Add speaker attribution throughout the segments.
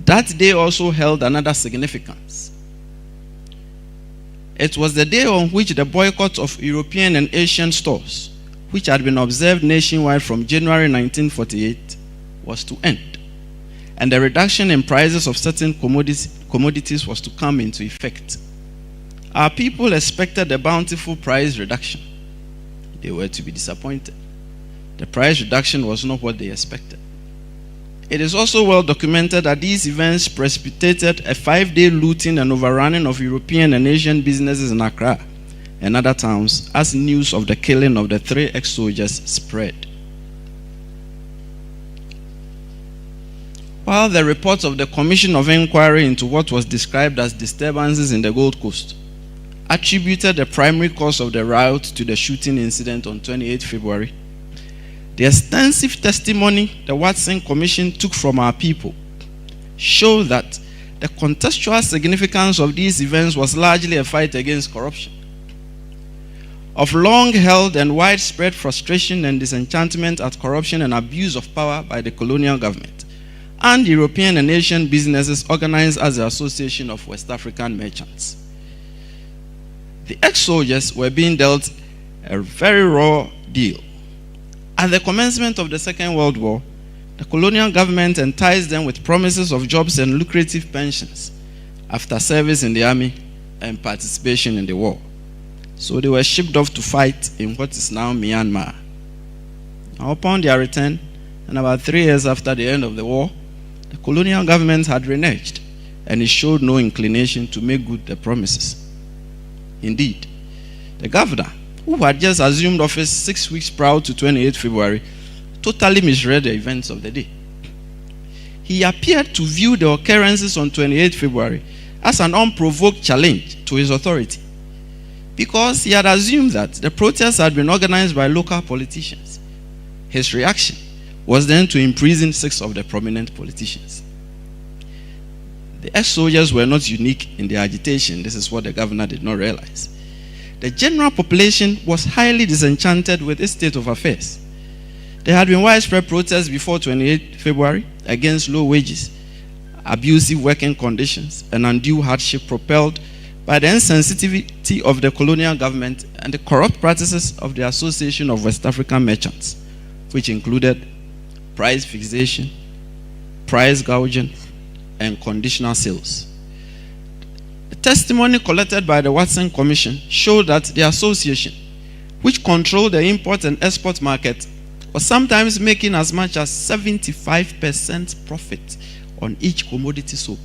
Speaker 1: that day also held another significance. It was the day on which the boycott of European and Asian stores, which had been observed nationwide from January 1948, was to end, and the reduction in prices of certain commodities was to come into effect. Our people expected a bountiful price reduction. They were to be disappointed. The price reduction was not what they expected. It is also well documented that these events precipitated a 5-day looting and overrunning of European and Asian businesses in Accra and other towns as news of the killing of the 3 ex-soldiers spread. While the reports of the Commission of Inquiry into what was described as disturbances in the Gold Coast attributed the primary cause of the riot to the shooting incident on 28 February, the extensive testimony the Watson Commission took from our people showed that the contextual significance of these events was largely a fight against corruption. Of long-held and widespread frustration and disenchantment at corruption and abuse of power by the colonial government and European and Asian businesses organized as the Association of West African Merchants. The ex-soldiers were being dealt a very raw deal. At the commencement of the Second World War, the colonial government enticed them with promises of jobs and lucrative pensions after service in the army and participation in the war. So they were shipped off to fight in what is now Myanmar. Now, upon their return, and about 3 years after the end of the war, the colonial government had reneged, and it showed no inclination to make good the promises. Indeed, the governor, who had just assumed office 6 weeks prior to 28 February, totally misread the events of the day. He appeared to view the occurrences on 28 February as an unprovoked challenge to his authority, because he had assumed that the protests had been organized by local politicians. His reaction was then to imprison 6 of the prominent politicians. The ex-soldiers were not unique in their agitation. This is what the governor did not realize. The general population was highly disenchanted with this state of affairs. There had been widespread protests before 28 February against low wages, abusive working conditions, and undue hardship propelled by the insensitivity of the colonial government and the corrupt practices of the Association of West African Merchants, which included price fixation, price gouging, and conditional sales. The testimony collected by the Watson Commission showed that the association, which controlled the import and export market, was sometimes making as much as 75% profit on each commodity sold.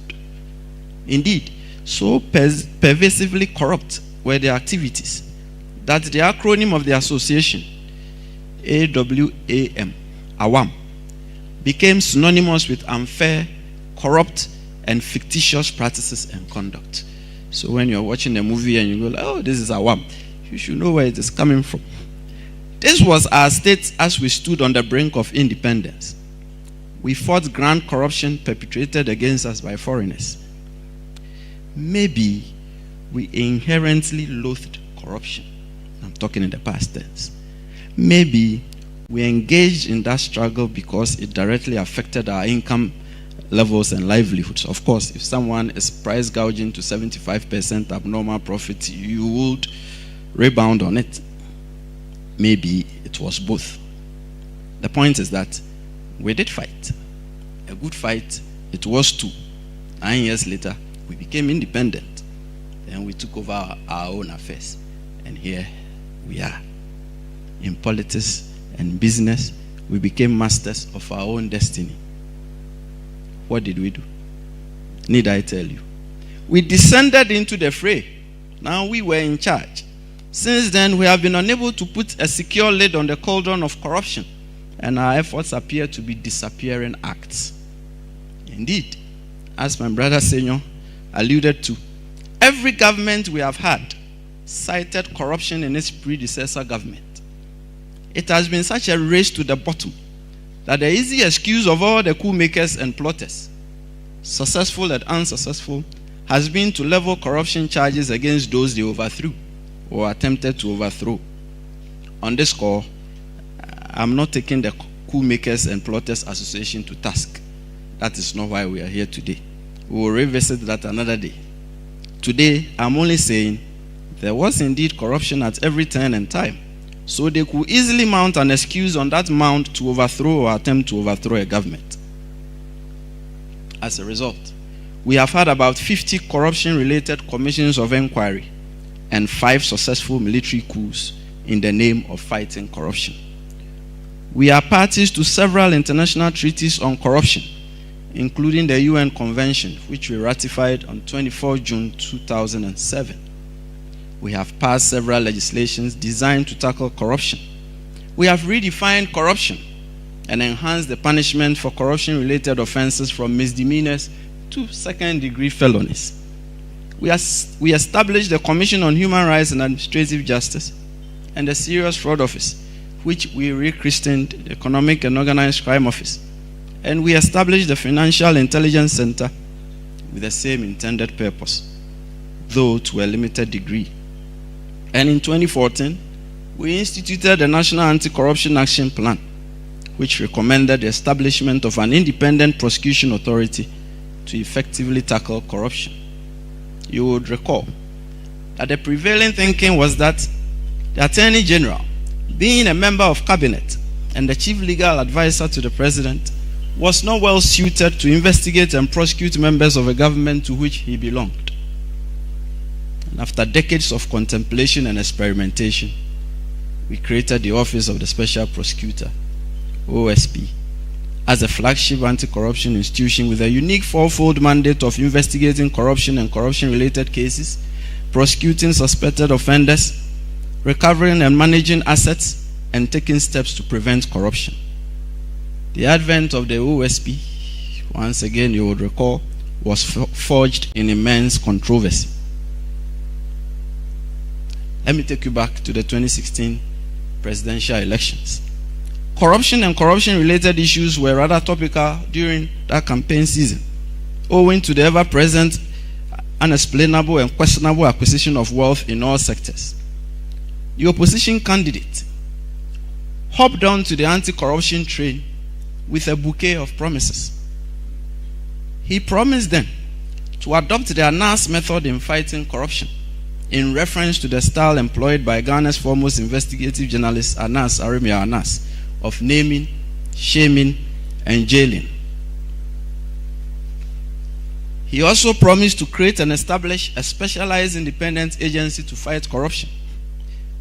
Speaker 1: Indeed, so pervasively corrupt were their activities that the acronym of the association, AWAM, became synonymous with unfair, corrupt, and fictitious practices and conduct. So when you're watching a movie and you go, oh, this is AWAM, you should know where it is coming from. This was our state as we stood on the brink of independence. We fought grand corruption perpetrated against us by foreigners. Maybe we inherently loathed corruption. I'm talking in the past tense. Maybe we engaged in that struggle because it directly affected our income levels and livelihoods. Of course, if someone is price gouging to 75% abnormal profit, you would rebound on it. Maybe it was both. The point is that we did fight. A good fight. It was too. 9 years later, we became independent. Then we took over our own affairs. And here we are. In politics and business, we became masters of our own destiny. What did we do? Need I tell you? We descended into the fray. Now we were in charge. Since then, we have been unable to put a secure lid on the cauldron of corruption, and our efforts appear to be disappearing acts. Indeed, as my brother Senor alluded to, every government we have had cited corruption in its predecessor government. It has been such a race to the bottom that the easy excuse of all the coup makers and plotters, successful and unsuccessful, has been to level corruption charges against those they overthrew or attempted to overthrow. On this score, I'm not taking the coup makers and plotters association to task. That is not why we are here today. We will revisit that another day. Today, I'm only saying there was indeed corruption at every turn and time. So they could easily mount an excuse on that mount to overthrow or attempt to overthrow a government. As a result, we have had about 50 corruption-related commissions of inquiry and 5 successful military coups in the name of fighting corruption. We are parties to several international treaties on corruption, including the UN Convention, which we ratified on 24 June 2007. We have passed several legislations designed to tackle corruption. We have redefined corruption and enhanced the punishment for corruption-related offenses from misdemeanors to second-degree felonies. We established the Commission on Human Rights and Administrative Justice and the Serious Fraud Office, which we rechristened the Economic and Organized Crime Office. And we established the Financial Intelligence Center with the same intended purpose, though to a limited degree. And in 2014, we instituted the National Anti-Corruption Action Plan, which recommended the establishment of an independent prosecution authority to effectively tackle corruption. You would recall that the prevailing thinking was that the Attorney General, being a member of cabinet and the chief legal advisor to the president, was not well suited to investigate and prosecute members of a government to which he belonged. And after decades of contemplation and experimentation, we created the Office of the Special Prosecutor, OSP, as a flagship anti-corruption institution with a unique fourfold mandate of investigating corruption and corruption-related cases, prosecuting suspected offenders, recovering and managing assets, and taking steps to prevent corruption. The advent of the OSP, once again you would recall, was forged in immense controversy. Let me take you back to the 2016 presidential elections. Corruption and corruption-related issues were rather topical during that campaign season, owing to the ever-present, unexplainable, and questionable acquisition of wealth in all sectors. The opposition candidate hopped on to the anti-corruption train with a bouquet of promises. He promised them to adopt the Anas method in fighting corruption, in reference to the style employed by Ghana's foremost investigative journalist Anas Arimia Anas of naming, shaming, and jailing. He also promised to create and establish a specialized independent agency to fight corruption.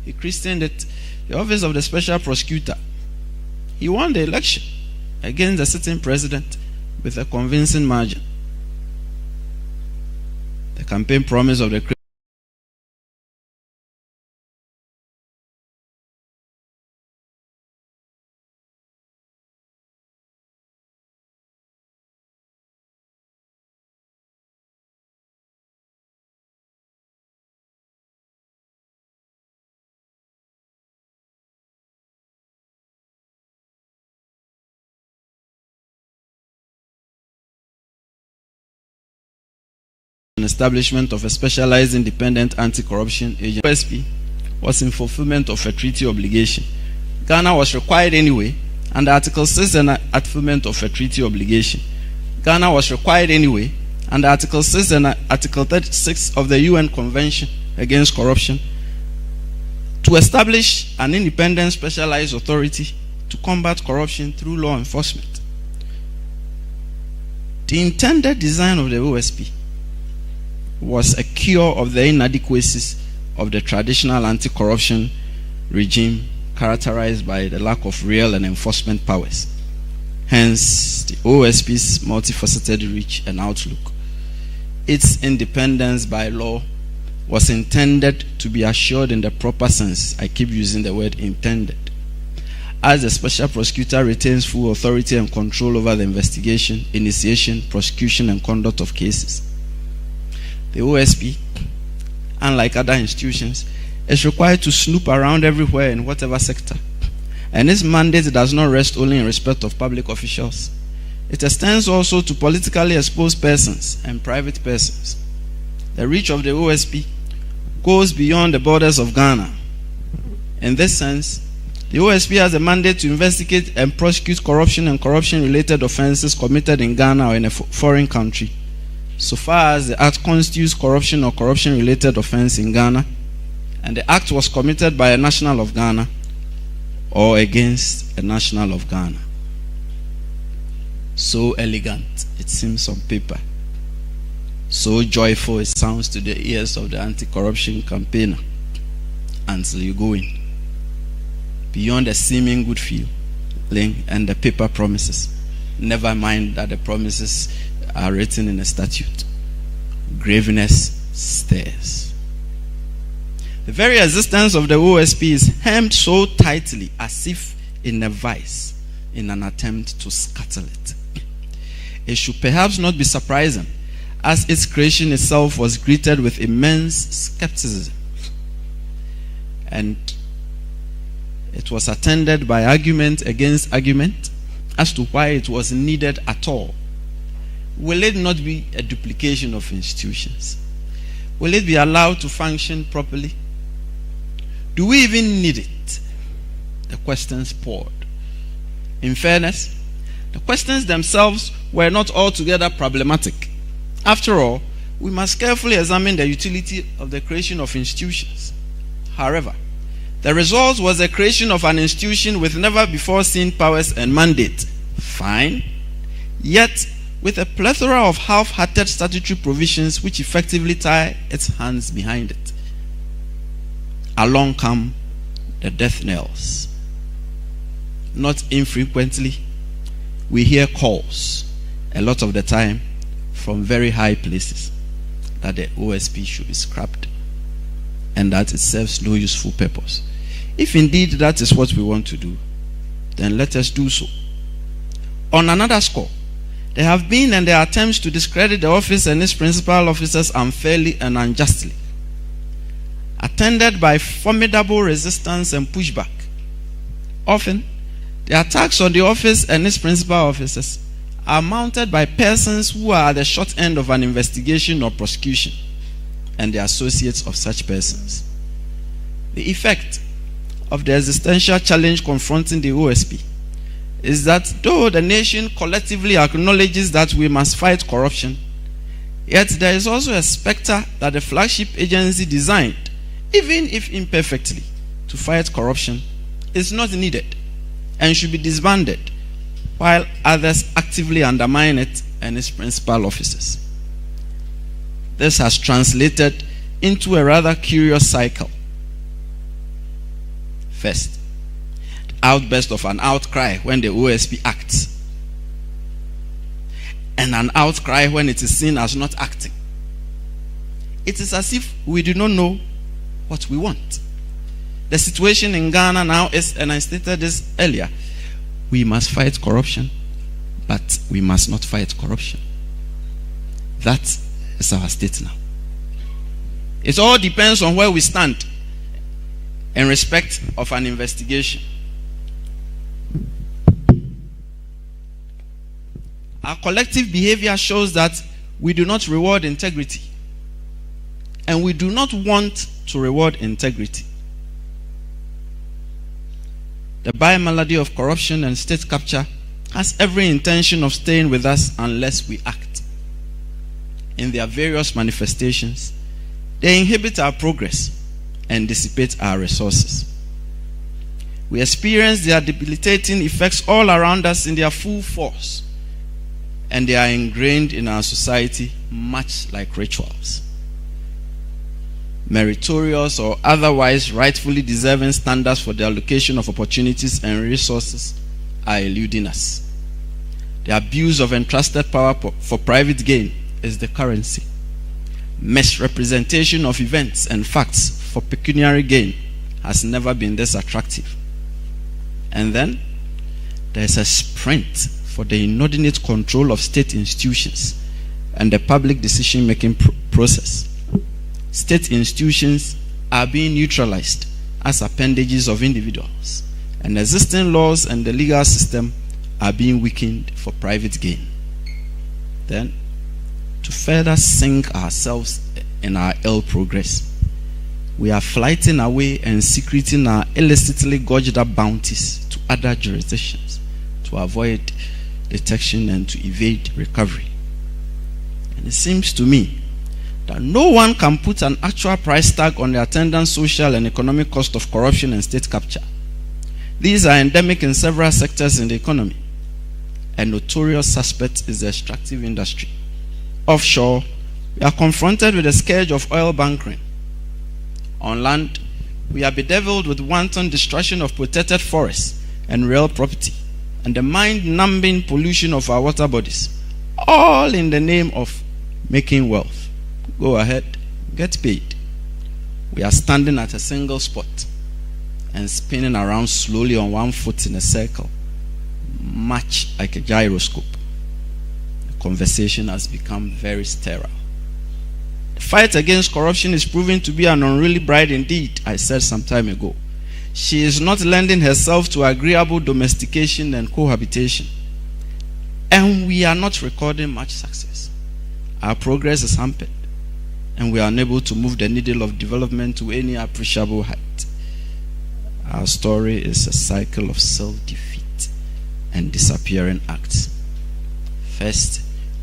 Speaker 1: He christened it the Office of the Special Prosecutor. He won the election against the sitting president with a convincing margin. The campaign promise of the establishment of a specialized independent anti-corruption agency, OSP, was in fulfillment of a treaty obligation. Ghana was required anyway, under Article 6 and fulfillment of a treaty obligation. Ghana was required anyway, under Article 6 and Article 36 of the UN Convention Against Corruption, to establish an independent specialized authority to combat corruption through law enforcement. The intended design of the OSP was a cure of the inadequacies of the traditional anti-corruption regime characterized by the lack of real and enforcement powers. Hence, the OSP's multifaceted reach and outlook. Its independence by law was intended to be assured in the proper sense. I keep using the word intended. As the special prosecutor retains full authority and control over the investigation, initiation, prosecution, and conduct of cases. The OSP, unlike other institutions, is required to snoop around everywhere in whatever sector. And its mandate does not rest only in respect of public officials. It extends also to politically exposed persons and private persons. The reach of the OSP goes beyond the borders of Ghana. In this sense, the OSP has a mandate to investigate and prosecute corruption and corruption-related offenses committed in Ghana or in a foreign country, so far as the act constitutes corruption or corruption-related offense in Ghana, and the act was committed by a national of Ghana or against a national of Ghana. So elegant it seems on paper. So joyful it sounds to the ears of the anti-corruption campaigner until you go in. Beyond the seeming good feeling and the paper promises, never mind that the promises are written in a statute, graveness stares. The very existence of the OSP is hemmed so tightly as if in a vice in an attempt to scuttle it. It should perhaps not be surprising, as its creation itself was greeted with immense skepticism, and it was attended by argument against argument as to why it was needed at all. Will it not be a duplication of institutions? Will it be allowed to function properly? Do we even need it? The questions poured. In fairness, the questions themselves were not altogether problematic. After all, we must carefully examine the utility of the creation of institutions. However, the result was the creation of an institution with never before seen powers and mandate. Fine. Yet, with a plethora of half-hearted statutory provisions which effectively tie its hands behind it. Along come the death knells. Not infrequently, we hear calls, a lot of the time, from very high places, that the OSP should be scrapped and that it serves no useful purpose. If indeed that is what we want to do, then let us do so. On another score, there have been and there are attempts to discredit the office and its principal officers unfairly and unjustly, attended by formidable resistance and pushback. Often, the attacks on the office and its principal officers are mounted by persons who are at the short end of an investigation or prosecution and the associates of such persons. The effect of the existential challenge confronting the OSP is that though the nation collectively acknowledges that we must fight corruption, yet there is also a specter that the flagship agency designed, even if imperfectly, to fight corruption is not needed and should be disbanded, while others actively undermine it and its principal officers. This has translated into a rather curious cycle. First, the outburst of an outcry when the OSP acts, and an outcry when it is seen as not acting. It is as if we do not know what we want. The situation in Ghana now is, and I stated this earlier, we must fight corruption, but we must not fight corruption. That is our state now. It all depends on where we stand in respect of an investigation. Our collective behavior shows that we do not reward integrity, and we do not want to reward integrity. The bi-malady of corruption and state capture has every intention of staying with us unless we act. In their various manifestations, they inhibit our progress and dissipate our resources. We experience their debilitating effects all around us in their full force, and they are ingrained in our society much like rituals. Meritorious or otherwise rightfully deserving standards for the allocation of opportunities and resources are eluding us. The abuse of entrusted power for private gain is the currency. Misrepresentation of events and facts for pecuniary gain has never been this attractive. And then there is a sprint for the inordinate control of state institutions and the public decision-making process. State institutions are being neutralized as appendages of individuals, and existing laws and the legal system are being weakened for private gain. Then, to further sink ourselves in our ill progress, we are flighting away and secreting our illicitly gorged up bounties to other jurisdictions to avoid detection and to evade recovery. And it seems to me that no one can put an actual price tag on the attendant social and economic cost of corruption and state capture. These are endemic in several sectors in the economy. A notorious suspect is the extractive industry. Offshore, we are confronted with the scourge of oil bunkering. On land, we are bedeviled with wanton destruction of protected forests and real property, and the mind-numbing pollution of our water bodies, all in the name of making wealth. Go ahead, get paid. We are standing at a single spot and spinning around slowly on one foot in a circle, much like a gyroscope. The conversation has become very sterile. The fight against corruption is proving to be an unruly bride indeed, I said some time ago. She is not lending herself to agreeable domestication and cohabitation. And we are not recording much success. Our progress is hampered, and we are unable to move the needle of development to any appreciable height. Our story is a cycle of self-defeat and disappearing acts. First,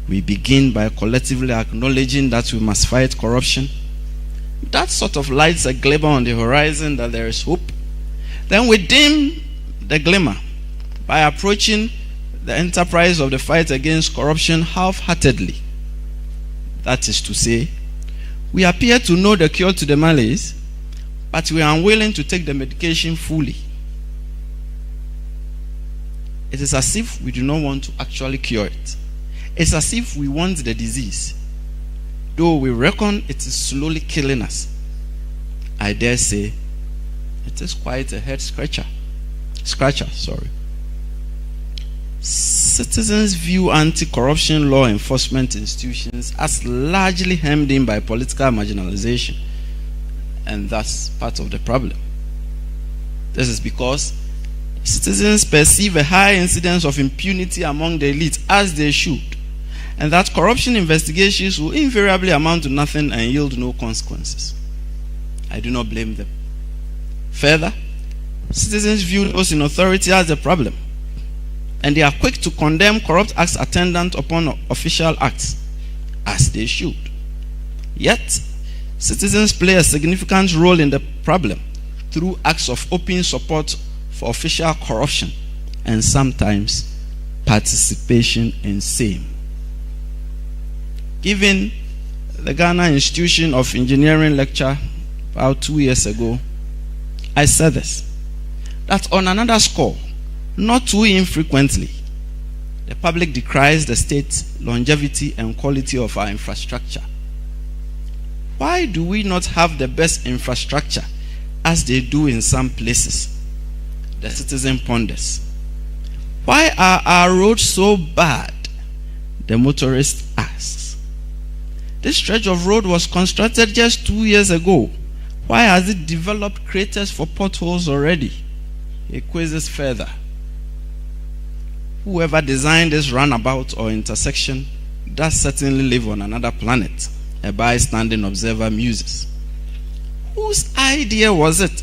Speaker 1: we begin by collectively acknowledging that we must fight corruption. That sort of lights a glimmer on the horizon that there is hope. Then we dim the glimmer by approaching the enterprise of the fight against corruption half-heartedly. That is to say, we appear to know the cure to the malaise, but we are unwilling to take the medication fully. It is as if we do not want to actually cure it. It's as if we want the disease, though we reckon it is slowly killing us. I dare say it is quite a head scratcher. Citizens view anti-corruption law enforcement institutions as largely hemmed in by political marginalization, and thus part of the problem. This is because citizens perceive a high incidence of impunity among the elite, as they should, and that corruption investigations will invariably amount to nothing and yield no consequences. I do not blame them. Further, citizens view those in authority as a problem, and they are quick to condemn corrupt acts attendant upon official acts, as they should. Yet, citizens play a significant role in the problem through acts of open support for official corruption and sometimes participation in same. Given the Ghana Institution of Engineering lecture about 2 years ago, I said this, that on another score, not too infrequently, the public decries the state's longevity and quality of our infrastructure. Why do we not have the best infrastructure as they do in some places? The citizen ponders. Why are our roads so bad? The motorist asks. This stretch of road was constructed just 2 years ago. Why has it developed craters for potholes already? He quizzes further. Whoever designed this roundabout or intersection does certainly live on another planet, a bystanding observer muses. Whose idea was it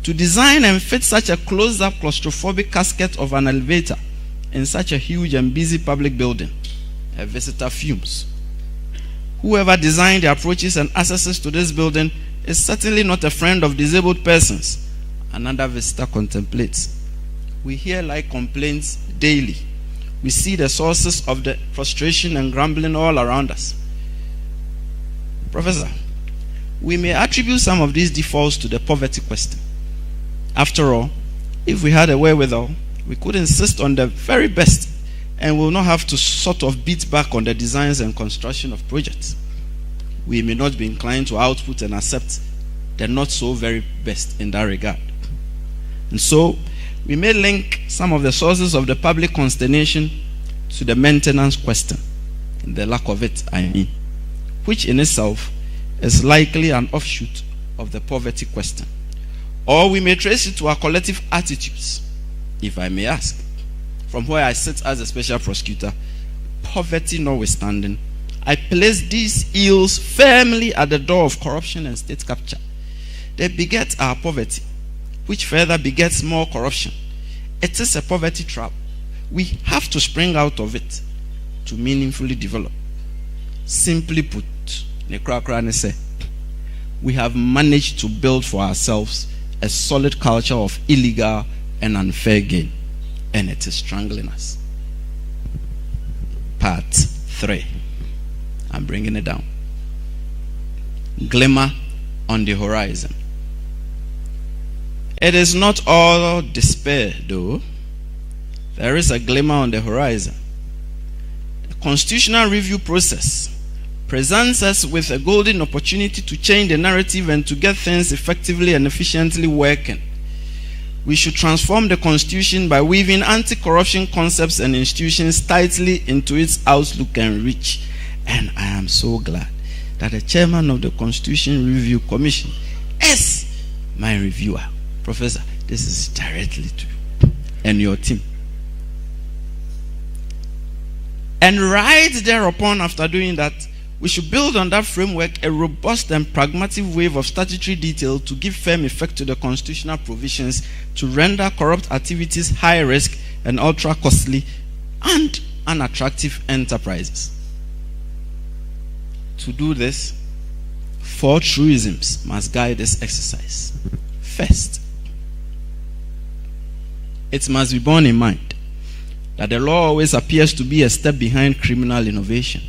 Speaker 1: to design and fit such a closed-up claustrophobic casket of an elevator in such a huge and busy public building? A visitor fumes. Whoever designed the approaches and accesses to this building is certainly not a friend of disabled persons. Another visitor contemplates. We hear like complaints daily. We see the sources of the frustration and grumbling all around us. Professor, we may attribute some of these defaults to the poverty question. After all, if we had a wherewithal, we could insist on the very best and will not have to sort of beat back on the designs and construction of projects. We may not be inclined to output and accept the not so very best in that regard. And so, we may link some of the sources of the public consternation to the maintenance question, the lack of it, I mean, which in itself is likely an offshoot of the poverty question. Or we may trace it to our collective attitudes, if I may ask. From where I sit as a special prosecutor, poverty notwithstanding, I place these ills firmly at the door of corruption and state capture. They beget our poverty, which further begets more corruption. It is a poverty trap. We have to spring out of it to meaningfully develop. Simply put, we have managed to build for ourselves a solid culture of illegal and unfair gain, and it is strangling us. Part 3. I'm bringing it down. Glimmer on the horizon. It is not all despair, though. There is a glimmer on the horizon. The constitutional review process presents us with a golden opportunity to change the narrative and to get things effectively and efficiently working. We should transform the Constitution by weaving anti-corruption concepts and institutions tightly into its outlook and reach. And I am so glad that the chairman of the Constitution Review Commission is my reviewer. Professor, this is directly to you and your team. And right thereupon, after doing that, we should build on that framework a robust and pragmatic wave of statutory detail to give firm effect to the constitutional provisions to render corrupt activities high risk and ultra costly and unattractive enterprises. To do this, 4 truisms must guide this exercise. First, it must be borne in mind that the law always appears to be a step behind criminal innovation.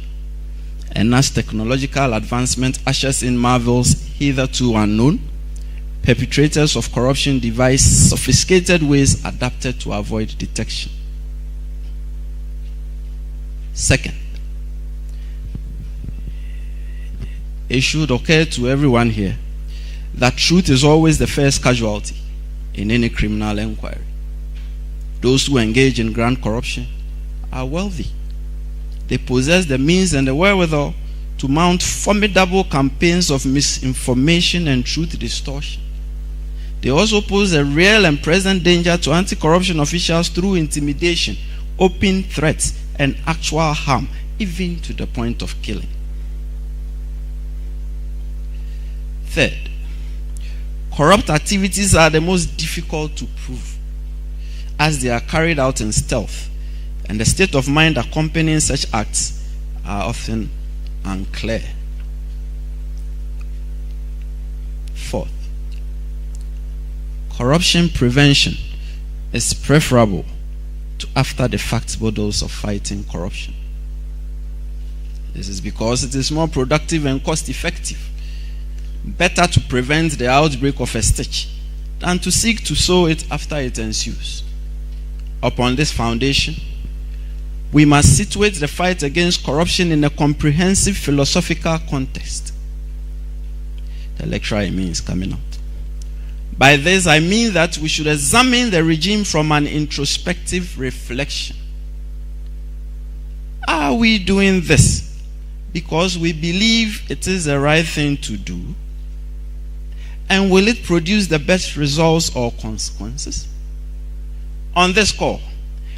Speaker 1: And as technological advancement ushers in marvels hitherto unknown, perpetrators of corruption devise sophisticated ways adapted to avoid detection. Second, it should occur to everyone here that truth is always the first casualty in any criminal inquiry. Those who engage in grand corruption are wealthy. They possess the means and the wherewithal to mount formidable campaigns of misinformation and truth distortion. They also pose a real and present danger to anti-corruption officials through intimidation, open threats, and actual harm, even to the point of killing. Third, corrupt activities are the most difficult to prove, as they are carried out in stealth, and the state of mind accompanying such acts are often unclear. Fourth, corruption prevention is preferable to after-the-fact models of fighting corruption. This is because it is more productive and cost-effective. Better to prevent the outbreak of a stitch than to seek to sow it after it ensues. Upon this foundation, we must situate the fight against corruption in a comprehensive philosophical context. The lecturer in me is coming out. By this, I mean that we should examine the regime from an introspective reflection. Are we doing this because we believe it is the right thing to do? And will it produce the best results or consequences? On this score,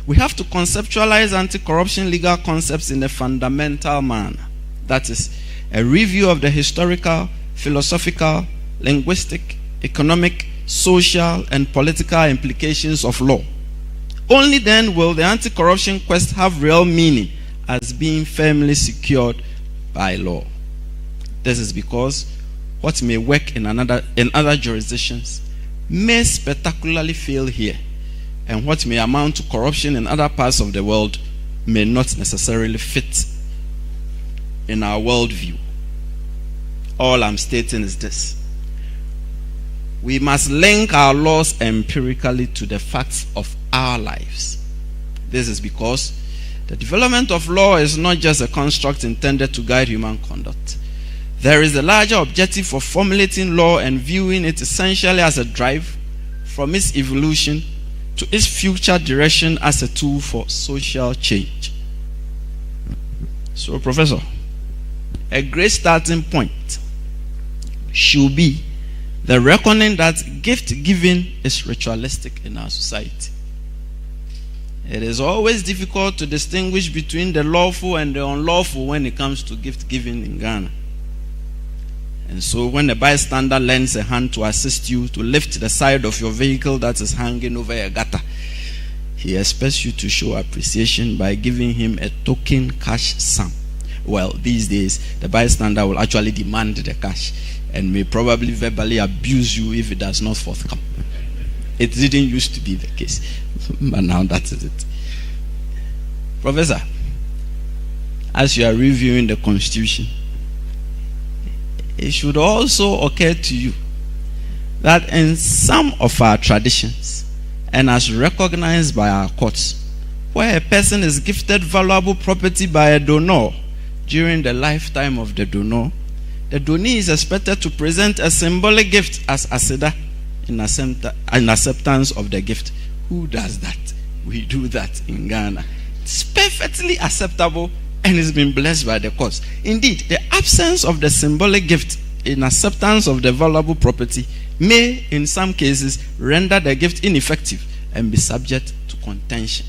Speaker 1: we have to conceptualize anti-corruption legal concepts in a fundamental manner. That is, a review of the historical, philosophical, linguistic, economic, social, and political implications of law. Only then will the anti-corruption quest have real meaning as being firmly secured by law. This is because what may work in other jurisdictions may spectacularly fail here, and what may amount to corruption in other parts of the world may not necessarily fit in our worldview. All I'm stating is this: we must link our laws empirically to the facts of our lives. This is because the development of law is not just a construct intended to guide human conduct. There is a larger objective of formulating law and viewing it essentially as a drive from its evolution to its future direction as a tool for social change. So, Professor, a great starting point should be the reckoning that gift giving is ritualistic in our society. It is always difficult to distinguish between the lawful and the unlawful when it comes to gift giving in Ghana. And so when a bystander lends a hand to assist you to lift the side of your vehicle that is hanging over a gutter, he expects you to show appreciation by giving him a token cash sum. Well, these days, the bystander will actually demand the cash and may probably verbally abuse you if it does not forthcome. It didn't used to be the case, but now that is it. Professor, as you are reviewing the Constitution, it should also occur to you that in some of our traditions, and as recognized by our courts, where a person is gifted valuable property by a donor during the lifetime of the donor, the donee is expected to present a symbolic gift as aseda in acceptance of the gift. Who does that? We do that in Ghana. It's perfectly acceptable and it's been blessed by the courts. Indeed, the absence of the symbolic gift in acceptance of the valuable property may, in some cases, render the gift ineffective and be subject to contention.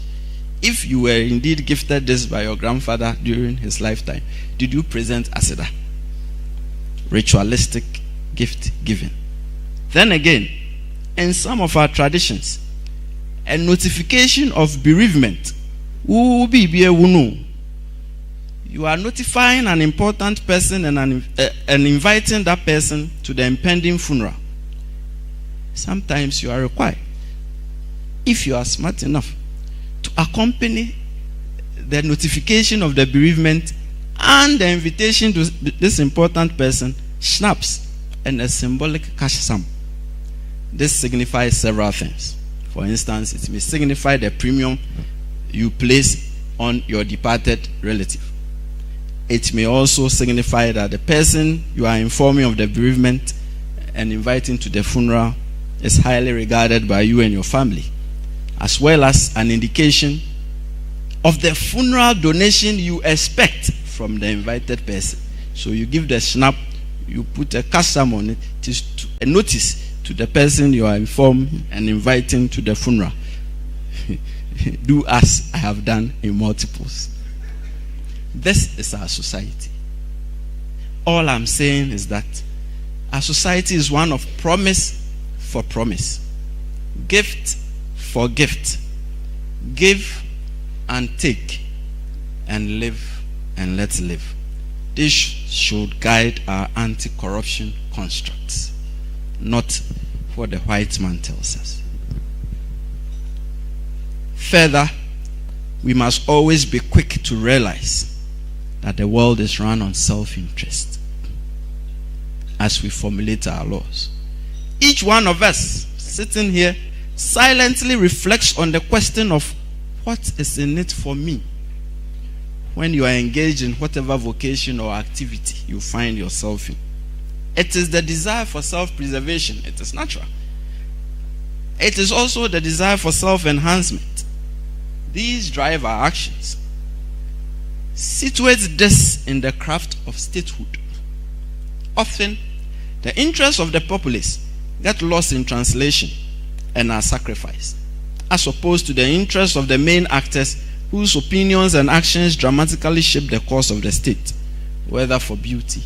Speaker 1: If you were indeed gifted this by your grandfather during his lifetime, did you present aseda? Ritualistic gift giving. Then again, in some of our traditions, a notification of bereavement will be you are notifying an important person and inviting that person to the impending funeral. Sometimes you are required, if you are smart enough, to accompany the notification of the bereavement and the invitation to this important person, schnapps and a symbolic cash sum. This signifies several things. For instance, it may signify the premium you place on your departed relative. It may also signify that the person you are informing of the bereavement and inviting to the funeral is highly regarded by you and your family, as well as an indication of the funeral donation you expect from the invited person. So you give the snap, you put a custom on it, it is a notice to the person you are informing and inviting to the funeral. Do as I have done in multiples. This is our society. All I'm saying is that our society is one of promise for promise, gift for gift, give and take, and live and let live. This should guide our anti-corruption constructs, not what the white man tells us. Further, we must always be quick to realize that the world is run on self-interest as we formulate our laws. Each one of us sitting here silently reflects on the question of what is in it for me when you are engaged in whatever vocation or activity you find yourself in. It is the desire for self-preservation. It is natural. It is also the desire for self-enhancement. These drive our actions. Situate this in the craft of statehood. Often, the interests of the populace get lost in translation and are sacrificed, as opposed to the interests of the main actors whose opinions and actions dramatically shape the course of the state, whether for beauty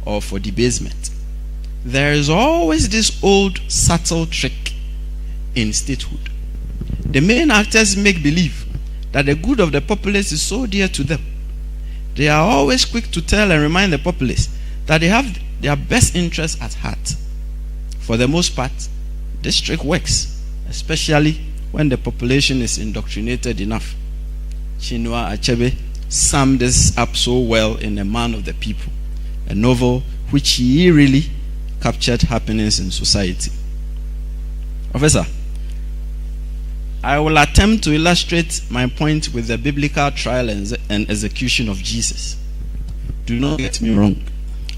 Speaker 1: or for debasement. There is always this old subtle trick in statehood. The main actors make believe that the good of the populace is so dear to them. They are always quick to tell and remind the populace that they have their best interests at heart. For the most part, this trick works, especially when the population is indoctrinated enough. Chinua Achebe summed this up so well in A Man of the People, a novel which he really captured happenings in society. Professor, I will attempt to illustrate my point with the biblical trial and execution of Jesus. Do not get me wrong.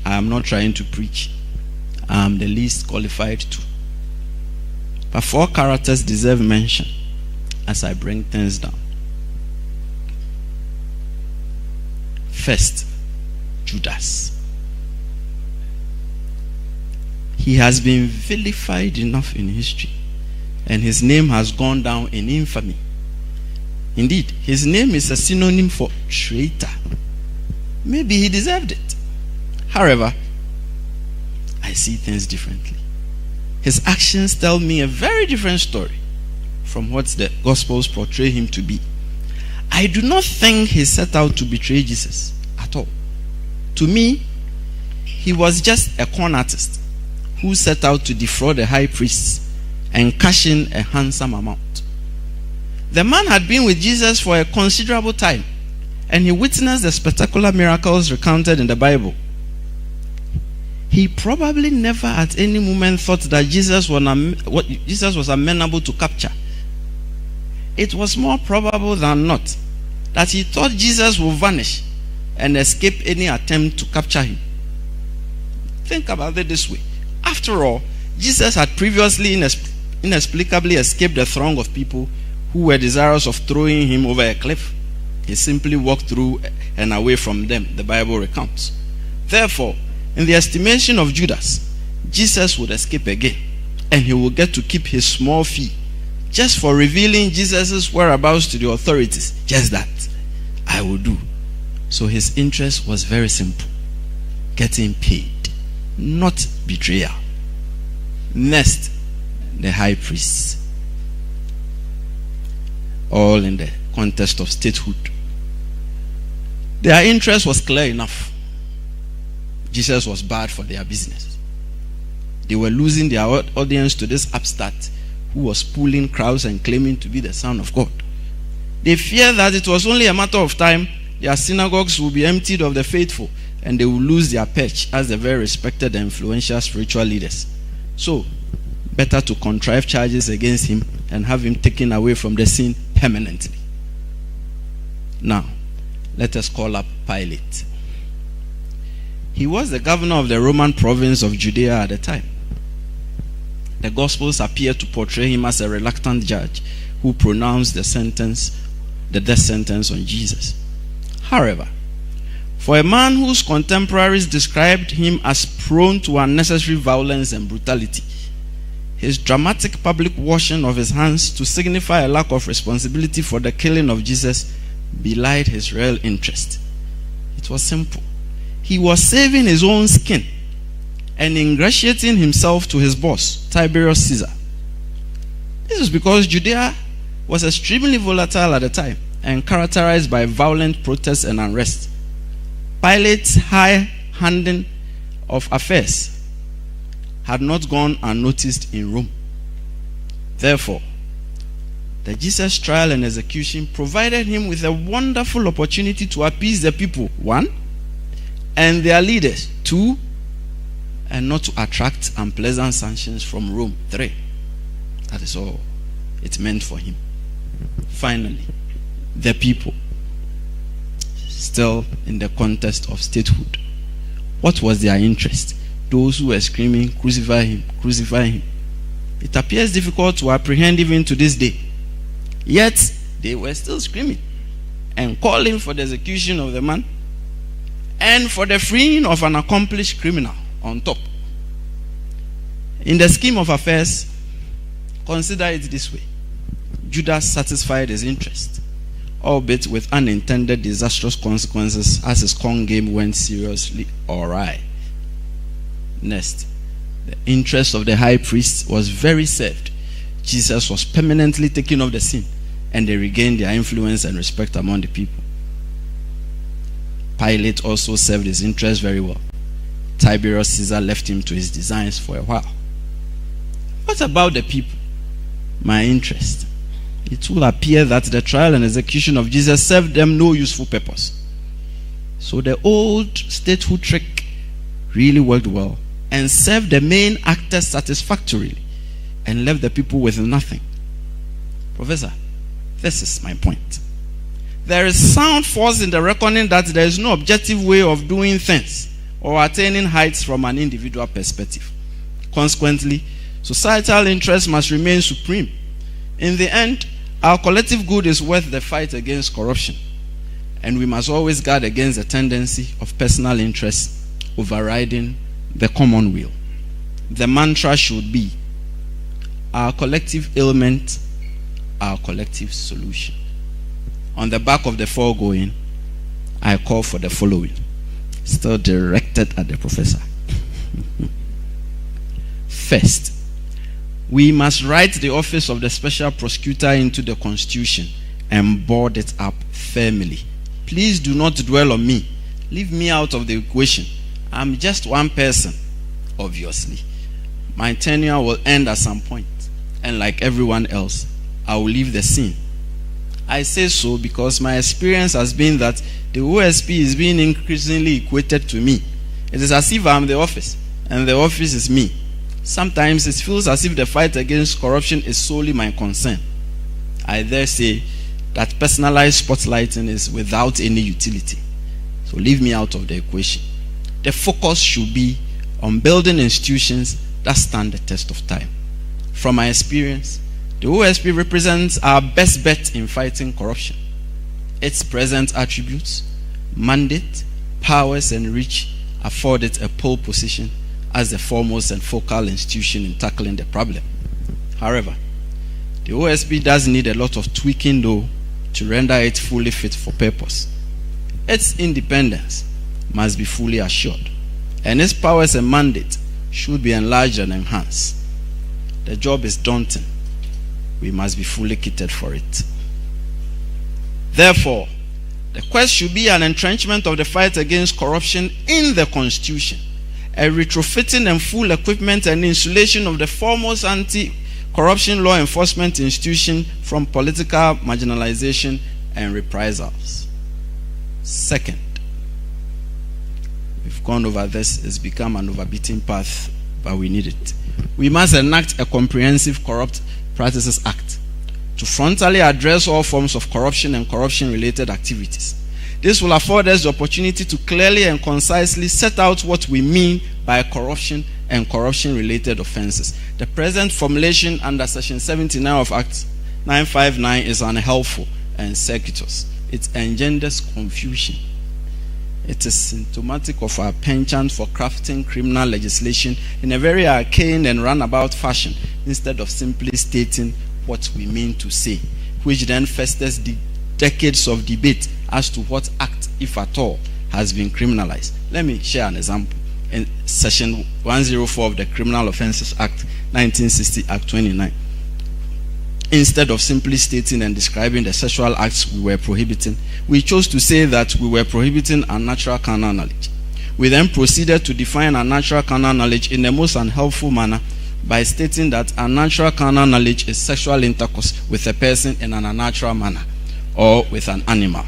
Speaker 1: I am not trying to preach. I am the least qualified to. But 4 characters deserve mention as I bring things down. First, Judas. He has been vilified enough in history, and his name has gone down in infamy. Indeed, his name is a synonym for traitor. Maybe he deserved it. However, I see things differently. His actions tell me a very different story from what the Gospels portray him to be. I do not think he set out to betray Jesus at all. To me, he was just a con artist who set out to defraud the high priests and cash in a handsome amount. The man had been with Jesus for a considerable time, and he witnessed the spectacular miracles recounted in the Bible. He probably never at any moment thought that Jesus was amenable to capture. It was more probable than not that he thought Jesus would vanish and escape any attempt to capture him. Think about it this way. After all, Jesus had previously inexplicably escaped the throng of people who were desirous of throwing him over a cliff. He simply walked through and away from them, the Bible recounts. Therefore, in the estimation of Judas, Jesus would escape again, and he would get to keep his small fee just for revealing Jesus' whereabouts to the authorities. Just that, I will do. So his interest was very simple: getting paid, not betrayal. Next, the high priests. All in the context of statehood. Their interest was clear enough. Jesus was bad for their business. They were losing their audience to this upstart who was pulling crowds and claiming to be the Son of God. They feared that it was only a matter of time their synagogues would be emptied of the faithful and they would lose their perch as the very respected and influential spiritual leaders. So, better to contrive charges against him and have him taken away from the scene permanently. Now, let us call up Pilate. He was the governor of the Roman province of Judea at the time. The Gospels appear to portray him as a reluctant judge who pronounced the death sentence on Jesus. However, for a man whose contemporaries described him as prone to unnecessary violence and brutality, his dramatic public washing of his hands to signify a lack of responsibility for the killing of Jesus belied his real interest. It was simple. He was saving his own skin and ingratiating himself to his boss, Tiberius Caesar. This is because Judea was extremely volatile at the time and characterized by violent protests and unrest. Pilate's high handling of affairs had not gone unnoticed in Rome. Therefore, the Jesus trial and execution provided him with a wonderful opportunity to appease the people, 1, and their leaders, 2, and not to attract unpleasant sanctions from Rome, 3. That is all it meant for him. Finally, the people, still in the context of statehood. What was their interest? Those who were screaming, "Crucify him, crucify him." It appears difficult to apprehend even to this day. Yet, they were still screaming and calling for the execution of the man and for the freeing of an accomplished criminal on top. In the scheme of affairs, consider it this way. Judas satisfied his interest, albeit with unintended disastrous consequences as his con game went seriously awry. Next, the interest of the high priest was very served. Jesus was permanently taken off the scene, and they regained their influence and respect among the people. Pilate also served his interest very well. Tiberius Caesar left him to his designs for a while. What about the people? My interest. It will appear that the trial and execution of Jesus served them no useful purpose. So the old statehood trick really worked well and served the main actors satisfactorily and left the people with nothing. Professor, this is my point. There is sound force in the reckoning that there is no objective way of doing things or attaining heights from an individual perspective. Consequently, societal interest must remain supreme. In the end, our collective good is worth the fight against corruption, and we must always guard against the tendency of personal interest overriding the common will. The mantra should be, our collective ailment, our collective solution. On the back of the foregoing, I call for the following, still directed at the professor. First, we must write the office of the special prosecutor into the Constitution and board it up firmly. Please do not dwell on me. Leave me out of the equation. I'm just one person, obviously. My tenure will end at some point, and like everyone else, I will leave the scene. I say so because my experience has been that the OSP is being increasingly equated to me. It is as if I'm the office, and the office is me. Sometimes it feels as if the fight against corruption is solely my concern. I dare say that personalized spotlighting is without any utility. So leave me out of the equation. The focus should be on building institutions that stand the test of time. From my experience, the OSP represents our best bet in fighting corruption. Its present attributes, mandate, powers, and reach afford it a pole position as the foremost and focal institution in tackling the problem. However, the OSP does need a lot of tweaking though to render it fully fit for purpose. Its independence must be fully assured, and its powers and mandate should be enlarged and enhanced. The job is daunting. We must be fully kitted for it. Therefore, the quest should be an entrenchment of the fight against corruption in the Constitution, a retrofitting and full equipment and insulation of the foremost anti-corruption law enforcement institution from political marginalization and reprisals. Second, we've gone over this, it's become an overbeaten path, but we need it. We must enact a comprehensive Corrupt Practices Act to frontally address all forms of corruption and corruption-related activities. This will afford us the opportunity to clearly and concisely set out what we mean by corruption and corruption-related offenses. The present formulation under Section 79 of Act 959 is unhelpful and circuitous. It engenders confusion. It is symptomatic of our penchant for crafting criminal legislation in a very arcane and runabout fashion instead of simply stating what we mean to say, which then festers the decades of debate as to what act, if at all, has been criminalized. Let me share an example. In Section 104 of the Criminal Offences Act 1960, Act 29, instead of simply stating and describing the sexual acts we were prohibiting, we chose to say that we were prohibiting unnatural carnal knowledge. We then proceeded to define unnatural carnal knowledge in the most unhelpful manner by stating that unnatural carnal knowledge is sexual intercourse with a person in an unnatural manner or with an animal.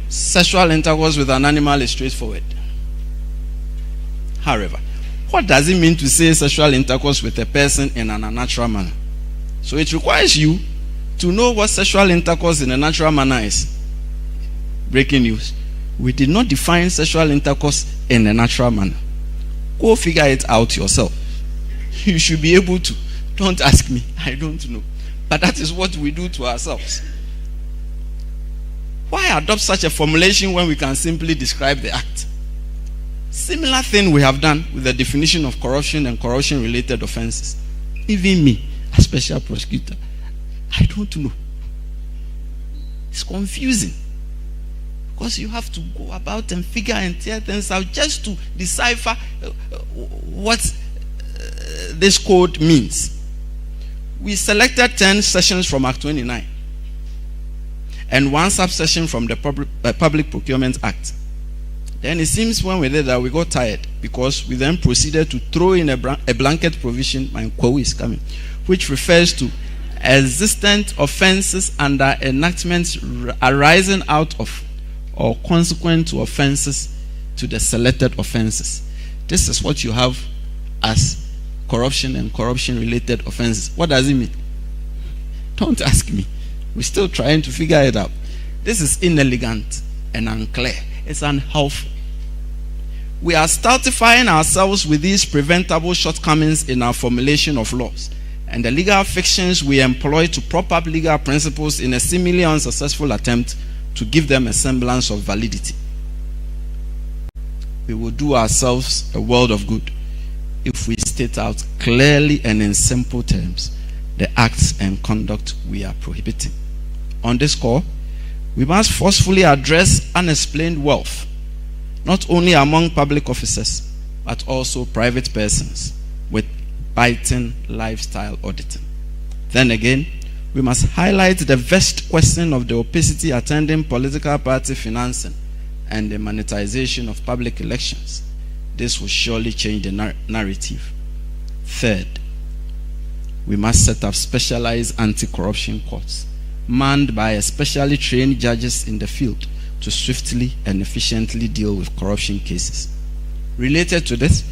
Speaker 1: Sexual intercourse with an animal is straightforward. However, what does it mean to say sexual intercourse with a person in an unnatural manner? So it requires you to know what sexual intercourse in a natural manner is. Breaking news. We did not define sexual intercourse in a natural manner. Go figure it out yourself. You should be able to. Don't ask me. I don't know. But that is what we do to ourselves. Why adopt such a formulation when we can simply describe the act? Similar thing we have done with the definition of corruption and corruption-related offenses. Even me, a special prosecutor, I don't know. It's confusing. Because you have to go about and figure and tear things out just to decipher what this code means. We selected 10 sections from Act 29 and one subsection from the Public Procurement Act. Then it seems when we did that, we got tired because we then proceeded to throw in a blanket provision, my quote is coming, which refers to existent offenses under enactments arising out of or consequent to offenses to the selected offenses. This is what you have as corruption and corruption-related offenses. What does it mean? Don't ask me. We're still trying to figure it out. This is inelegant and unclear. It's unhelpful. We are stultifying ourselves with these preventable shortcomings in our formulation of laws and the legal fictions we employ to prop up legal principles in a seemingly unsuccessful attempt to give them a semblance of validity. We will do ourselves a world of good if we state out clearly and in simple terms the acts and conduct we are prohibiting. On this score, we must forcefully address unexplained wealth, not only among public officers, but also private persons with biting lifestyle auditing. Then again, we must highlight the vexed question of the opacity attending political party financing and the monetization of public elections. This will surely change the narrative. Third, we must set up specialized anti-corruption courts, manned by especially trained judges in the field to swiftly and efficiently deal with corruption cases. Related to this,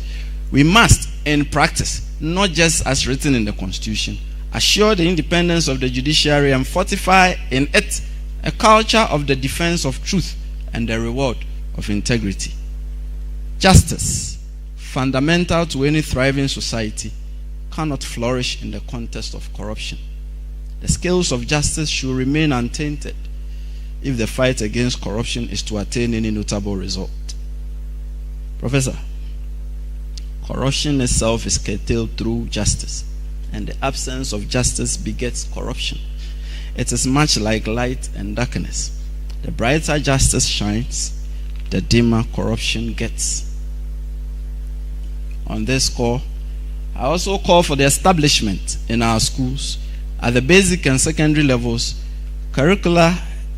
Speaker 1: we must, in practice, not just as written in the Constitution, assure the independence of the judiciary and fortify in it a culture of the defense of truth and the reward of integrity. Justice, fundamental to any thriving society, cannot flourish in the context of corruption. The scales of justice should remain untainted if the fight against corruption is to attain any notable result. Professor, corruption itself is curtailed through justice, and the absence of justice begets corruption. It is much like light and darkness. The brighter justice shines, the dimmer corruption gets. On this score, I also call for the establishment in our schools, at the basic and secondary levels, curricula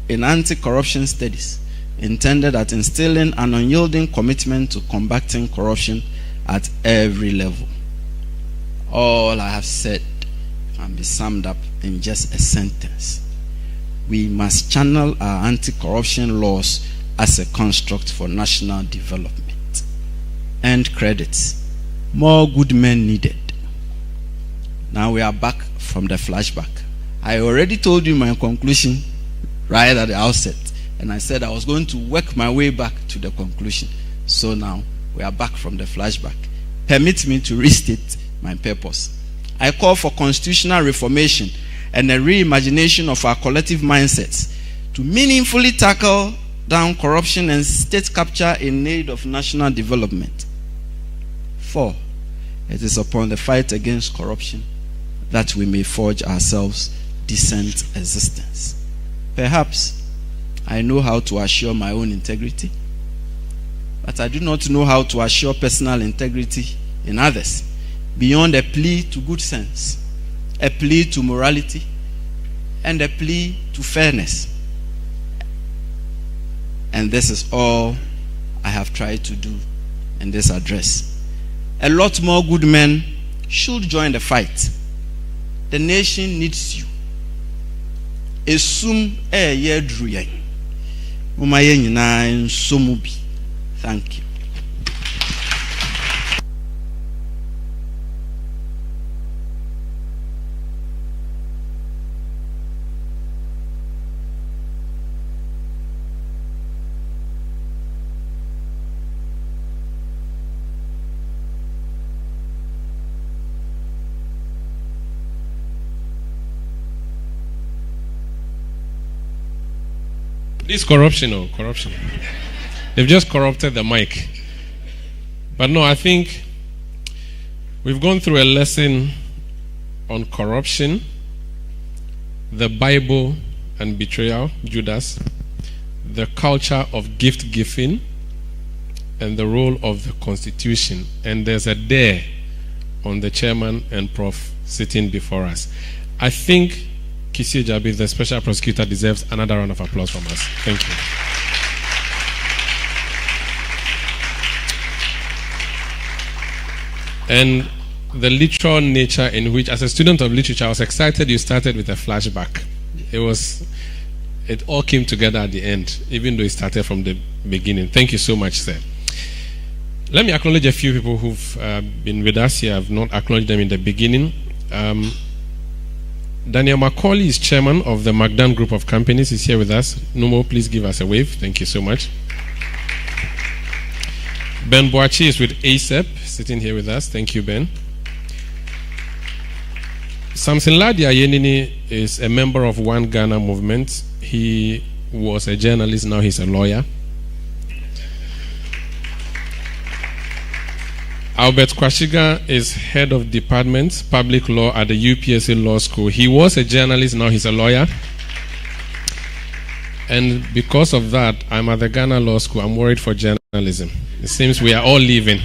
Speaker 1: in anti-corruption studies intended at instilling an unyielding commitment to combating corruption at every level. All I have said can be summed up in just a sentence. We must channel our anti-corruption laws as a construct for national development. End credits. More good men needed. Now we are back from the flashback. I already told you my conclusion right at the outset, and I said I was going to work my way back to the conclusion. So now we are back from the flashback. Permit me to restate my purpose. I call for constitutional reformation and a reimagination of our collective mindsets to meaningfully tackle down corruption and state capture in aid of national development. 4, it is upon the fight against corruption that we may forge ourselves decent existence. Perhaps I know how to assure my own integrity, but I do not know how to assure personal integrity in others beyond a plea to good sense, a plea to morality, and a plea to fairness. And this is all I have tried to do in this address. A lot more good men should join the fight. The nation needs you. Esum ye druyen. Umaye nyina nsomubi. Thank you.
Speaker 2: This corruption, corruption. They've just corrupted the mic. But no, I think we've gone through a lesson on corruption, the Bible and betrayal, Judas, the culture of gift giving, and the role of the Constitution. And there's a dare on the chairman and prof sitting before us. I think Kisi Jabi, the special prosecutor, deserves another round of applause from us. Thank you. And the literal nature in which, as a student of literature, I was excited you started with a flashback. It all came together at the end, even though it started from the beginning. Thank you so much, sir. Let me acknowledge a few people who've been with us here. I've not acknowledged them in the beginning. Daniel Macaulay is chairman of the Magdan Group of Companies. He's here with us. Numo, please give us a wave. Thank you so much. Ben Boachi is with ASEP, sitting here with us. Thank you, Ben. Samson Ladia Yenini is a member of One Ghana movement. He was a journalist, now he's a lawyer. Albert Kwashiga is head of department, public law at the UPSA Law School. He was a journalist, now he's a lawyer. And because of that, I'm at the Ghana Law School. I'm worried for journalism. It seems we are all leaving.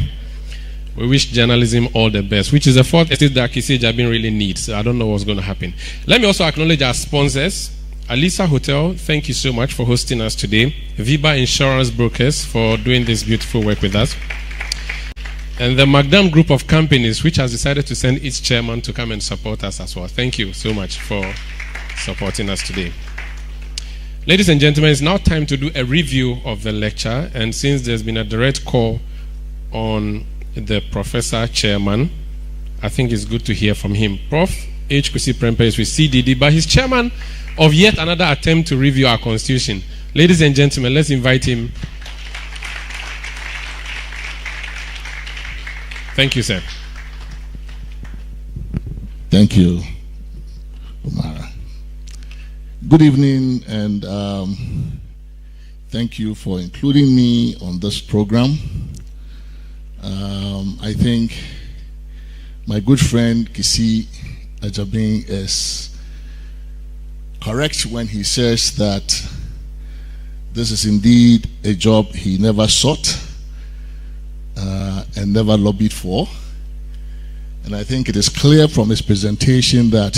Speaker 2: We wish journalism all the best, which is the fourth estate that Kisi Jabin really needs. So I don't know what's going to happen. Let me also acknowledge our sponsors. Alisa Hotel, thank you so much for hosting us today. Viba Insurance Brokers for doing this beautiful work with us. And the Magdam Group of Companies, which has decided to send its chairman to come and support us as well. Thank you so much for supporting us today. Ladies and gentlemen, it's now time to do a review of the lecture. And since there's been a direct call on the professor chairman, I think it's good to hear from him. Prof. H. Kwesi Prempeh is with CDD, but he's chairman of yet another attempt to review our constitution. Ladies and gentlemen, let's invite him. Thank you, sir.
Speaker 3: Thank you, Umara. Good evening, and thank you for including me on this program. I think my good friend Kisi Ajabin is correct when he says that this is indeed a job he never sought and never lobbied for. And I think it is clear from his presentation that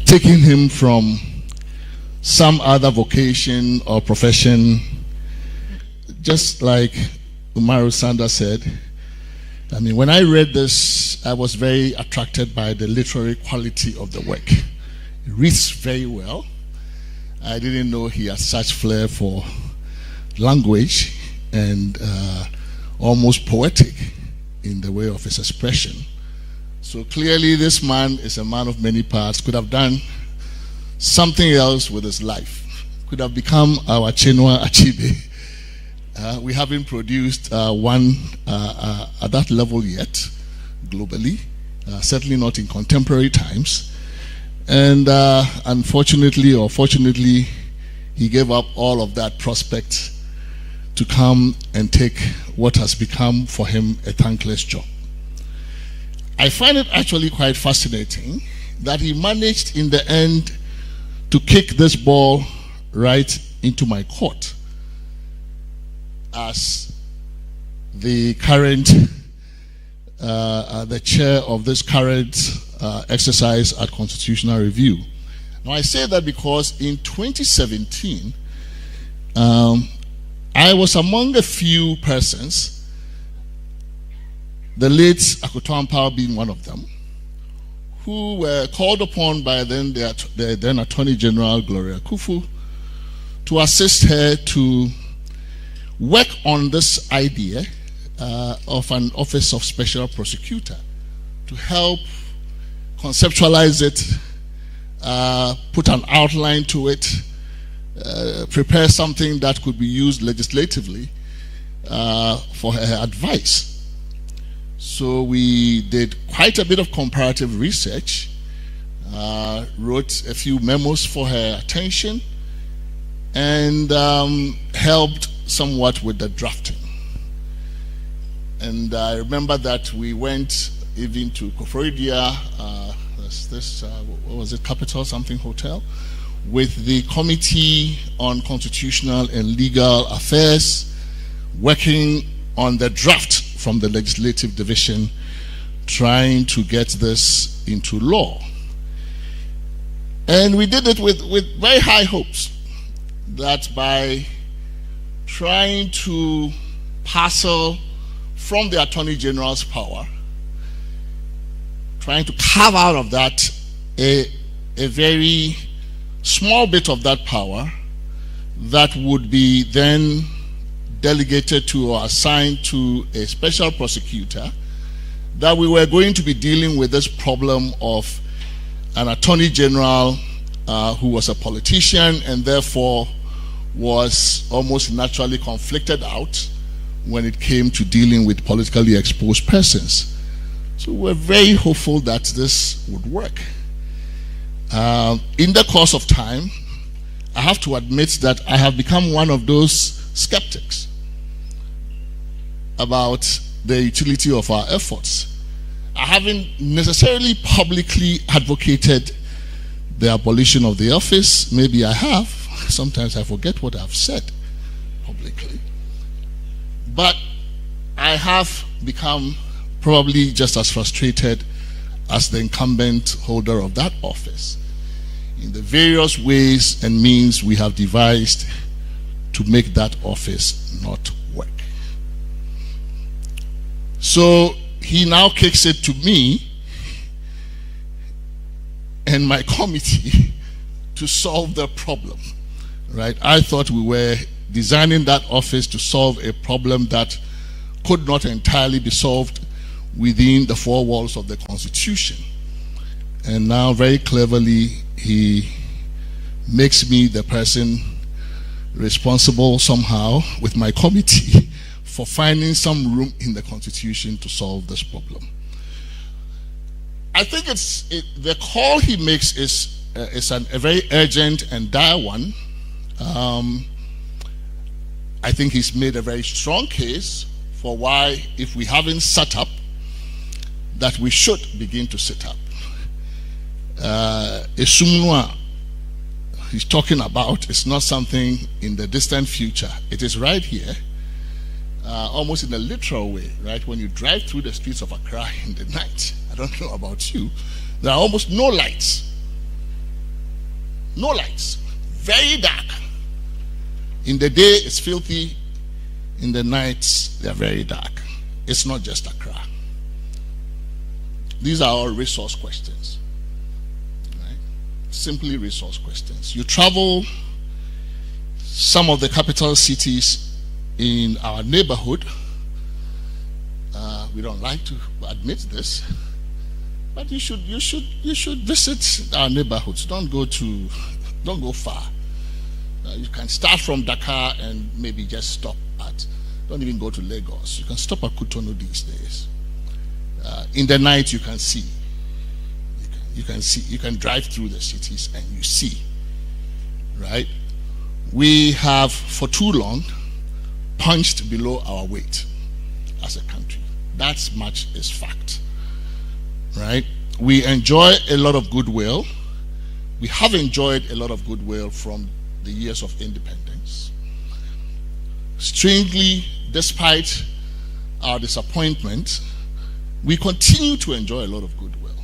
Speaker 3: taking him from some other vocation or profession, just like Umaru Sanda said. I mean, when I read this, I was very attracted by the literary quality of the work. It reads very well. I didn't know he had such flair for language and almost poetic in the way of his expression. So clearly this man is a man of many parts, could have done something else with his life, could have become our Chinua Achebe. We haven't produced one at that level yet, globally, certainly not in contemporary times. And unfortunately or fortunately, he gave up all of that prospect to come and take what has become for him a thankless job. I find it actually quite fascinating that he managed in the end to kick this ball right into my court as the current, the chair of this current exercise at Constitutional Review. Now I say that because in 2017, I was among a few persons, the late Akoto Ampao being one of them, who were called upon by the then Attorney General Gloria Kufu to assist her to work on this idea of an Office of Special Prosecutor, to help conceptualize it, put an outline to it, prepare something that could be used legislatively for her advice. So we did quite a bit of comparative research, wrote a few memos for her attention, and helped somewhat with the drafting. And I remember that we went even to Koforidia, what was it, Capital something Hotel, with the Committee on Constitutional and Legal Affairs, working on the draft from the Legislative Division, trying to get this into law. And we did it with very high hopes that by trying to parcel from the Attorney General's power, trying to carve out of that a very small bit of that power that would be then delegated to or assigned to a special prosecutor, that we were going to be dealing with this problem of an Attorney General who was a politician and therefore was almost naturally conflicted out when it came to dealing with politically exposed persons. So we're very hopeful that this would work. In the course of time, I have to admit that I have become one of those skeptics about the utility of our efforts. I haven't necessarily publicly advocated the abolition of the office. Maybe I have. Sometimes I forget what I've said. publicly. But I have become probably just as frustrated as the incumbent holder of that office in the various ways and means we have devised to make that office not work. So he now kicks it to me and my committee to solve the problem, right? I thought we were designing that office to solve a problem that could not entirely be solved within the four walls of the Constitution. And now very cleverly he makes me the person responsible somehow with my committee for finding some room in the Constitution to solve this problem. I think the call he makes is a very urgent and dire one. I think he's made a very strong case for why, if we haven't set up, that we should begin to set up. Esumnua he's talking about is not something in the distant future. It is right here, almost in a literal way, right? When you drive through the streets of Accra in the night, I don't know about you, there are almost no lights. No lights. Very dark. In the day, it's filthy. In the nights, they're very dark. It's not just Accra. These are all resource questions. Right? Simply resource questions. You travel some of the capital cities in our neighborhood. We don't like to admit this, but you should visit our neighborhoods. Don't go far. You can start from Dakar and maybe just stop at. Don't even go to Lagos. You can stop at Cotonou these days. In the night, you can see. You can see. You can drive through the cities and you see. Right? We have for too long punched below our weight as a country. That much is fact. Right? We enjoy a lot of goodwill. We have enjoyed a lot of goodwill from the years of independence. Strangely, despite our disappointment, we continue to enjoy a lot of goodwill.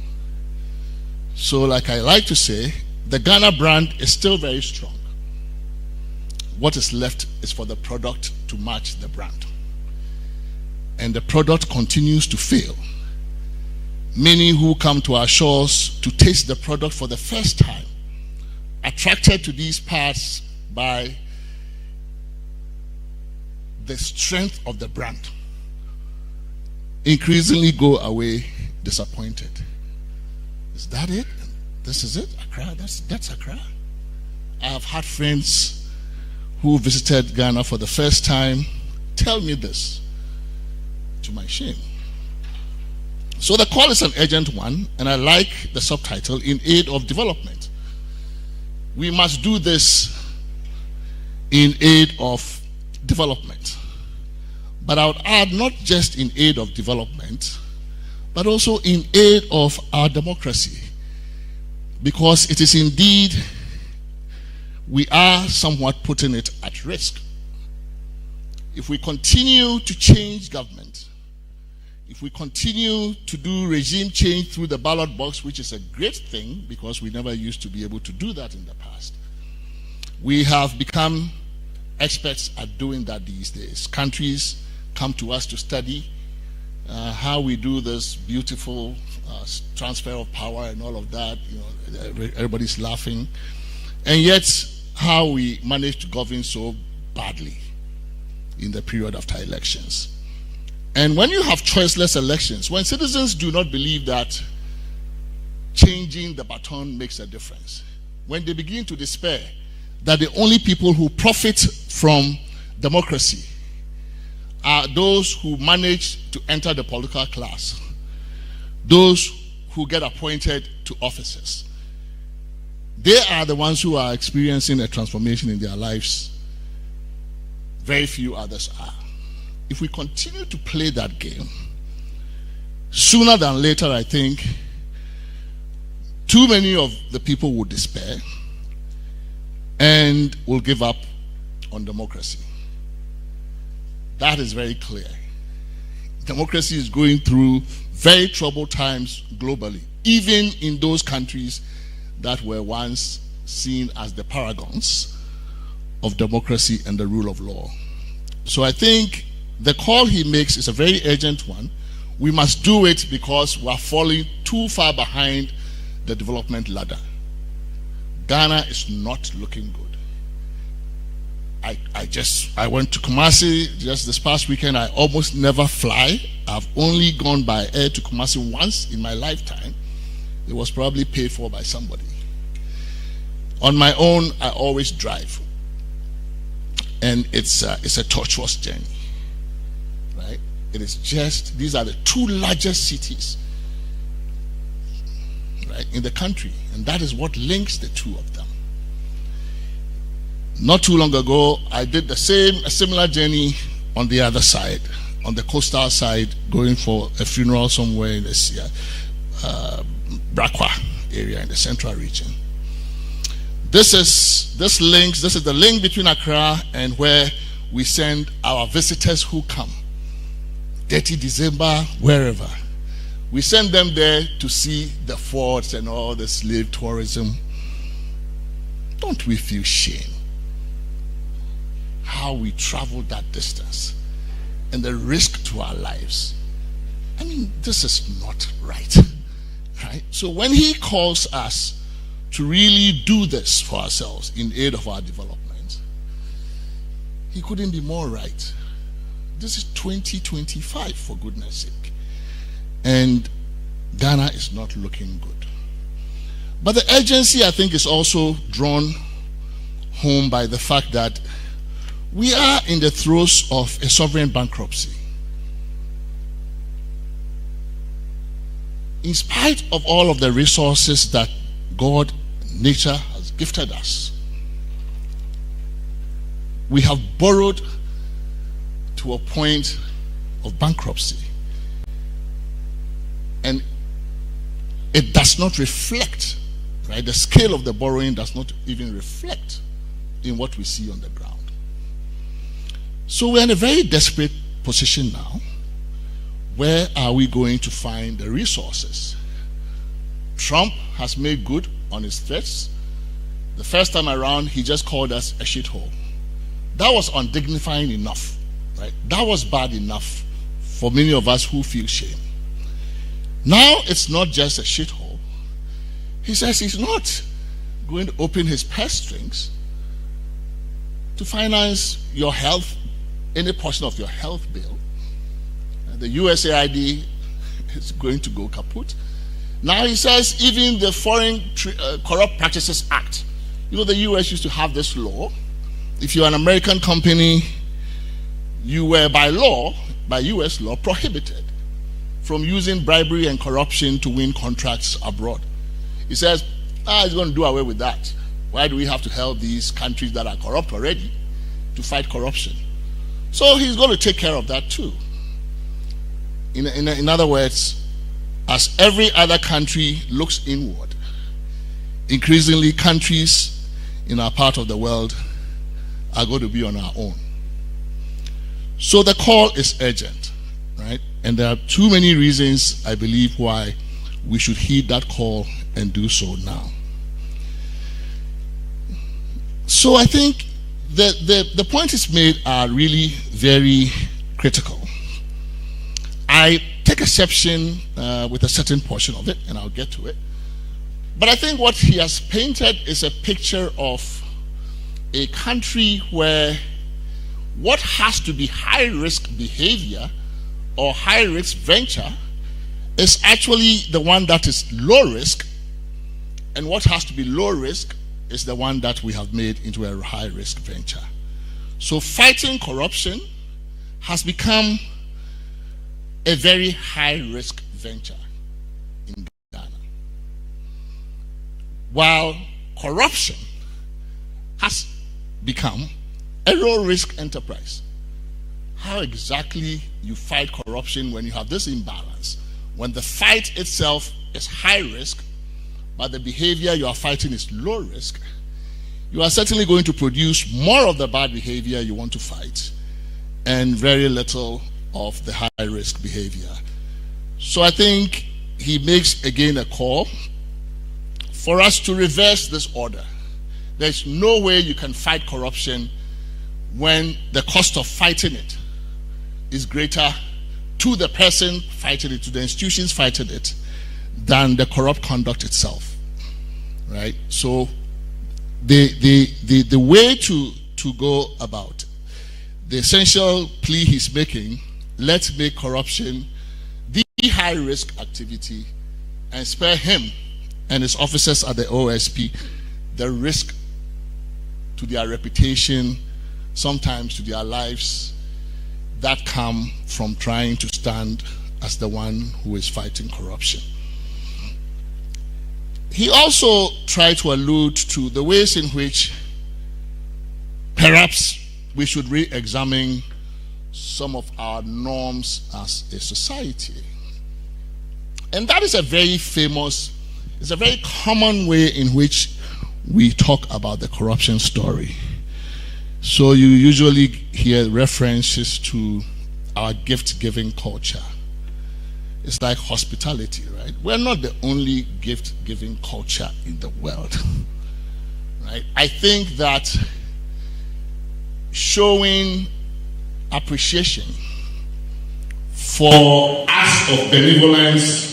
Speaker 3: So, like I like to say, the Ghana brand is still very strong. What is left is for the product to match the brand. And the product continues to fail. Many who come to our shores to taste the product for the first time, attracted to these parts by the strength of the brand, increasingly go away disappointed. Is that it? This is it? Accra? That's Accra? I have had friends who visited Ghana for the first time tell me this, to my shame. So the call is an urgent one, and I like the subtitle, In Aid of Development. We must do this in aid of development. But I would add, not just in aid of development, but also in aid of our democracy. Because it is indeed, we are somewhat putting it at risk. If we continue to change government, if we continue to do regime change through the ballot box, which is a great thing because we never used to be able to do that in the past, we have become experts at doing that these days. Countries come to us to study how we do this beautiful transfer of power and all of that. You know, everybody's laughing, and yet how we manage to govern so badly in the period after elections. And when you have choiceless elections, when citizens do not believe that changing the baton makes a difference, when they begin to despair that the only people who profit from democracy are those who manage to enter the political class, those who get appointed to offices, they are the ones who are experiencing a transformation in their lives. Very few others are. If we continue to play that game, sooner than later, I think, too many of the people will despair and will give up on democracy. That is very clear. Democracy is going through very troubled times globally, even in those countries that were once seen as the paragons of democracy and the rule of law. So I think the call he makes is a very urgent one. We must do it because we are falling too far behind the development ladder. Ghana is not looking good. I went to Kumasi just this past weekend. I almost never fly. I've only gone by air to Kumasi once in my lifetime. It was probably paid for by somebody. On my own, I always drive. And it's a tortuous journey. Right? It is just, these are the two largest cities, right, in the country. And that is what links the two of them. Not too long ago, I did a similar journey on the other side, on the coastal side, going for a funeral somewhere in this Brakwa area in the central region. This is the link between Accra and where we send our visitors who come. 30 December, wherever. We send them there to see the forts and all the slave tourism. Don't we feel shame? How we travel that distance and the risk to our lives. I mean, this is not right. Right? So when he calls us to really do this for ourselves in aid of our development, he couldn't be more right. This is 2025, for goodness sake. And Ghana is not looking good. But the urgency, I think, is also drawn home by the fact that we are in the throes of a sovereign bankruptcy. In spite of all of the resources that God, nature has gifted us, we have borrowed to a point of bankruptcy. And it does not reflect, right? The scale of the borrowing does not even reflect in what we see on the ground. So we're in a very desperate position now. Where are we going to find the resources? Trump has made good on his threats. The first time around, he just called us a shithole. That was undignifying enough, right? That was bad enough for many of us who feel shame. Now it's not just a shithole. He says he's not going to open his purse strings to finance your health, any portion of your health bill. The USAID is going to go kaput. Now he says even the Foreign Corrupt Practices Act. You know, the US used to have this law. If you're an American company, you were by law, by US law, prohibited from using bribery and corruption to win contracts abroad. He says, he's going to do away with that. Why do we have to help these countries that are corrupt already to fight corruption? So he's going to take care of that too. In other words, as every other country looks inward, increasingly countries in our part of the world are going to be on our own. So the call is urgent, right? And there are too many reasons, I believe, why we should heed that call and do so now. So I think the points made are really very critical. I take exception with a certain portion of it, and I'll get to it. But I think what he has painted is a picture of a country where what has to be high-risk behavior or high-risk venture is actually the one that is low-risk, and what has to be low-risk is the one that we have made into a high-risk venture. So fighting corruption has become a very high-risk venture in Ghana, while corruption has become a low-risk enterprise. How exactly you fight corruption when you have this imbalance, when the fight itself is high risk, but the behavior you are fighting is low risk, you are certainly going to produce more of the bad behavior you want to fight, and very little of the high-risk behavior. So I think he makes again a call for us to reverse this order. There's no way you can fight corruption when the cost of fighting it is greater to the person fighting it, to the institutions fighting it, than the corrupt conduct itself. Right? So the way to go about it, the essential plea he's making, let's make corruption the high-risk activity and spare him and his officers at the OSP the risk to their reputation, sometimes to their lives, that come from trying to stand as the one who is fighting corruption. He also tried to allude to the ways in which perhaps we should re-examine some of our norms as a society. And that is a very famous, it's a very common way in which we talk about the corruption story. So you usually hear references to our gift-giving culture. It's like hospitality, right? We're not the only gift-giving culture in the world, right? I think that showing appreciation for acts of benevolence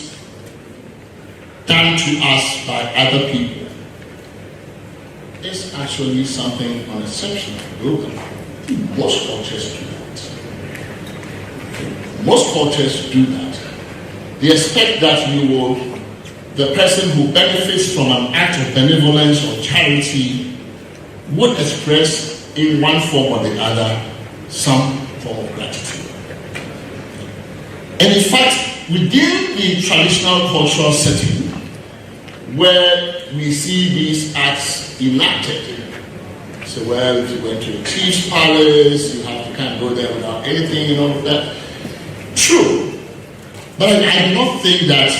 Speaker 3: done to us by other people is actually something unexceptional globally. Most cultures do that. Most cultures do that. They expect that the person who benefits from an act of benevolence or charity would express in one form or the other some form of gratitude. And in fact, within the traditional cultural setting, where we see these acts enacted, so well, if you went to a chief's palace, you can't go there without anything and all of that. True, but I do not think that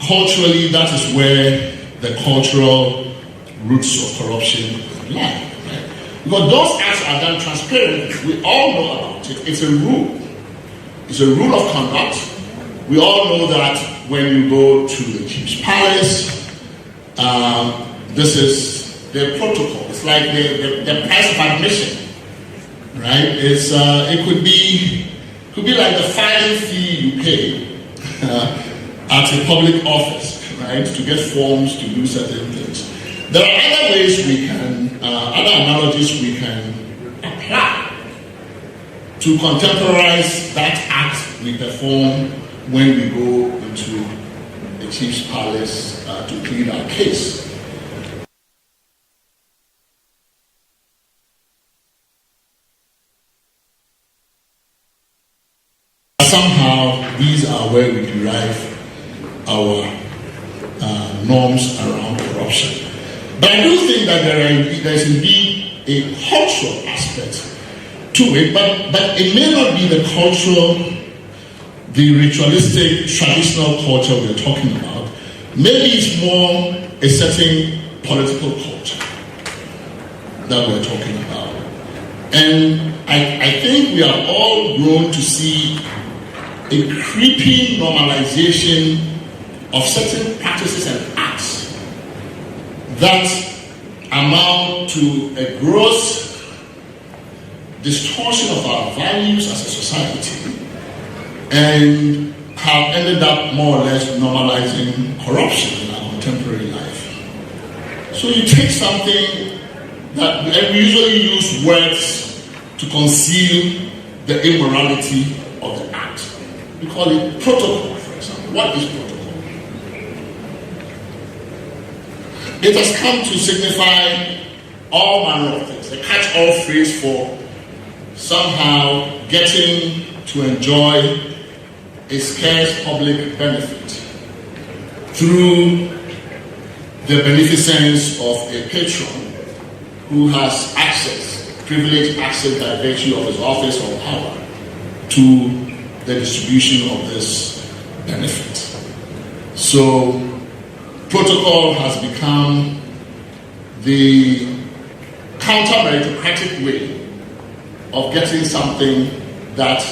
Speaker 3: culturally that is where the cultural roots of corruption lie. Right? Because those acts are done transparently. We all know about it. It's a rule. It's a rule of conduct. We all know that when you go to the chief's palace, this is the protocol. It's like the price of admission, right? It could be like the filing fee you pay at a public office, right? To get forms to do certain things. There are other ways other analogies we can apply to contemporize that act we perform when we go into the chief's palace to plead our case. Somehow, these are where we derive our norms around corruption. But I do think that there is indeed a cultural aspect to it, but it may not be the cultural, the ritualistic, traditional culture we're talking about. Maybe it's more a certain political culture that we're talking about. And I think we are all grown to see a creeping normalization of certain practices and acts that amount to a gross distortion of our values as a society and have ended up more or less normalizing corruption in our contemporary life. So you take something that, and we usually use words to conceal the immorality of the act. We call it protocol, for example. What is protocol? It has come to signify all manner of things, a catch-all phrase for somehow getting to enjoy a scarce public benefit through the beneficence of a patron who has access, privileged access by virtue of his office or power to the distribution of this benefit. So protocol has become the counter-meritocratic way of getting something that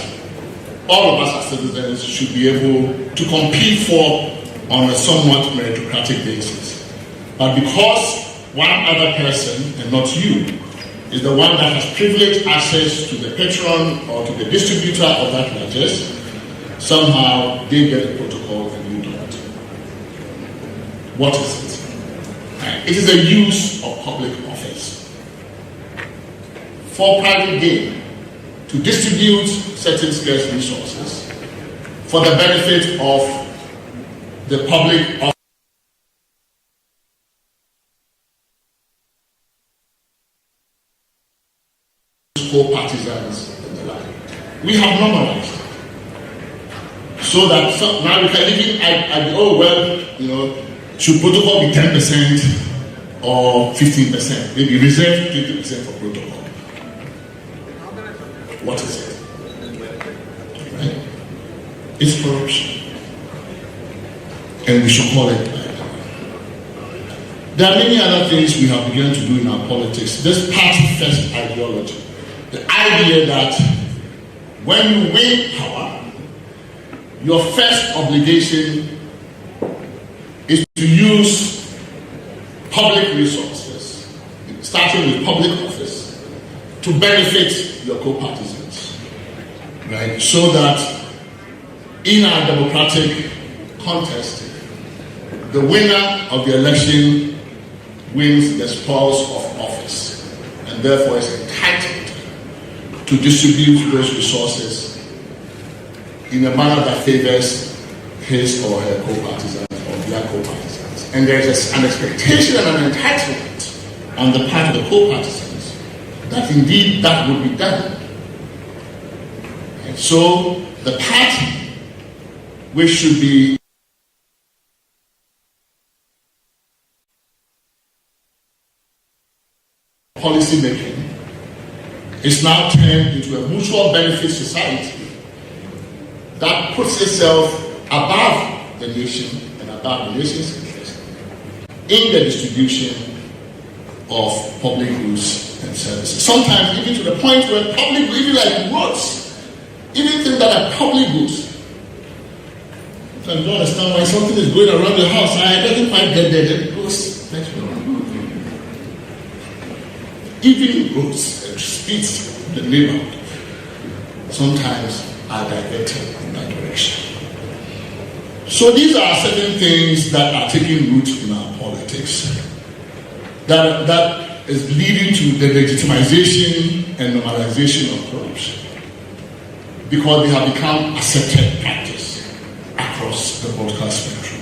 Speaker 3: all of us as citizens should be able to compete for on a somewhat meritocratic basis. But because one other person, and not you, is the one that has privileged access to the patron or to the distributor of that largesse, somehow they get the protocol and you don't. What is it? It is the use of public office for private gain, to distribute certain scarce resources for the benefit of the public of co-partisans and the like. We have normalized so that now we can even should protocol be 10% or 15%? Maybe reserve 20% for protocol. What is it? Right? It's corruption. And we should call it like that. There are many other things we have begun to do in our politics. This party-first ideology. The idea that when you win power, your first obligation is to use public resources, starting with public office, to benefit your co-partisans, right? So that in our democratic contest, the winner of the election wins the spoils of office, and therefore is entitled to distribute those resources in a manner that favors his or her co-partisans or their co-partisans. And there is an expectation and an entitlement on the part of the co-partisans that indeed that would be done. And so the party, which should be policy making, is now turned into a mutual benefit society that puts itself above the nation and above the nation's interest in the distribution of public goods and services. Sometimes even to the point where public goods, even like roads, even things that are public goods. So I don't understand why something is going around the house and it doesn't quite get there, then it goes next door. Even roads and streets in the neighborhood sometimes are diverted in that direction. So these are certain things that are taking root in our politics that is leading to the legitimization and normalization of corruption because they have become accepted practice across the political spectrum.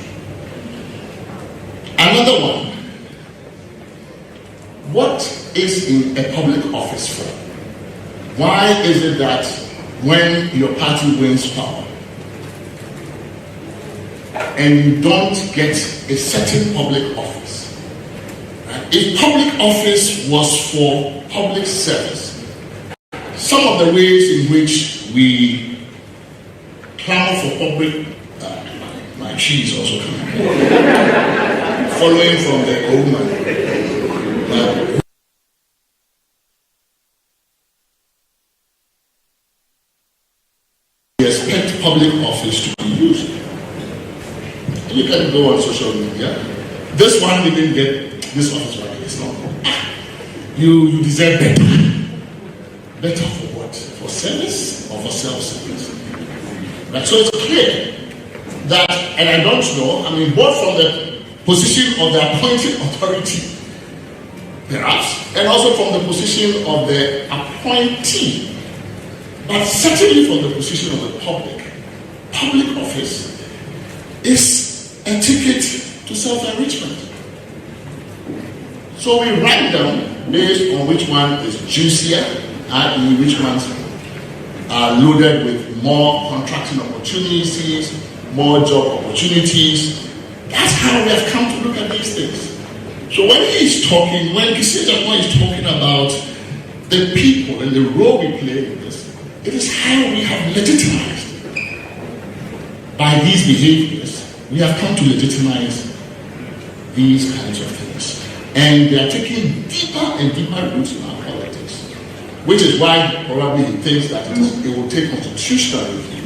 Speaker 3: Another one, what is in a public office for? Why is it that when your party wins power and you don't get a certain public office, right? If public office was for public service, some of the ways in which we clamor for public, my cheese also coming, following from the old man. We expect public office to be used. You can go on social media. This one didn't get this office right. It's not. You deserve better. Better for what? For service or for self-service? Right. So it's clear that, and I don't know, both from the position of the appointed authority, perhaps, and also from the position of the appointee. But certainly from the position of the public office is a ticket to self-enrichment. So we write down based on which one is juicier, i.e. which ones are loaded with more contracting opportunities, more job opportunities. That's how we have come to look at these things. So when Kisejapon is talking about the people and the role we play in this, it is how we have legitimized. By these behaviors, we have come to legitimize these kinds of things. And they are taking deeper and deeper roots in our politics. which is why probably he thinks that it will take constitutional review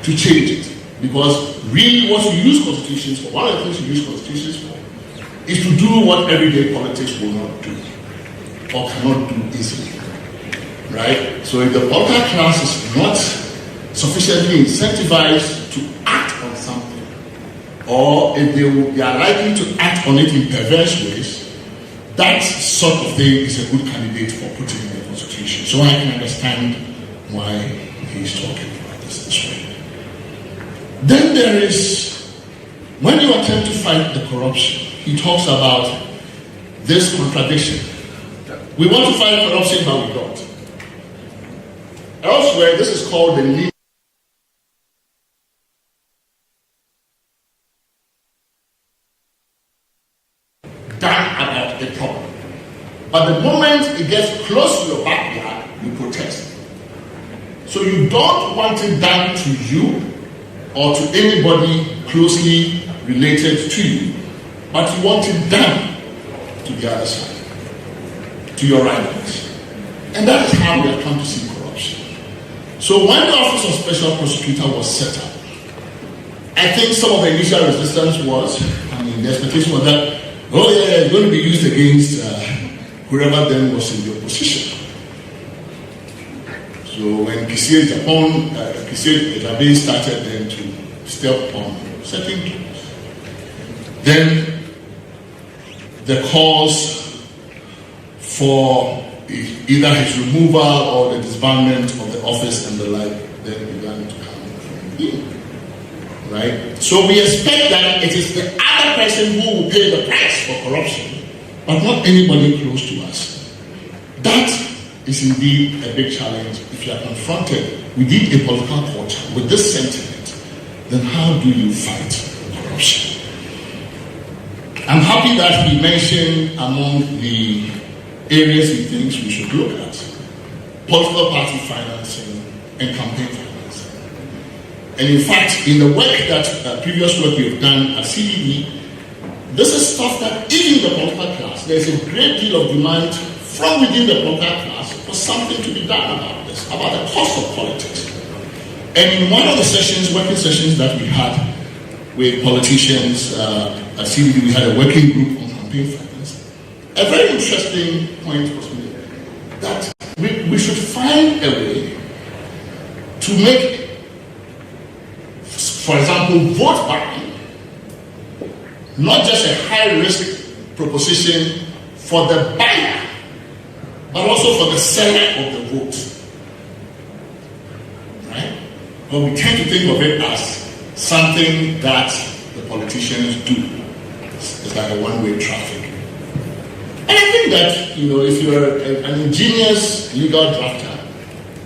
Speaker 3: to change it. Because really what you use constitutions for, one of the things you use constitutions for, is to do what everyday politics will not do, or cannot do easily. Right? So if the political class is not sufficiently incentivized to act on something, or if they are likely to act on it in perverse ways, that sort of thing is a good candidate for putting in the constitution. So I can understand why he's talking about this way. Then there is, when you attempt to fight the corruption, he talks about this contradiction. We want to fight corruption, but we don't. Elsewhere, this is called the need. Done about a problem. But the moment it gets close to your backyard, you protest. So you don't want it done to you or to anybody closely related to you, but you want it done to the other side, to your rivals. And that is how we have come to see corruption. So when the Office of Special Prosecutor was set up, I think some of the initial resistance was, the expectation was that, it's going to be used against whoever then was in the opposition. So when Kissie Jabe started then to step on certain things, then the calls for either his removal or the disbandment of the office and the like then began to come from him. Right? So we expect that it is the other person who will pay the price for corruption, but not anybody close to us. That is indeed a big challenge. If you are confronted within a political culture with this sentiment, then how do you fight corruption? I'm happy that he mentioned among the areas he thinks we should look at political party financing and campaign financing. And in fact, in the work that previous work we've done at CDD, this is stuff that even in the political class, there's a great deal of demand from within the political class for something to be done about this, about the cost of politics. And in one of the sessions, working sessions that we had with politicians at CDD, we had a working group on campaign finance. A very interesting point was made that we should find a way to make, for example, vote buying not just a high-risk proposition for the buyer, but also for the seller of the vote. Right? But we tend to think of it as something that the politicians do. It's like a one-way traffic. And I think that, if you're an ingenious legal drafter,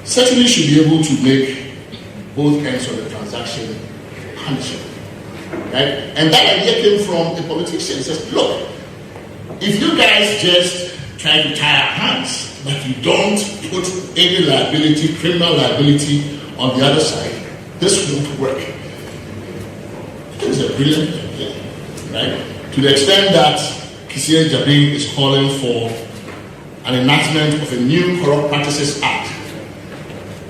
Speaker 3: certainly should be able to make both ends of the transaction punishable. Right? And that idea came from a politician. He says, look, if you guys just try to tie our hands, but you don't put any liability, criminal liability on the other side, this won't work. It is a brilliant idea, right? To the extent that Kissie Jabe is calling for an enactment of a new Corrupt Practices Act.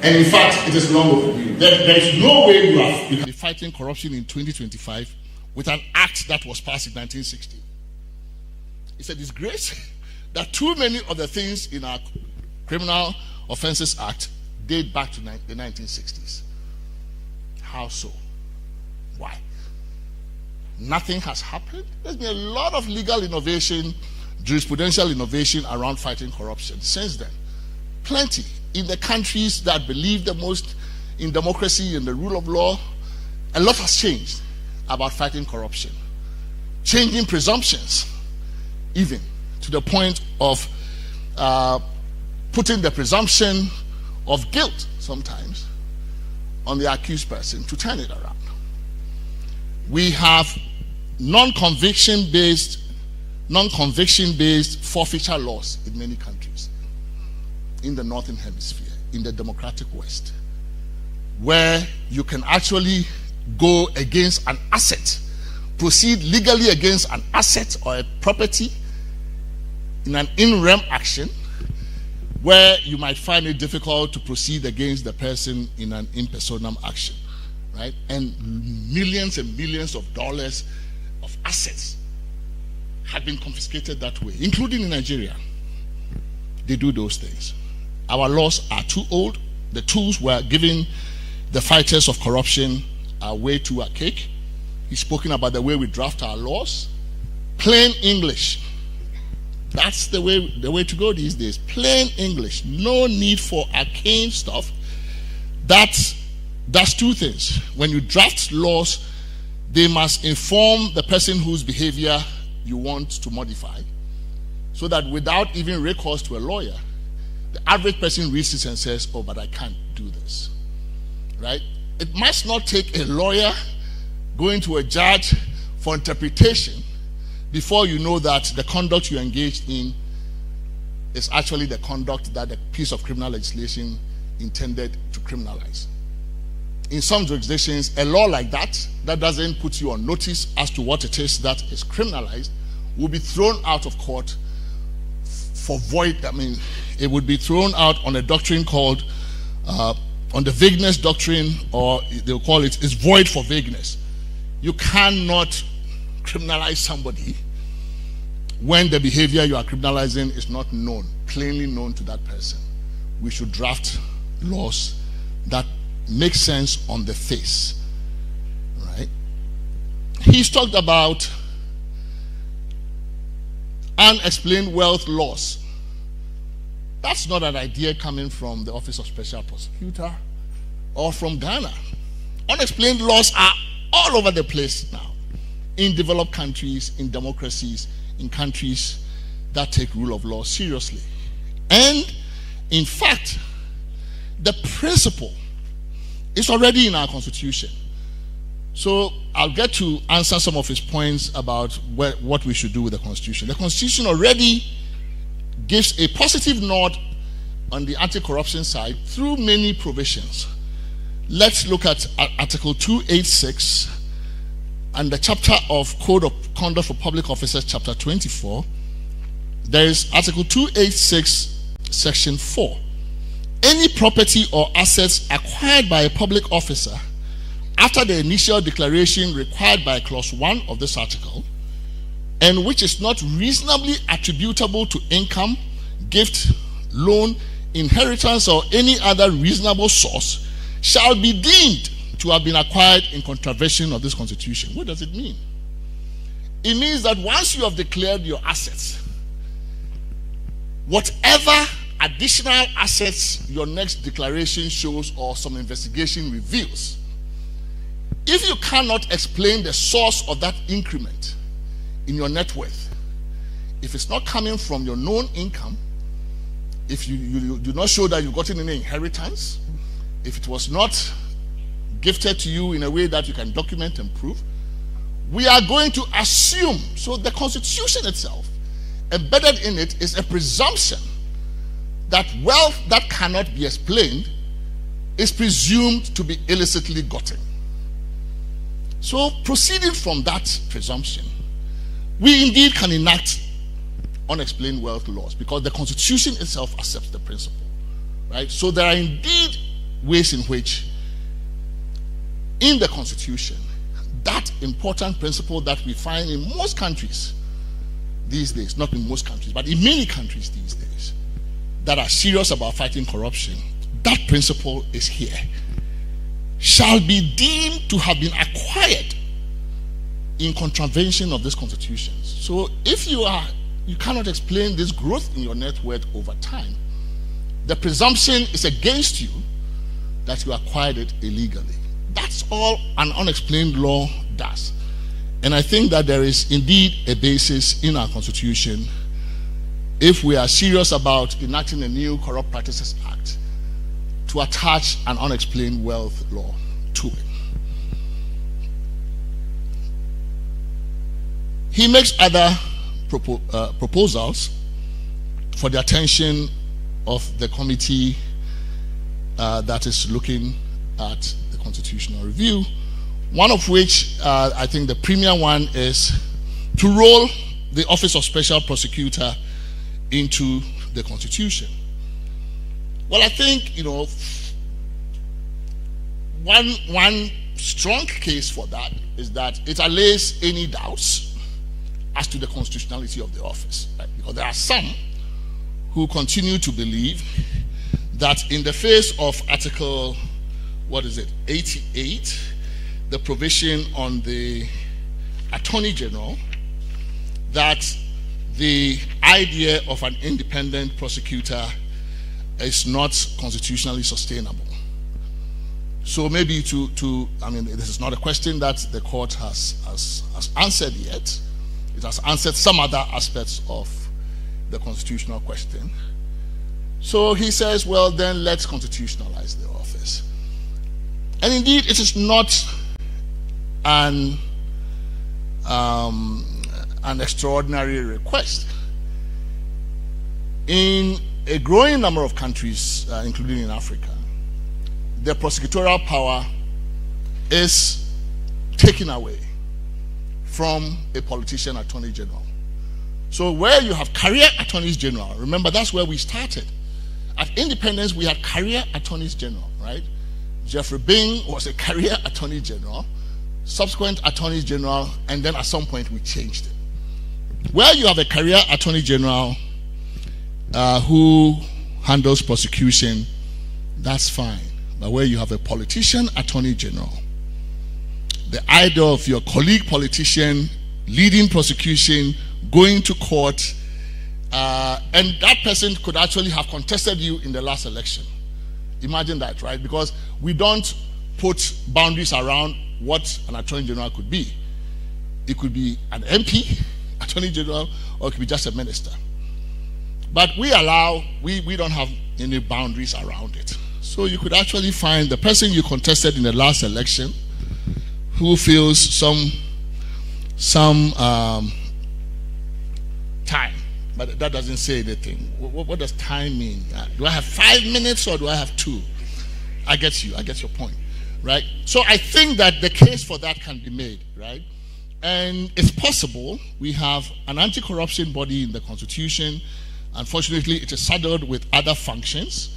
Speaker 3: And in fact, it is long overdue. There is no way you can be fighting corruption in 2025 with an act that was passed in 1960. It's a disgrace that too many of the things in our Criminal Offences Act date back to the 1960s. How so? Why? Nothing has happened. There's been a lot of legal innovation, jurisprudential innovation around fighting corruption since then. Plenty. In the countries that believe the most in democracy and the rule of law, a lot has changed about fighting corruption. Changing presumptions, even to the point of putting the presumption of guilt sometimes on the accused person to turn it around. We have non-conviction based forfeiture laws in many countries in the Northern Hemisphere, in the democratic West, where you can actually go against an asset, proceed legally against an asset or a property in an in rem action where you might find it difficult to proceed against the person in an in personam action, right? And millions and millions of dollars of assets have been confiscated that way, including in Nigeria. They do those things. Our laws are too old. The tools we're giving the fighters of corruption are way too archaic. He's spoken about the way we draft our laws. Plain English. That's the way to go these days. Plain English. No need for arcane stuff. That's two things. When you draft laws, they must inform the person whose behavior you want to modify, so that without even recourse to a lawyer, the average person reads this and says, oh, but I can't do this, right? It must not take a lawyer going to a judge for interpretation before you know that the conduct you engaged in is actually the conduct that the piece of criminal legislation intended to criminalize. In some jurisdictions, a law like that doesn't put you on notice as to what it is that is criminalized, will be thrown out of court for void. I mean, it would be thrown out on a doctrine called, on the vagueness doctrine, or they'll call it, is void for vagueness. You cannot criminalize somebody when the behavior you are criminalizing is not known, plainly known to that person. We should draft laws that make sense on the face, right? He's talked about unexplained wealth loss. That's not an idea coming from the Office of Special Prosecutor or from Ghana. Unexplained loss are all over the place now, in developed countries, in democracies, in countries that take rule of law seriously. And in fact, the principle is already in our constitution. So I'll get to answer some of his points about what we should do with the constitution. The constitution already gives a positive nod on the anti-corruption side through many provisions. Let's look at Article 286 and the chapter of Code of Conduct for Public Officers, chapter 24. There is Article 286, section 4. Any property or assets acquired by a public officer after the initial declaration required by clause 1 of this article, and which is not reasonably attributable to income, gift, loan, inheritance, or any other reasonable source, shall be deemed to have been acquired in contravention of this constitution. What does it mean? It means that once you have declared your assets, whatever additional assets your next declaration shows or some investigation reveals, if you cannot explain the source of that increment in your net worth, if it's not coming from your known income, if you do not show that you've gotten any inheritance, if it was not gifted to you in a way that you can document and prove, we are going to assume. So the Constitution itself, embedded in it, is a presumption that wealth that cannot be explained is presumed to be illicitly gotten. So proceeding from that presumption, we indeed can enact unexplained wealth laws because the Constitution itself accepts the principle, right? So there are indeed ways in which in the Constitution, that important principle that we find in most countries these days, not in most countries, but in many countries these days that are serious about fighting corruption, that principle is here, shall be deemed to have been acquired in contravention of this constitution. So if you cannot explain this growth in your net worth over time, the presumption is against you that you acquired it illegally. That's all an unexplained law does. And I think that there is indeed a basis in our constitution, if we are serious about enacting a new Corrupt Practices Act, to attach an unexplained wealth law to it. He makes other proposals for the attention of the committee that is looking at the constitutional review, one of which I think the premier one is to roll the Office of Special Prosecutor into the Constitution. Well, I think, one strong case for that is that it allays any doubts as to the constitutionality of the office. Right? Because there are some who continue to believe that in the face of Article, 88, the provision on the Attorney General, that the idea of an independent prosecutor is not constitutionally sustainable. So maybe this is not a question that the court has answered yet. It has answered some other aspects of the constitutional question. So he says, well, then let's constitutionalize the office. And indeed, it is not an extraordinary request. In a growing number of countries, including in Africa, the prosecutorial power is taken away from a politician attorney general. So where you have career attorneys general, remember that's where we started. At independence, we had career attorneys general, right? Jeffrey Bing was a career attorney general, subsequent attorney general, and then at some point we changed it. Where you have a career attorney general who handles prosecution, that's fine. But where you have a politician attorney general, the idea of your colleague politician leading prosecution, going to court, and that person could actually have contested you in the last election. Imagine that, right? Because we don't put boundaries around what an attorney general could be. It could be an MP, attorney general, or it could be just a minister. But we don't have any boundaries around it. So you could actually find the person you contested in the last election who feels some time, but that doesn't say anything. What does time mean? Do I have 5 minutes or do I have 2? I get your point, right? So I think that the case for that can be made, right? And it's possible. We have an anti-corruption body in the Constitution. Unfortunately, it is saddled with other functions.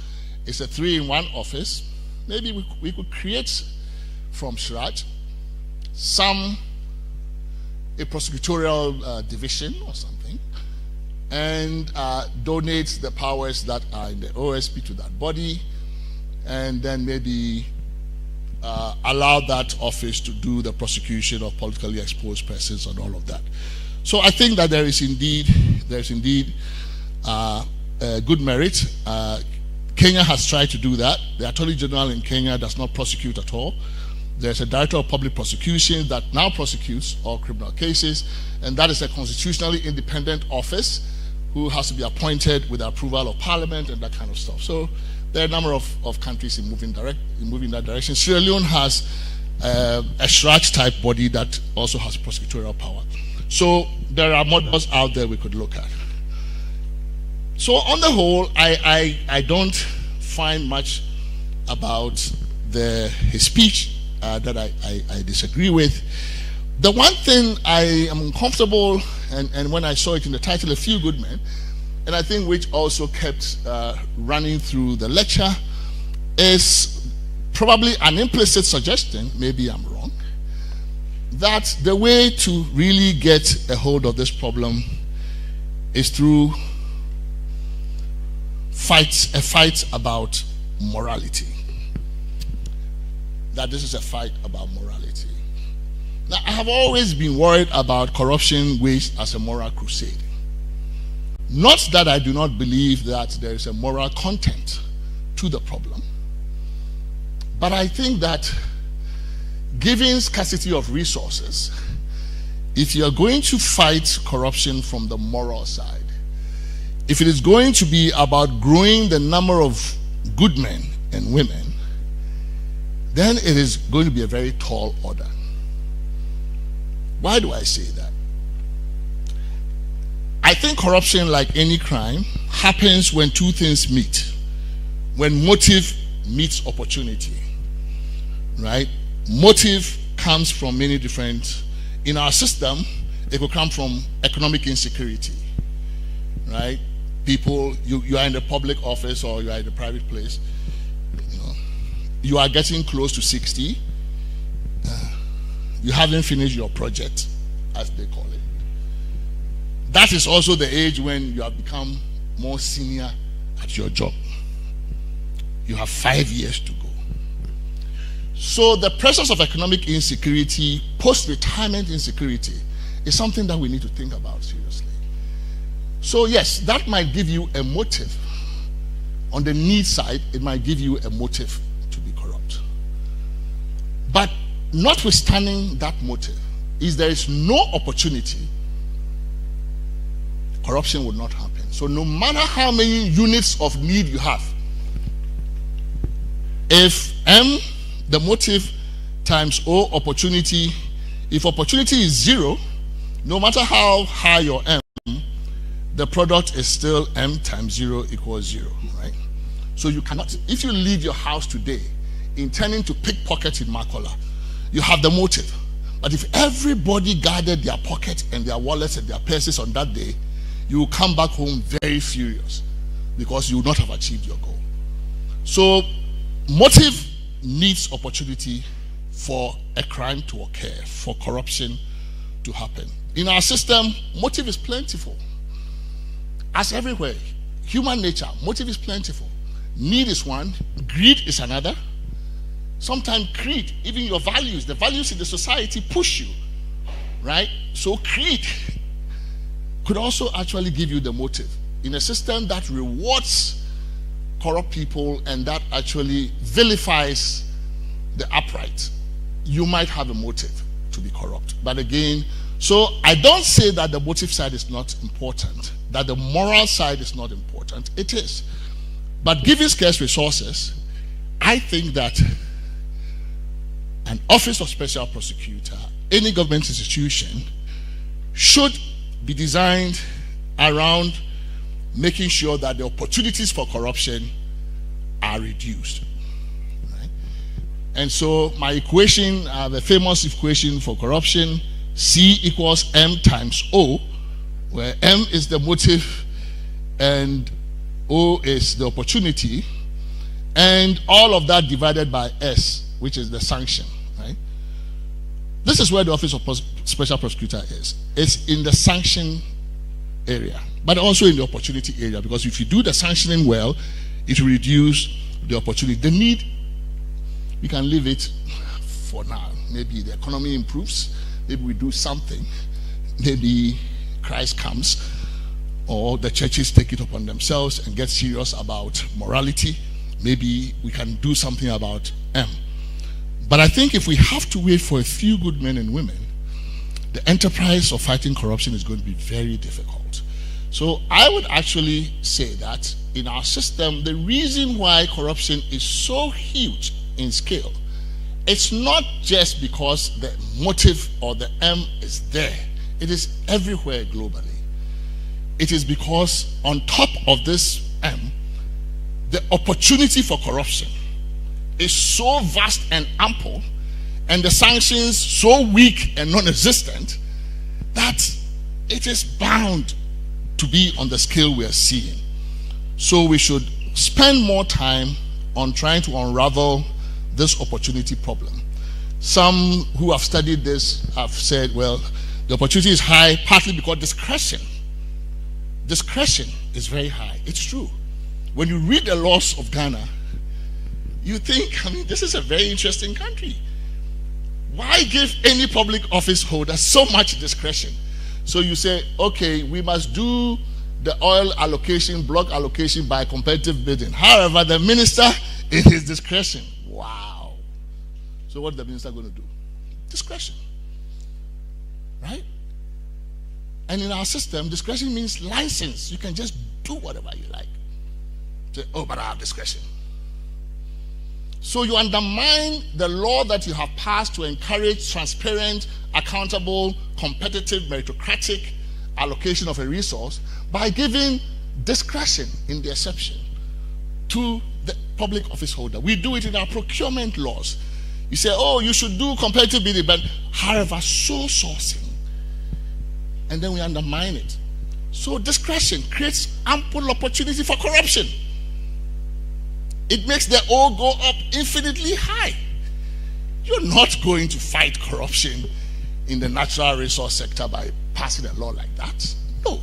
Speaker 3: It's a 3-in-1 office. Maybe we could create from scratch a prosecutorial division or something, and donate the powers that are in the OSP to that body, and then maybe allow that office to do the prosecution of politically exposed persons and all of that. So I think that there is indeed good merit. Kenya has tried to do that. The Attorney General in Kenya does not prosecute at all. There's a Director of Public Prosecution that now prosecutes all criminal cases, and that is a constitutionally independent office who has to be appointed with the approval of Parliament and that kind of stuff. So there are a number of countries in moving that direction. Sierra Leone has a SRAC type body that also has prosecutorial power. So there are models out there we could look at. So on the whole, I don't find much about his speech that I disagree with. The one thing I am uncomfortable, and when I saw it in the title, A Few Good Men, and I think which also kept running through the lecture, is probably an implicit suggestion, maybe I'm wrong, that the way to really get a hold of this problem is through a fight about morality. That this is a fight about morality. Now, I have always been worried about corruption waged as a moral crusade. Not that I do not believe that there is a moral content to the problem, but I think that given scarcity of resources, if you are going to fight corruption from the moral side, if it is going to be about growing the number of good men and women, then it is going to be a very tall order. Why do I say that? I think corruption, like any crime, happens when two things meet. When motive meets opportunity, right? Motive comes from many different, in our system, it will come from economic insecurity, right? people, you are in the public office or you are in the private place, you are getting close to 60, you haven't finished your project, as they call it. That is also the age when you have become more senior at your job. You have 5 years to go. So the pressures of economic insecurity, post-retirement insecurity, is something that we need to think about seriously. So yes, that might give you a motive. On the need side, it might give you a motive to be corrupt. But notwithstanding that motive, if there is no opportunity, corruption will not happen. So no matter how many units of need you have, if M, the motive, times O, opportunity, if opportunity is 0, no matter how high your M, the product is still M times 0 equals 0, right? So you cannot, if you leave your house today intending to pickpocket in Makola, you have the motive. But if everybody guarded their pockets and their wallets and their purses on that day, you will come back home very furious because you will not have achieved your goal. So motive needs opportunity for a crime to occur, for corruption to happen. In our system, motive is plentiful. As everywhere, human nature, motive is plentiful. Need is one, greed is another. Sometimes greed, even your values, the values in the society push you, right? So greed could also actually give you the motive. In a system that rewards corrupt people and that actually vilifies the upright, you might have a motive to be corrupt. But again, so I don't say that the motive side is not important, that the moral side is not important. It is. But given scarce resources, I think that an office of special prosecutor, any government institution, should be designed around making sure that the opportunities for corruption are reduced. Right? And so my equation, the famous equation for corruption, C equals M times O, where M is the motive and O is the opportunity, and all of that divided by S, which is the sanction. Right? This is where the office of special prosecutor is. It's in the sanction area, but also in the opportunity area, because if you do the sanctioning well, it will reduce the opportunity. The need, we can leave it for now. Maybe the economy improves, maybe we do something, maybe Christ comes, or the churches take it upon themselves and get serious about morality. Maybe we can do something about M. But I think if we have to wait for a few good men and women, the enterprise of fighting corruption is going to be very difficult. So I would actually say that in our system, the reason why corruption is so huge in scale, it's not just because the motive or the M is there. It is everywhere globally. It is because on top of this M, the opportunity for corruption is so vast and ample, and the sanctions so weak and non-existent, that it is bound to be on the scale we are seeing. So we should spend more time on trying to unravel this opportunity problem. Some who have studied this have said, well, the opportunity is high partly because discretion is very high. It's true. When you read the laws of Ghana, you think, this is a very interesting country. Why give any public office holder so much discretion? So you say, okay, we must do the oil allocation, block allocation by competitive bidding. However, the minister, in his discretion, wow. So what is the minister going to do? Discretion. Right? And in our system, discretion means license. You can just do whatever you like. Say, oh, but I have discretion. So you undermine the law that you have passed to encourage transparent, accountable, competitive, meritocratic allocation of a resource by giving discretion in the exception to the public office holder. We do it in our procurement laws. You say, oh, you should do competitive bidding, but however, sole sourcing. And then we undermine it. So discretion creates ample opportunity for corruption. It makes the O go up infinitely high. You're not going to fight corruption in the natural resource sector by passing a law like that. No.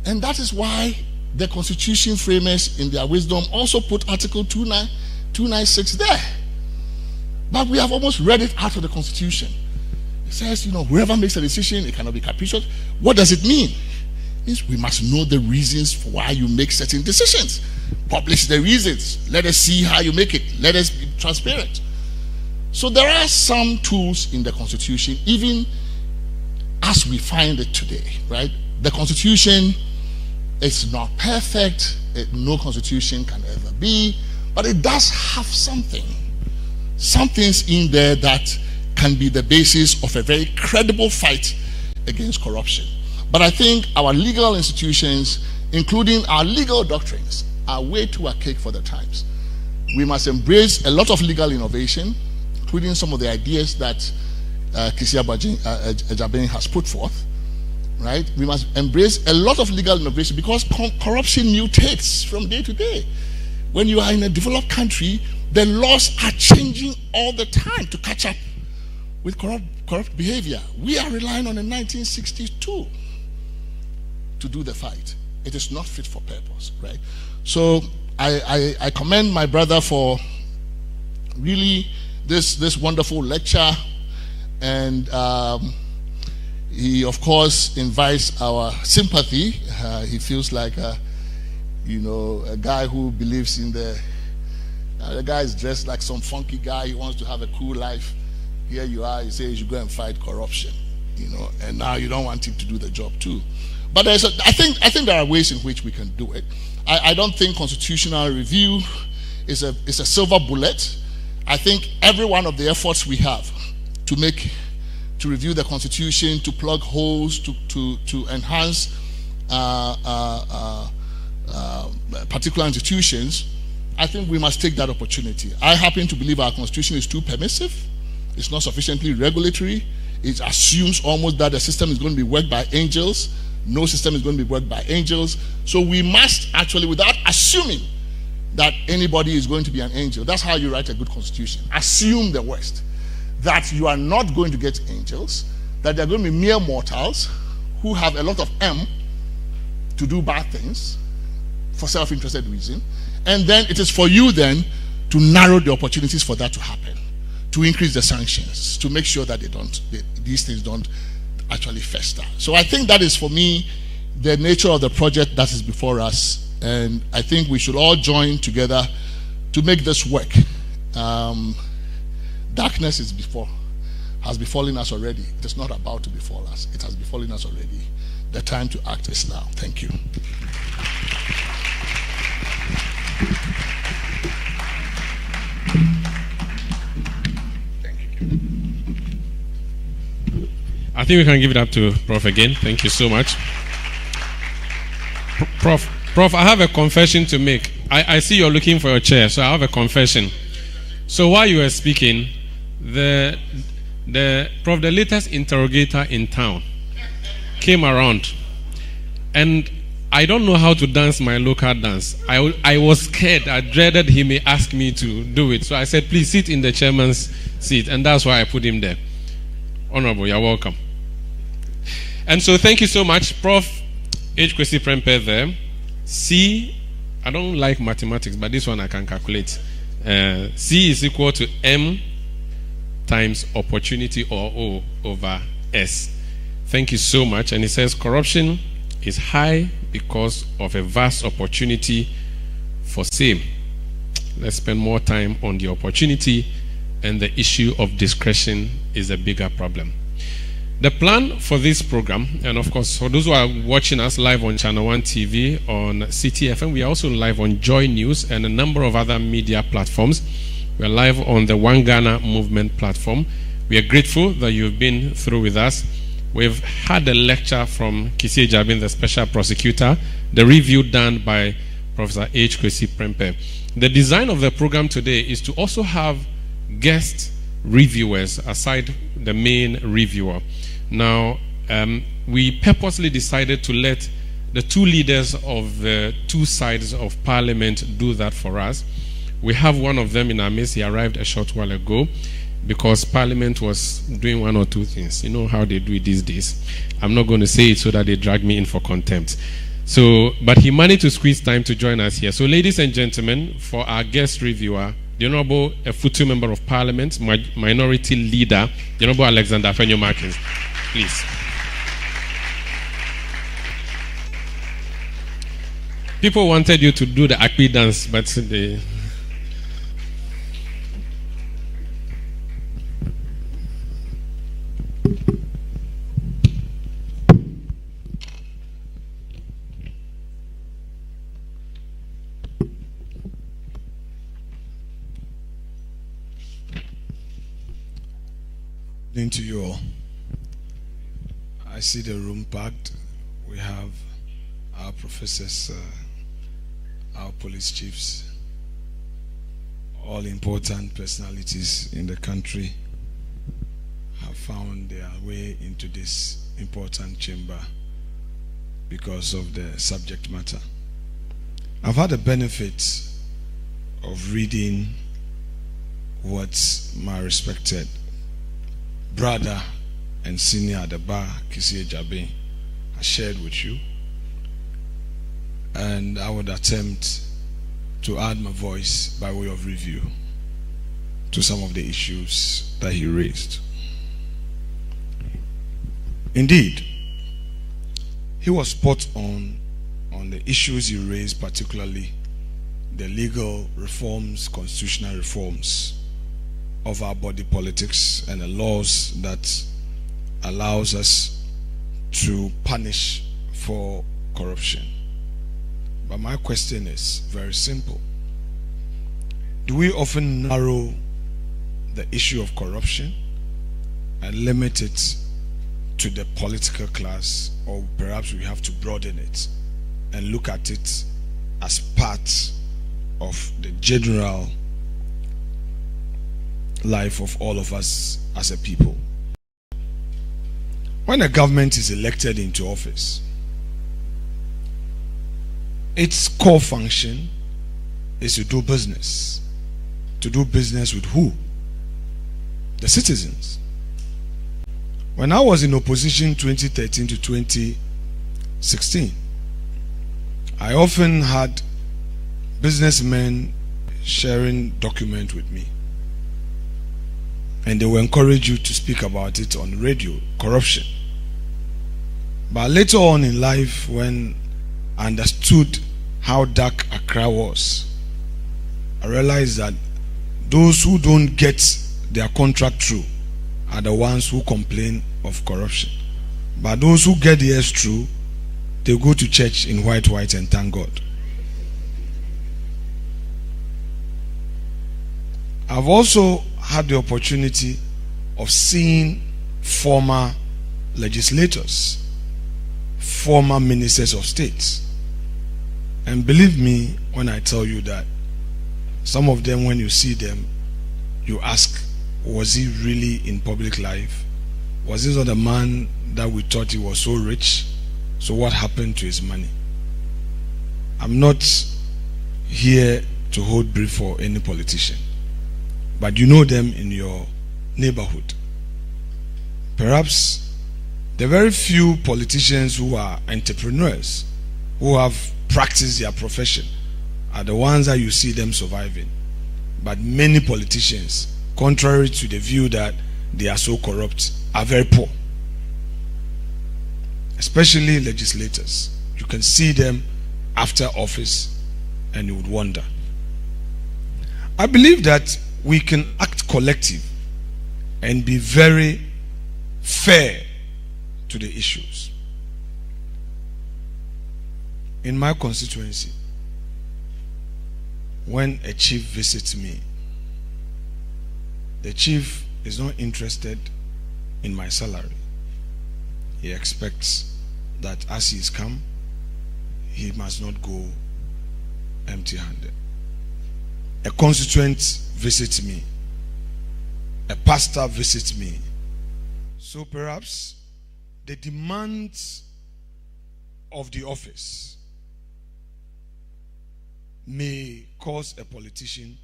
Speaker 3: And that is why the Constitution framers in their wisdom also put Article 296 there. But we have almost read it out of the Constitution. It says, whoever makes a decision, it cannot be capricious. What does it mean? It means we must know the reasons for why you make certain decisions. Publish the reasons. Let us see how you make it. Let us be transparent. So there are some tools in the Constitution, even as we find it today, right? The Constitution is not perfect. No Constitution can ever be. But it does have some things in there that can be the basis of a very credible fight against corruption. But I think our legal institutions, including our legal doctrines, are way too archaic for the times. We must embrace a lot of legal innovation, including some of the ideas that Kisia Ejabin has put forth. Right? We must embrace a lot of legal innovation because corruption mutates from day to day. When you are in a developed country, the laws are changing all the time to catch up with corrupt behavior. We are relying on the 1962 to do the fight. It is not fit for purpose, right? So I commend my brother for really this wonderful lecture, and he of course invites our sympathy. He feels like a guy who believes in the guy is dressed like some funky guy. He wants to have a cool life. Here you are, you say you should go and fight corruption, and now you don't want him to do the job too. But I think there are ways in which we can do it. I don't think constitutional review is a silver bullet. I think every one of the efforts we have to review the Constitution, to plug holes, to enhance particular institutions, I think we must take that opportunity. I happen to believe our Constitution is too permissive. It's not sufficiently regulatory. It assumes almost that the system is going to be worked by angels. No system is going to be worked by angels. So we must actually, without assuming that anybody is going to be an angel, that's how you write a good Constitution. Assume the worst. That you are not going to get angels, that they're going to be mere mortals who have a lot of to do bad things for self-interested reason. And then it is for you then to narrow the opportunities for that to happen, to increase the sanctions, to make sure that these things don't actually fester. So I think that is, for me, the nature of the project that is before us. And I think we should all join together to make this work. Darkness has befallen us already. It is not about to befall us. It has befallen us already. The time to act is now. Thank you.
Speaker 2: I think we can give it up to Prof again. Thank you so much. Prof, I have a confession to make. I see you're looking for your chair, so I have a confession. So while you were speaking, the latest interrogator in town came around, and I don't know how to dance my local dance. I was scared. I dreaded he may ask me to do it. So I said, please sit in the chairman's seat, and that's why I put him there. Honorable, you're welcome. And so thank you so much, Prof. H. Kwesi Prempeh there. C, I don't like mathematics, but this one I can calculate. C is equal to M times opportunity, or O, over S. Thank you so much. And it says corruption is high because of a vast opportunity for same. Let's spend more time on the opportunity, and the issue of discretion is a bigger problem. The plan for this program, and of course for those who are watching us live on Channel 1 TV, on CTFM, we are also live on Joy News and a number of other media platforms. We are live on the One Ghana Movement platform. We are grateful that you've been through with us. We've had a lecture from Kisia Ejabin, the special prosecutor, the review done by Professor H. Kwesi Prempeh. The design of the program today is to also have guest reviewers aside the main reviewer. Now, we purposely decided to let the two leaders of the two sides of Parliament do that for us. We have one of them in our midst. He arrived a short while ago because Parliament was doing one or two things. You know how they do it these days. I'm not going to say it so that they drag me in for contempt. So, but he managed to squeeze time to join us here. So, ladies and gentlemen, for our guest reviewer, the Honorable Futu Member of Parliament, Minority Leader, the Honorable Alexander Afenyo-Markins. Please. People wanted you to do the Akpi dance, but they...
Speaker 4: To you all. I see the room packed. We have our professors, our police chiefs, all important personalities in the country have found their way into this important chamber because of the subject matter. I've had the benefit of reading what my respected brother and senior at the bar, Kisi Jabe, I shared with you, and I would attempt to add my voice by way of review to some of the issues that he raised. Indeed, he was spot on the issues he raised, particularly the legal reforms, constitutional reforms of our body politics and the laws that allows us to punish for corruption. But my question is very simple. Do we often narrow the issue of corruption and limit it to the political class, or perhaps we have to broaden it and look at it as part of the general life of all of us as a people? When a government is elected into office, its core function is to do business. To do business with who? The citizens. When I was in opposition 2013 to 2016, I often had businessmen sharing documents with me, and they will encourage you to speak about it on radio, corruption. But later on in life, when I understood how dark Accra was, I realized that those who don't get their contract through are the ones who complain of corruption. But those who get theirs through, they go to church in white and thank God. I've also had the opportunity of seeing former legislators, former ministers of state. And believe me when I tell you that some of them, when you see them, you ask, was he really in public life? Was this not a man that we thought he was so rich? So what happened to his money? I'm not here to hold brief for any politician, but you know them in your neighborhood. Perhaps the very few politicians who are entrepreneurs, who have practiced their profession, are the ones that you see them surviving. But many politicians, contrary to the view that they are so corrupt, are very poor. Especially legislators. You can see them after office and you would wonder. I believe that we can act collective and be very fair to the issues. In my constituency, when a chief visits me, the chief is not interested in my salary. He expects that as he is come, he must not go empty-handed. A constituent visits me. A pastor visits me. So perhaps the demands of the office may cause a politician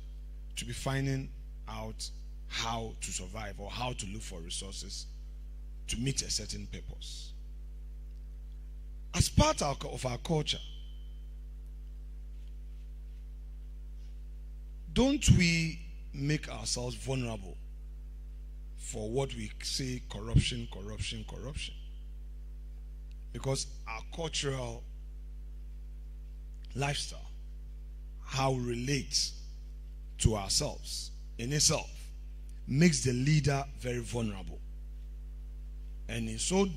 Speaker 4: to be finding out how to survive or how to look for resources to meet a certain purpose. As part of our culture, don't we make ourselves vulnerable for what we say corruption? Because our cultural lifestyle, how we relate to ourselves in itself, makes the leader very vulnerable. And in so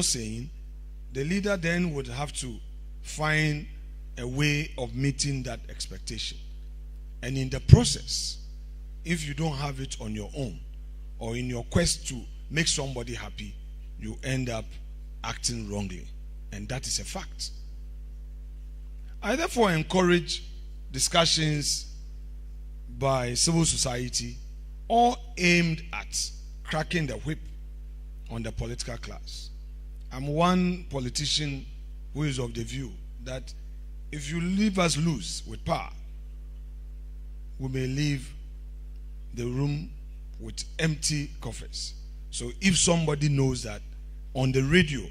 Speaker 4: saying, the leader then would have to find a way of meeting that expectation. And in the process, if you don't have it on your own, or in your quest to make somebody happy, you end up acting wrongly. And that is a fact. I therefore encourage discussions by civil society, all aimed at cracking the whip on the political class. I'm one politician who is of the view that if you leave us loose with power, we may leave the room with empty coffers. So if somebody knows that on the radio,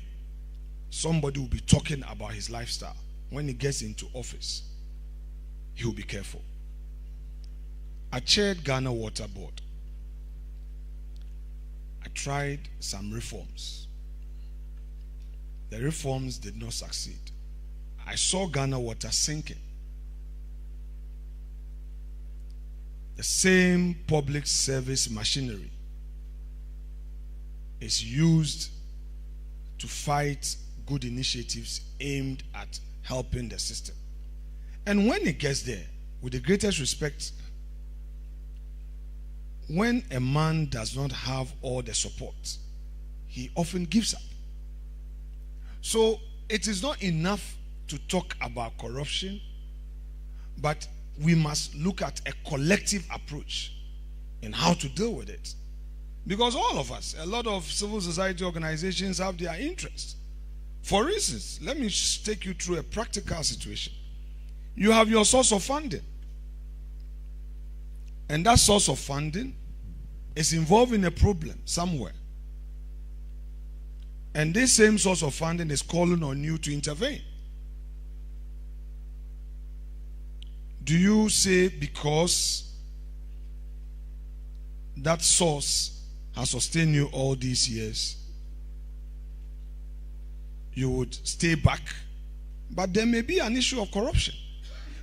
Speaker 4: somebody will be talking about his lifestyle, when he gets into office, he will be careful. I chaired Ghana Water Board. I tried some reforms. The reforms did not succeed. I saw Ghana Water sinking. The same public service machinery is used to fight good initiatives aimed at helping the system. And when it gets there, with the greatest respect, when a man does not have all the support, he often gives up. So it is not enough to talk about corruption, but we must look at a collective approach in how to deal with it. Because all of us, a lot of civil society organizations have their interests. For instance, let me take you through a practical situation. You have your source of funding. And that source of funding is involved in a problem somewhere. And this same source of funding is calling on you to intervene. Do you say because that source has sustained you all these years, you would stay back? But there may be an issue of corruption.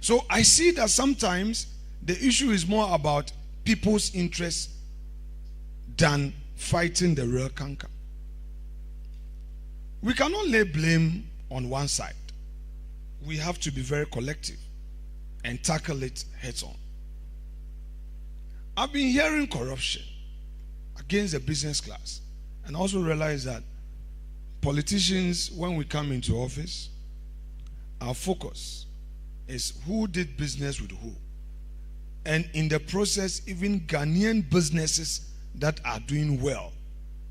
Speaker 4: So I see that sometimes the issue is more about people's interests than fighting the real canker. We cannot lay blame on one side. We have to be very collective and tackle it heads on. I've been hearing corruption against the business class, and also realize that politicians, when we come into office, our focus is who did business with who. And in the process, even Ghanaian businesses that are doing well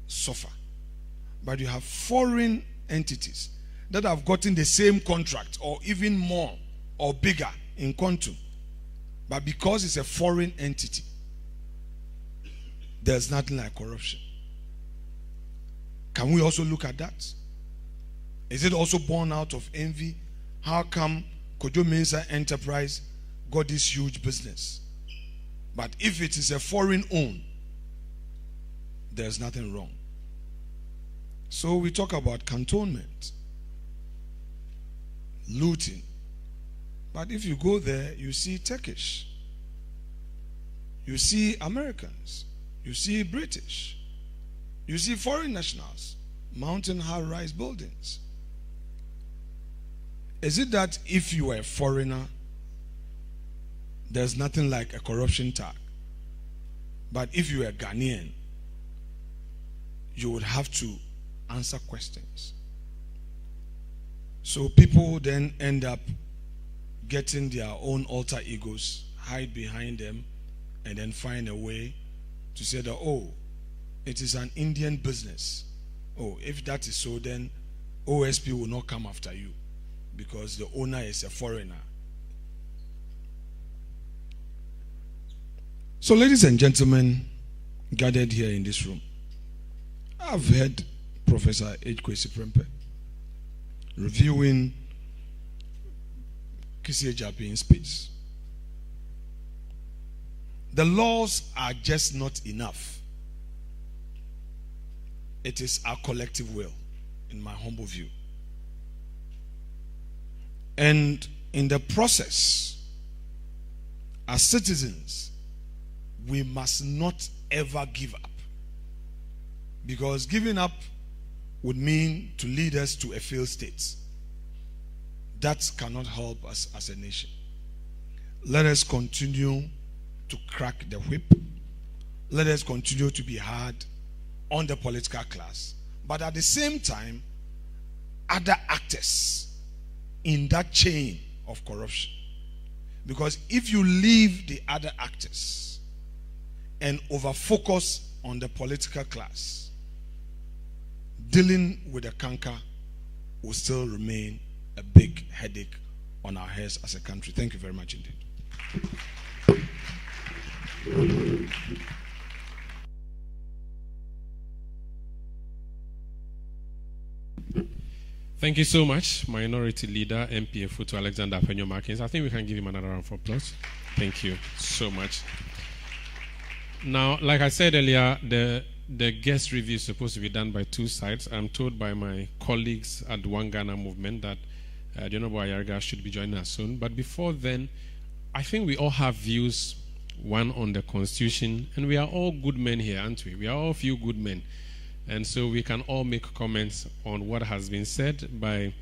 Speaker 4: suffer. But you have foreign entities that have gotten the same contract or even more or bigger in quantum. But because it's a foreign entity, there's nothing like corruption. Can we also look at that? Is it also born out of envy? How come Kojo Mensah Enterprise got this huge business? But if it is a foreign owned, there's nothing wrong. So we talk about cantonment, looting. But if you go there, you see Turkish, you see Americans, you see British, you see foreign nationals mounting high-rise buildings. Is it that if you are a foreigner, there's nothing like a corruption tag? But if you are a Ghanaian, you would have to answer questions. So people then end up getting their own alter egos, hide behind them, and then find a way to say that, oh, it is an Indian business oh, if that is so, then OSP will not come after you because the owner is a foreigner. So, ladies and gentlemen gathered here in this room, I've heard Professor H. Kwesi Prempeh reviewing Kisi Ejapi's speech. The laws are just not enough. It is our collective will, in my humble view. And in the process, as citizens, we must not ever give up. Because giving up would mean to lead us to a failed state. That cannot help us as a nation. Let us continue to crack the whip. Let us continue to be hard on the political class. But at the same time, other actors in that chain of corruption. Because if you leave the other actors and over-focus on the political class, dealing with the canker will still remain a big headache on our heads as a country. Thank you very much indeed.
Speaker 2: Thank you so much, Minority Leader MPA Futu Alexander Penyo Markins. I think we can give him another round of applause. Thank you so much. Now, like I said earlier, the guest review is supposed to be done by two sides. I'm told by my colleagues at the One Ghana movement that the Honorable Ayarga should be joining us soon. But before then, I think we all have views, one on the Constitution, and we are all good men here, aren't we? We are all few good men. And so we can all make comments on what has been said by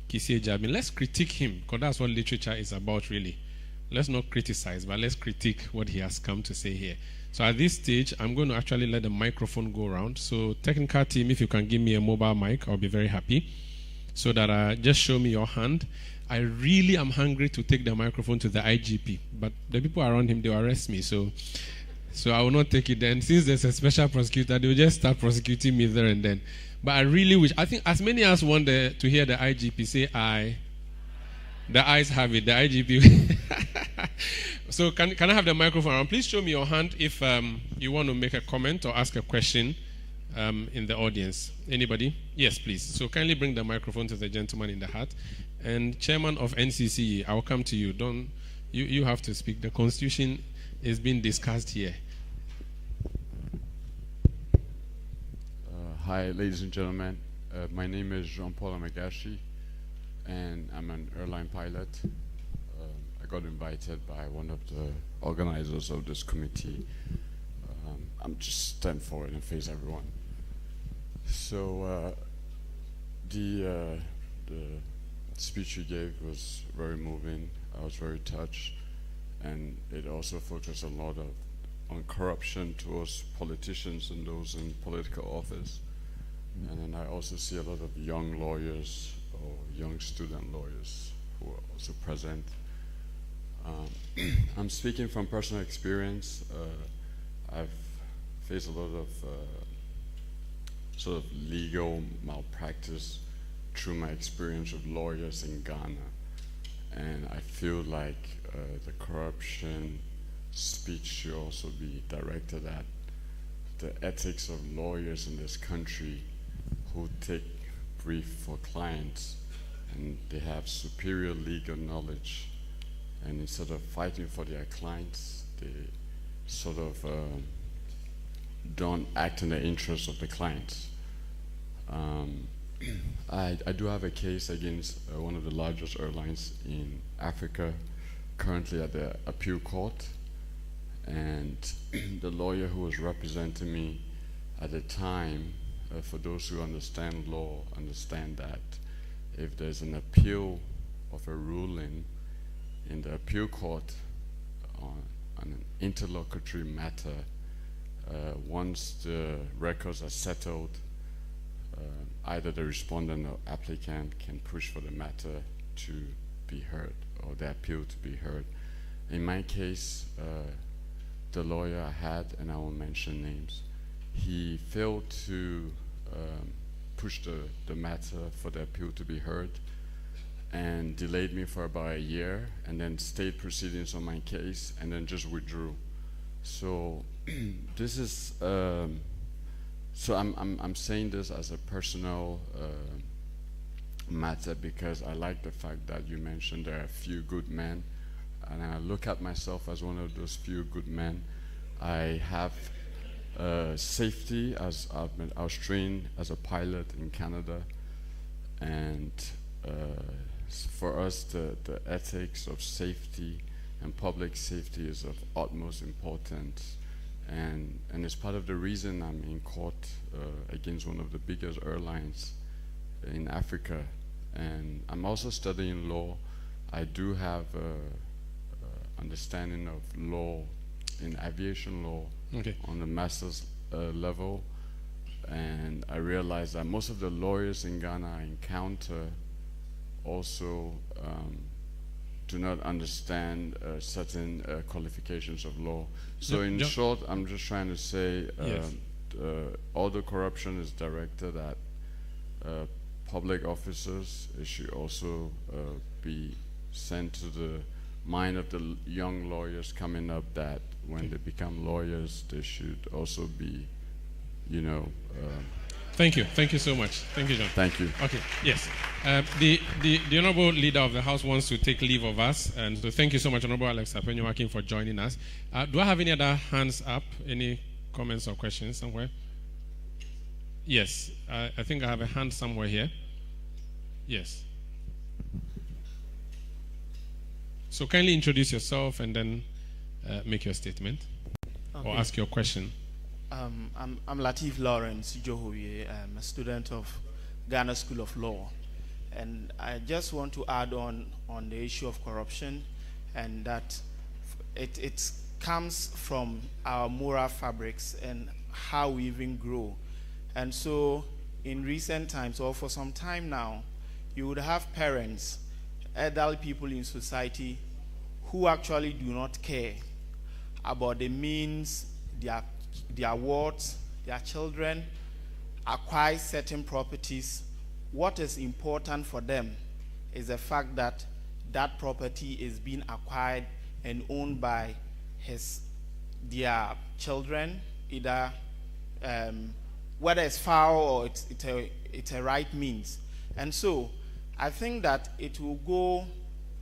Speaker 2: Kisi Ejabi. Let's critique him, because that's what literature is about, really. Let's not criticize, but let's critique what he has come to say here. So at this stage, I'm going to actually let the microphone go around. So technical team, if you can give me a mobile mic, I'll be very happy. So that just show me your hand. I really am hungry to take the microphone to the IGP, but the people around him, they will arrest me. So I will not take it then. Since there's a special prosecutor, they will just start prosecuting me there and then. But I really wish, I think as many as want to hear the IGP say aye, the ayes have it, the IGP. So can I have the microphone around? Please show me your hand if you want to make a comment or ask a question in the audience. Anybody? Yes, please. So kindly bring the microphone to the gentleman in the hat. And Chairman of NCCE, I'll come to you. You have to speak. The Constitution is being discussed here.
Speaker 5: Hi, ladies and gentlemen. My name is Jean-Paul Amagashi, and I'm an airline pilot. I got invited by one of the organizers of this committee. I'm just stand forward and face everyone. So the speech you gave was very moving. I was very touched, and it also focused a lot on corruption towards politicians and those in political office. And then I also see a lot of young lawyers or young student lawyers who are also present. I'm speaking from personal experience. I've faced a lot of sort of legal malpractice through my experience with lawyers in Ghana. And I feel like the corruption speech should also be directed at the ethics of lawyers in this country who take brief for clients, and they have superior legal knowledge, and instead of fighting for their clients, they sort of don't act in the interest of the clients. I do have a case against one of the largest airlines in Africa, currently at the appeal court, and the lawyer who was representing me at the time, for those who understand law, understand that if there's an appeal of a ruling in the appeal court on an interlocutory matter, once the records are settled, either the respondent or applicant can push for the matter to be heard or the appeal to be heard. In my case, the lawyer I had, and I won't mention names, he failed to pushed the matter for the appeal to be heard, and delayed me for about a year, and then stayed proceedings on my case, and then just withdrew. So this is so I'm saying this as a personal matter, because I like the fact that you mentioned there are a few good men, and I look at myself as one of those few good men. I have safety, as I was trained as a pilot in Canada, and for us the ethics of safety and public safety is of utmost importance, and it's part of the reason I'm in court against one of the biggest airlines in Africa. And I'm also studying law. I do have understanding of law in aviation law on the master's level, and I realize that most of the lawyers in Ghana I encounter also do not understand certain qualifications of law. So in short, I'm just trying to say all the corruption is directed at public officers. It should also be sent to the mind of the young lawyers coming up, that when they become lawyers, they should also be,
Speaker 2: Thank you so much. Thank you, John.
Speaker 5: Thank you.
Speaker 2: Okay, yes. The Honorable Leader of the House wants to take leave of us, and so thank you so much, Honorable Alex Apenyomakin, for joining us. Do I have any other hands up? Any comments or questions somewhere? Yes, I think I have a hand somewhere here. Yes. So kindly introduce yourself and then make your statement or ask your question.
Speaker 6: I'm Latif Lawrence Johoye. I'm a student of Ghana School of Law, and I just want to add on the issue of corruption, and that it comes from our moral fabrics and how we even grow. And so in recent times, or for some time now, you would have parents, elderly people in society, who actually do not care about the means their wards, their children acquire certain properties. What is important for them is the fact that that property is being acquired and owned by their children, either whether it's foul or it's a right means. And so I think that it will go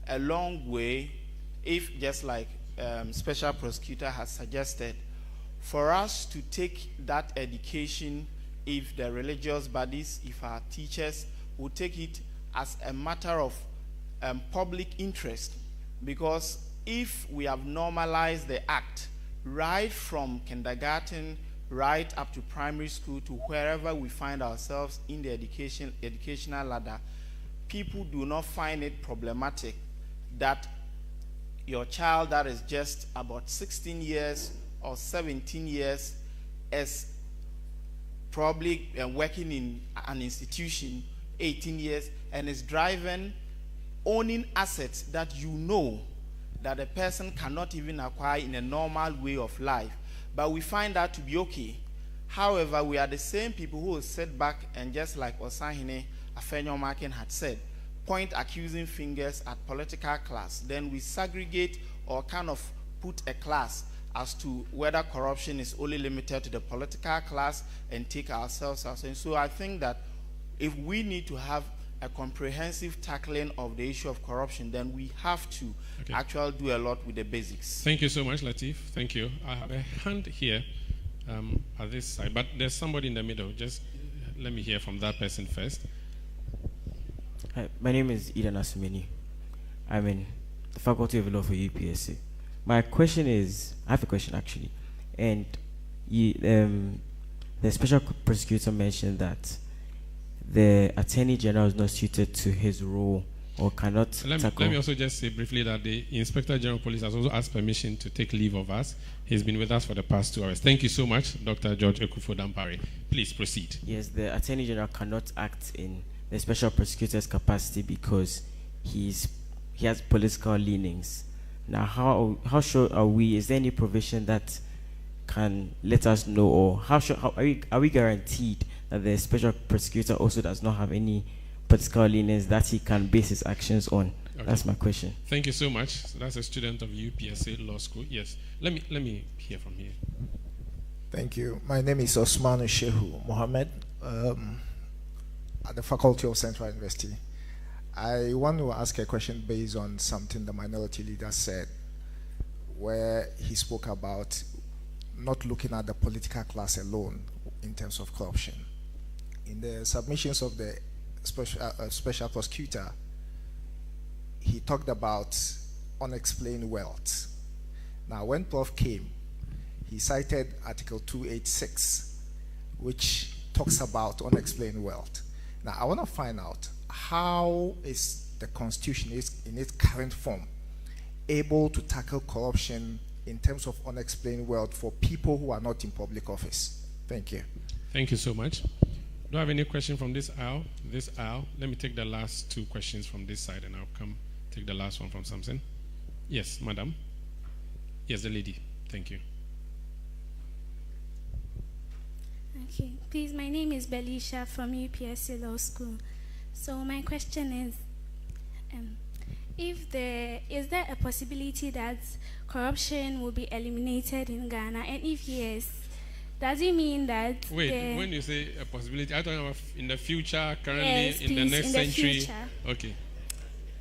Speaker 6: a long way if, just like Special Prosecutor has suggested, for us to take that education, if the religious bodies, if our teachers will take it as a matter of public interest. Because if we have normalized the act right from kindergarten right up to primary school to wherever we find ourselves in the educational ladder, people do not find it problematic that your child that is just about 16 years or 17 years is probably working in an institution 18 years and is owning assets that that a person cannot even acquire in a normal way of life. But we find that to be okay. However, we are the same people who will sit back and, just like Osahene Afenyomakin had said, point accusing fingers at political class. Then we segregate or kind of put a class as to whether corruption is only limited to the political class and take ourselves out. And so I think that if we need to have a comprehensive tackling of the issue of corruption, then we have to actually do a lot with the basics.
Speaker 2: Thank you so much, Latif. Thank you. I have a hand here at this side, but there's somebody in the middle. Just let me hear from that person first.
Speaker 7: Hi, my name is Idan Asumeni. I'm in the Faculty of Law for UPSC. My question is, I have a question actually, and the Special Prosecutor mentioned that the Attorney General is not suited to his role or cannot tackle.
Speaker 2: Let me also just say briefly that the Inspector General of Police has also asked permission to take leave of us. He's been with us for the past 2 hours. Thank you so much, Dr. George Ekufo-Dampare. Please proceed.
Speaker 7: Yes, the Attorney General cannot act in the Special Prosecutor's capacity because he has political leanings. Now, how sure are we? Is there any provision that can let us know, or how are we guaranteed that the special prosecutor also does not have any political leanings that he can base his actions on.
Speaker 2: Okay.
Speaker 7: That's my question.
Speaker 2: Thank you so much. So that's a student of UPSA Law School. Yes. Let me hear from here.
Speaker 8: Thank you. My name is Osman Shehu Mohammed at the Faculty of Central University. I want to ask a question based on something the minority leader said, where he spoke about not looking at the political class alone in terms of corruption. In the submissions of the special prosecutor, he talked about unexplained wealth. Now, when Prof came, he cited Article 286, which talks about unexplained wealth. Now, I want to find out, how is the Constitution in its current form able to tackle corruption in terms of unexplained wealth for people who are not in public office? Thank you.
Speaker 2: Thank you so much. Do I have any question from this aisle? This aisle. Let me take the last two questions from this side, and I'll come take the last one from Samson. Yes, madam. Yes, the lady. Thank you.
Speaker 9: Okay, please, my name is Belisha from UPSC Law School. So my question is, is there a possibility that corruption will be eliminated in Ghana? And if yes, does it mean that...
Speaker 2: Wait, when you say a possibility, are you talking about in the future, currently,
Speaker 9: yes,
Speaker 2: in the next century?
Speaker 9: Future.
Speaker 2: Okay.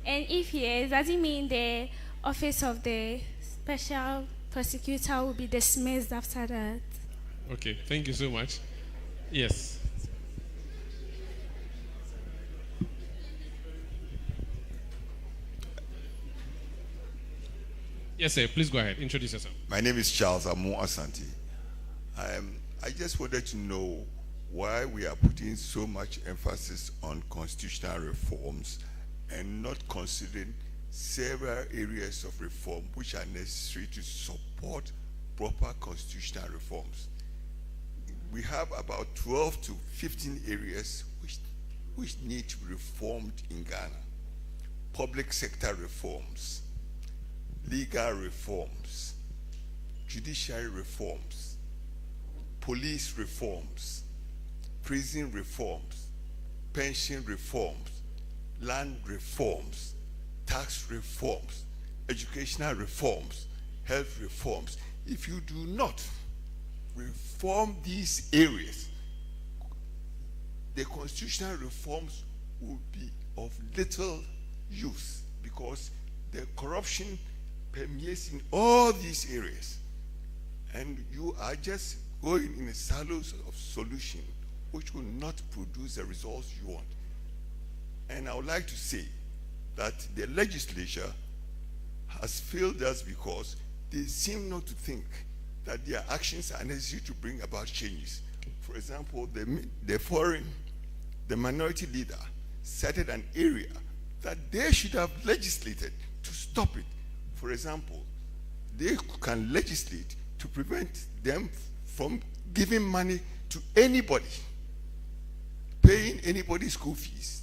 Speaker 9: And if yes, does it mean the office of the special prosecutor will be dismissed after that?
Speaker 2: Okay, thank you so much. Yes. Yes, sir. Please go ahead. Introduce yourself.
Speaker 10: My name is Charles Amu Asante. I just wanted to know why we are putting so much emphasis on constitutional reforms and not considering several areas of reform which are necessary to support proper constitutional reforms. We have about 12 to 15 areas which need to be reformed in Ghana. Public sector reforms, legal reforms, judiciary reforms, police reforms, prison reforms, pension reforms, land reforms, tax reforms, educational reforms, health reforms. If you do not reform these areas, the constitutional reforms will be of little use, because the corruption permeates in all these areas, and you are just going in a silos of solution which will not produce the results you want. And I would like to say that the legislature has failed us because they seem not to think that their actions are necessary to bring about changes. For example, the minority leader cited an area that they should have legislated to stop it. For example, they can legislate to prevent them from giving money to anybody, paying anybody's school fees,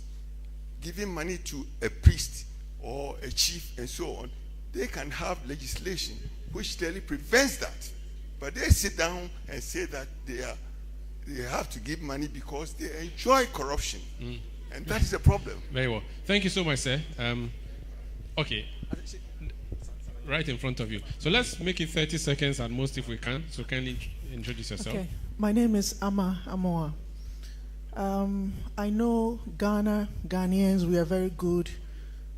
Speaker 10: giving money to a priest or a chief and so on. They can have legislation which clearly prevents that. But they sit down and say that they have to give money because they enjoy corruption. And that is a problem.
Speaker 2: Very well. Thank you so much, sir. Okay. Right in front of you. So let's make it 30 seconds at most if we can. So kindly introduce yourself.
Speaker 11: Okay. My name is Ama Amoa. I know Ghanaians, we are very good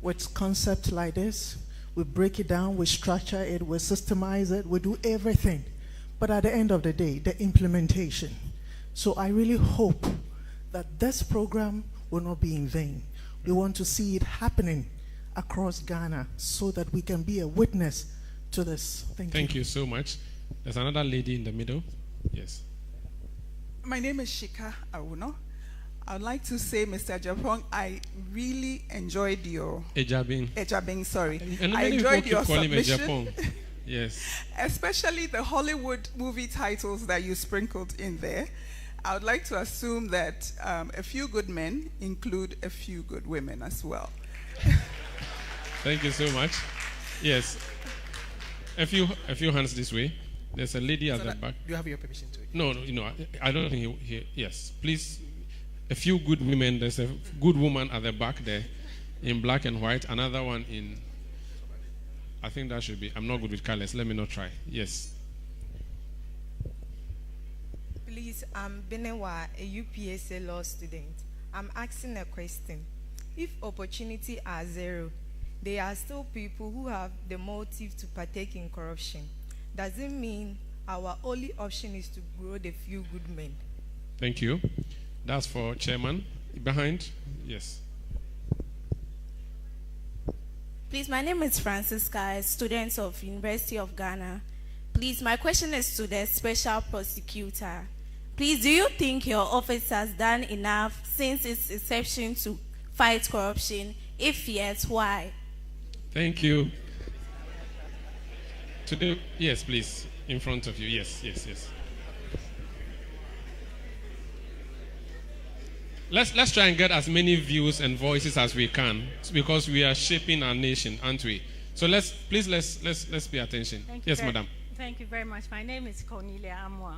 Speaker 11: with concepts like this. We break it down, we structure it, we systemize it, we do everything. But at the end of the day, the implementation. So I really hope that this program will not be in vain. We want to see it happening across Ghana so that we can be a witness to this.
Speaker 2: Thank you so much. There's another lady in the middle. Yes.
Speaker 12: My name is Shika Aruno. I would like to say, Mr. Japong, I really enjoyed your... Ejabing, sorry.
Speaker 2: And
Speaker 12: I enjoyed your submission.
Speaker 2: Yes.
Speaker 12: Especially the Hollywood movie titles that you sprinkled in there. I would like to assume that a few good men include a few good women as well.
Speaker 2: Thank you so much. Yes. A few hands this way. There's a lady at
Speaker 13: So
Speaker 2: the
Speaker 13: that-
Speaker 2: back.
Speaker 13: Do you have your permission to?
Speaker 2: No, I don't think he. Yes, please. A few good women. There's a good woman at the back there, in black and white. Another one in. I think that should be. I'm not good with colors. Let me not try. Yes.
Speaker 14: Please, I'm Benewa, a UPSA law student. I'm asking a question. If opportunity are zero, there are still people who have the motive to partake in corruption. Does it mean our only option is to grow the few good men?
Speaker 2: Thank you. That's for chairman. Behind. Yes.
Speaker 9: Please, my name is Francisca, a student of University of Ghana. Please, my question is to the special prosecutor. Please, do you think your office has done enough since its inception to fight corruption? If yes, why?
Speaker 2: Thank you. Today, yes, please, in front of you. Yes. Let's try and get as many views and voices as we can, because we are shaping our nation, aren't we? So let's pay attention. Yes, madam.
Speaker 15: Thank you very much. My name is Cornelia Amwa.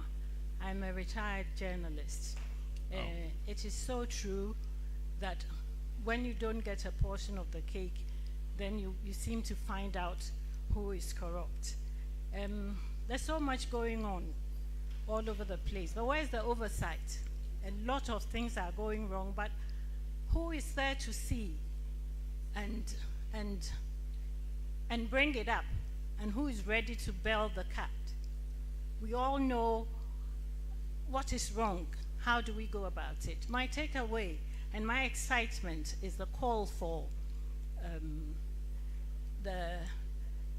Speaker 15: I'm a retired journalist. It is so true that when you don't get a portion of the cake, then you seem to find out who is corrupt. There's so much going on all over the place. But where's the oversight? A lot of things are going wrong, but who is there to see and bring it up? And who is ready to bail the cat? We all know what is wrong. How do we go about it? My takeaway and my excitement is the call for the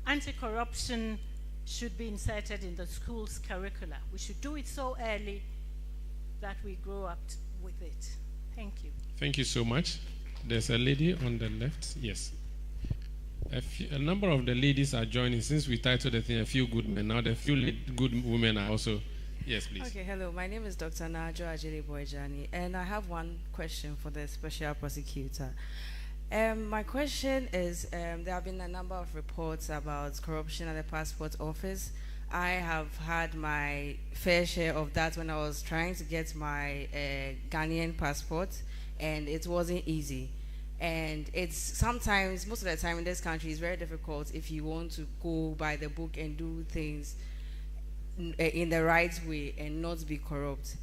Speaker 15: anti-corruption should be inserted in the school's curricula. We should do it so early that we grow up with it. Thank you.
Speaker 2: Thank you so much. There's a lady on the left. Yes. A number of the ladies are joining. Since we titled the thing "A Few Good Men," now the few good women are also. Yes, please.
Speaker 16: Okay, hello. My name is Dr. Najo Ajeli Boyjani, and I have one question for the special prosecutor. My question is, there have been a number of reports about corruption at the passport office. I have had my fair share of that when I was trying to get my Ghanaian passport, and it wasn't easy. And it's sometimes, most of the time in this country, it's very difficult if you want to go by the book and do things in the right way and not be corrupt.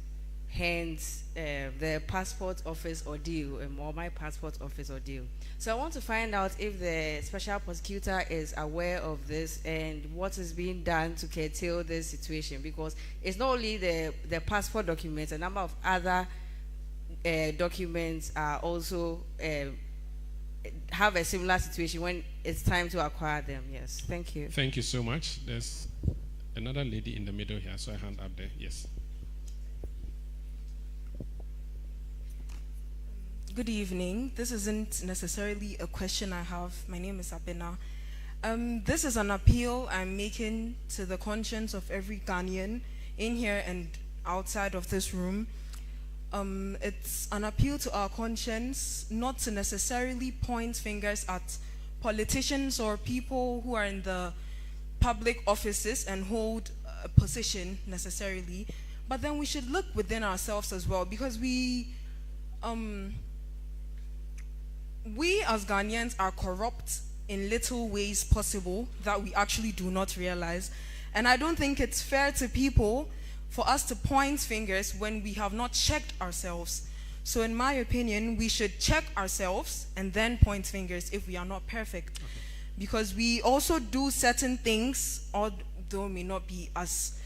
Speaker 16: Hence, the passport office ordeal, or my passport office ordeal. So I want to find out if the special prosecutor is aware of this and what is being done to curtail this situation, because it's not only the passport documents, a number of other documents are also have a similar situation when it's time to acquire them. Yes, thank you.
Speaker 2: Thank you so much. There's another lady in the middle here, so I hand up there. Yes.
Speaker 17: Good evening. This isn't necessarily a question I have. My name is Abena. This is an appeal I'm making to the conscience of every Ghanaian in here and outside of this room. It's an appeal to our conscience not to necessarily point fingers at politicians or people who are in the public offices and hold a position necessarily, but then we should look within ourselves as well, because we as Ghanaians are corrupt in little ways possible that we actually do not realize. And I don't think it's fair to people for us to point fingers when we have not checked ourselves. So in my opinion, we should check ourselves and then point fingers if we are not perfect. Okay. Because we also do certain things, although may not be as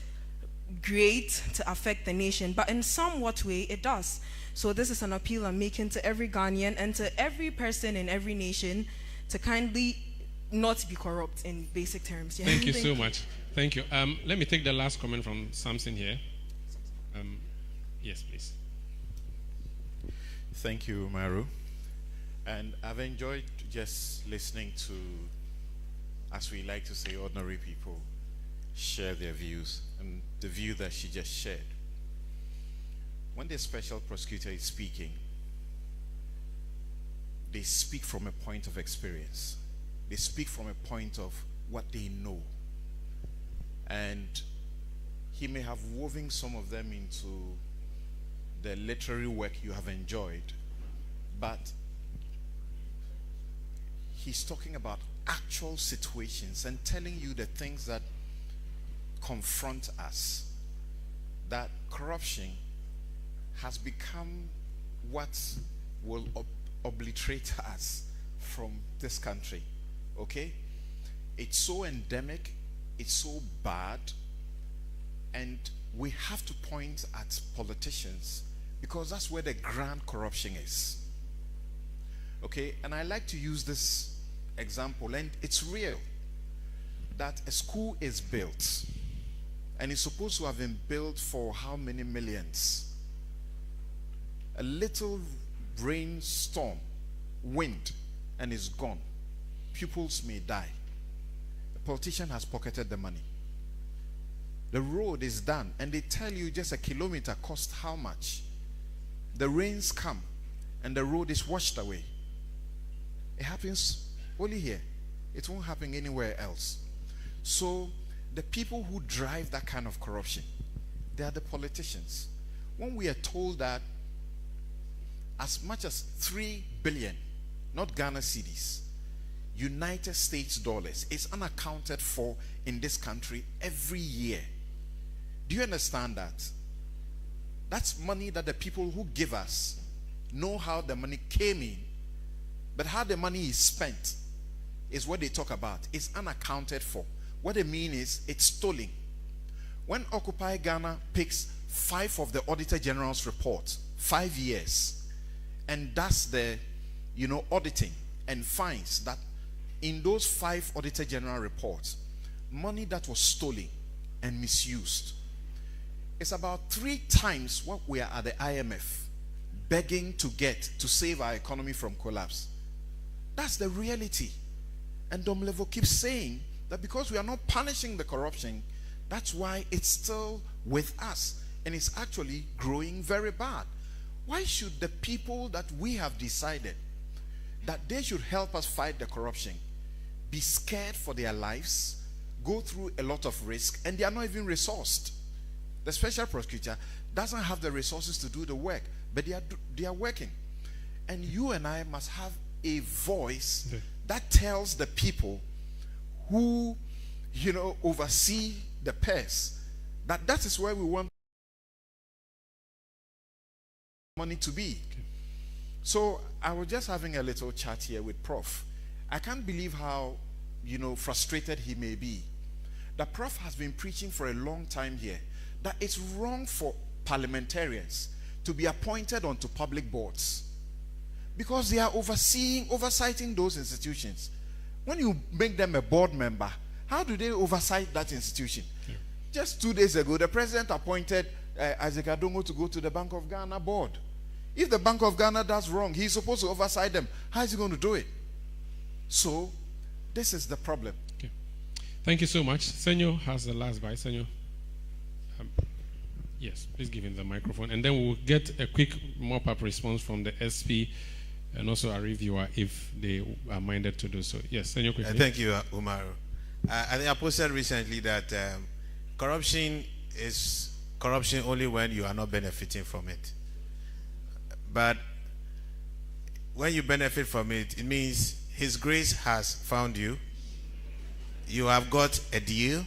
Speaker 17: great to affect the nation, but in somewhat way it does. So this is an appeal I'm making to every Ghanaian and to every person in every nation to kindly not be corrupt in basic terms. Yeah.
Speaker 2: Thank you so much. Thank you. Let me take the last comment from Samson here. Yes, please.
Speaker 18: Thank you, Maru. And I've enjoyed just listening to, as we like to say, ordinary people share their views, and the view that she just shared. When the special prosecutor is speaking, they speak from a point of experience. They speak from a point of what they know. And he may have woven some of them into the literary work you have enjoyed, but he's talking about actual situations and telling you the things that confront us. That corruption has become what will obliterate us from this country. Okay? It's so endemic, it's so bad, and we have to point at politicians because that's where the grand corruption is. Okay? And I like to use this example, and it's real, that a school is built, and it's supposed to have been built for how many millions? A little rainstorm, wind, and it's gone. Pupils may die. The politician has pocketed the money. The road is done, and they tell you just a kilometer cost how much. The rains come, and the road is washed away. It happens only here. It won't happen anywhere else. So the people who drive that kind of corruption, they are the politicians. When we are told that as much as 3 billion, not Ghana cedis, United States dollars is unaccounted for in this country every year. Do you understand that? That's money that the people who give us know how the money came in, but how the money is spent is what they talk about. It's unaccounted for. What they mean is it's stolen. When Occupy Ghana picks 5 of the Auditor General's report, 5 years, and does the auditing and finds that in those 5 Auditor General reports, money that was stolen and misused is about 3 times what we are at the IMF begging to get to save our economy from collapse. That's the reality. And Domlevo keeps saying that because we are not punishing the corruption, that's why it's still with us and it's actually growing very bad. Why should the people that we have decided that they should help us fight the corruption be scared for their lives, go through a lot of risk, and they are not even resourced? The special prosecutor doesn't have the resources to do the work, but they are working. And you and I must have a voice that tells the people who oversee the purse that is where we want money to be. So I was just having a little chat here with Prof. I can't believe how frustrated he may be. The Prof has been preaching for a long time here that it's wrong for parliamentarians to be appointed onto public boards because they are oversighting those institutions. When you make them a board member, how do they oversight that institution? Yeah. Just 2 days ago, the president appointed Isaac Adongo to go to the Bank of Ghana board. If the Bank of Ghana does wrong, he's supposed to oversight them. How is he going to do it? So, this is the problem.
Speaker 2: Okay. Thank you so much. Senor has the last bite. Senor. Yes, please give him the microphone. And then we'll get a quick mop-up response from the SP and also a reviewer if they are minded to do so. Yes, Senor, quickly.
Speaker 13: Thank you, Umaru. I think I posted recently that corruption is corruption only when you are not benefiting from it. But when you benefit from it, it means His grace has found you. You have got a deal.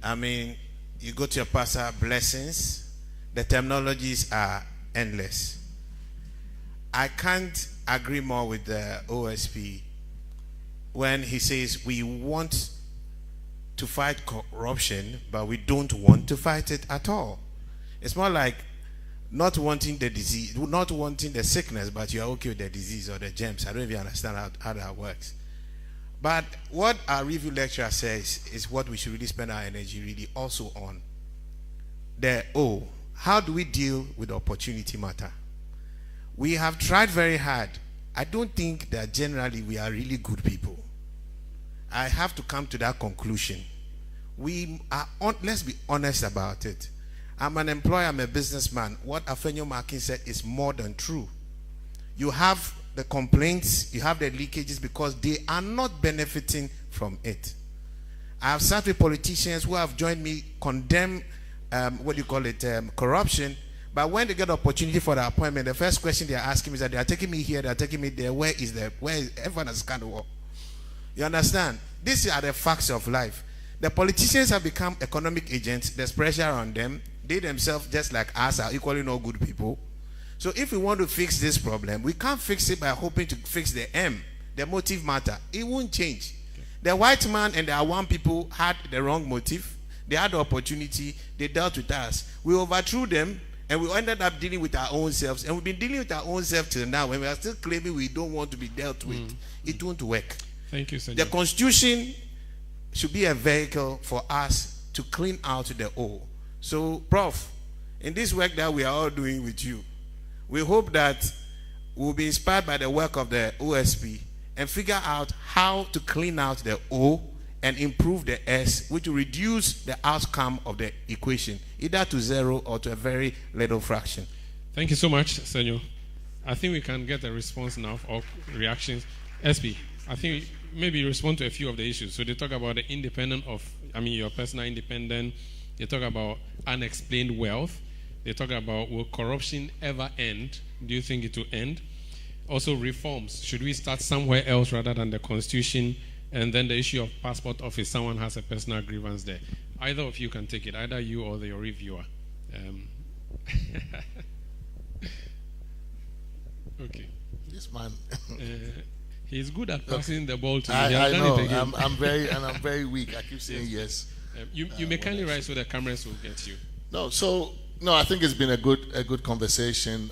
Speaker 13: I mean, you got your pastor blessings. The terminologies are endless. I can't agree more with the OSP when he says we want to fight corruption, but we don't want to fight it at all. It's more like not wanting the disease, not wanting the sickness, but you are okay with the disease or the germs. I don't even understand how that works. But what our review lecturer says is what we should really spend our energy really also on. How do we deal with the opportunity matter? We have tried very hard. I don't think that generally we are really good people. I have to come to that conclusion. We are let's be honest about it. I'm an employer, I'm a businessman. What Afenyo Markin said is more than true. You have the complaints, you have the leakages because they are not benefiting from it. I have sat with politicians who have joined me condemn, corruption. But when they get opportunity for the appointment, the first question they are asking me is that they are taking me here, they are taking me there. Where is everyone has gone to war? You understand? These are the facts of life. The politicians have become economic agents. There's pressure on them. They themselves, just like us, are equally not good people. So if we want to fix this problem, we can't fix it by hoping to fix the M, the motive matter. It won't change. Okay. The white man and the Awam people had the wrong motive. They had the opportunity. They dealt with us. We overthrew them. And we ended up dealing with our own selves. And we've been dealing with our own selves till now. When we are still claiming we don't want to be dealt with, it won't work.
Speaker 2: Thank you, Senor.
Speaker 13: The Constitution should be a vehicle for us to clean out the O. So, Prof, in this work that we are all doing with you, we hope that we'll be inspired by the work of the OSP and figure out how to clean out the O and improve the S, which will reduce the outcome of the equation, either to zero or to a very little fraction.
Speaker 2: Thank you so much, Senor. I think we can get a response now or reactions. SP, I think maybe respond to a few of the issues. So they talk about the your personal independence. They talk about unexplained wealth. They talk about, will corruption ever end? Do you think it will end? Also reforms. Should we start somewhere else rather than the Constitution? And then the issue of passport office, someone has a personal grievance there. Either of you can take it, either you or your reviewer. Okay.
Speaker 3: This man.
Speaker 2: He's good at passing the ball to me.
Speaker 3: I know. I'm very weak. I keep saying yes.
Speaker 2: You may kindly rise so the cameras will get you.
Speaker 3: No, I think it's been a good conversation.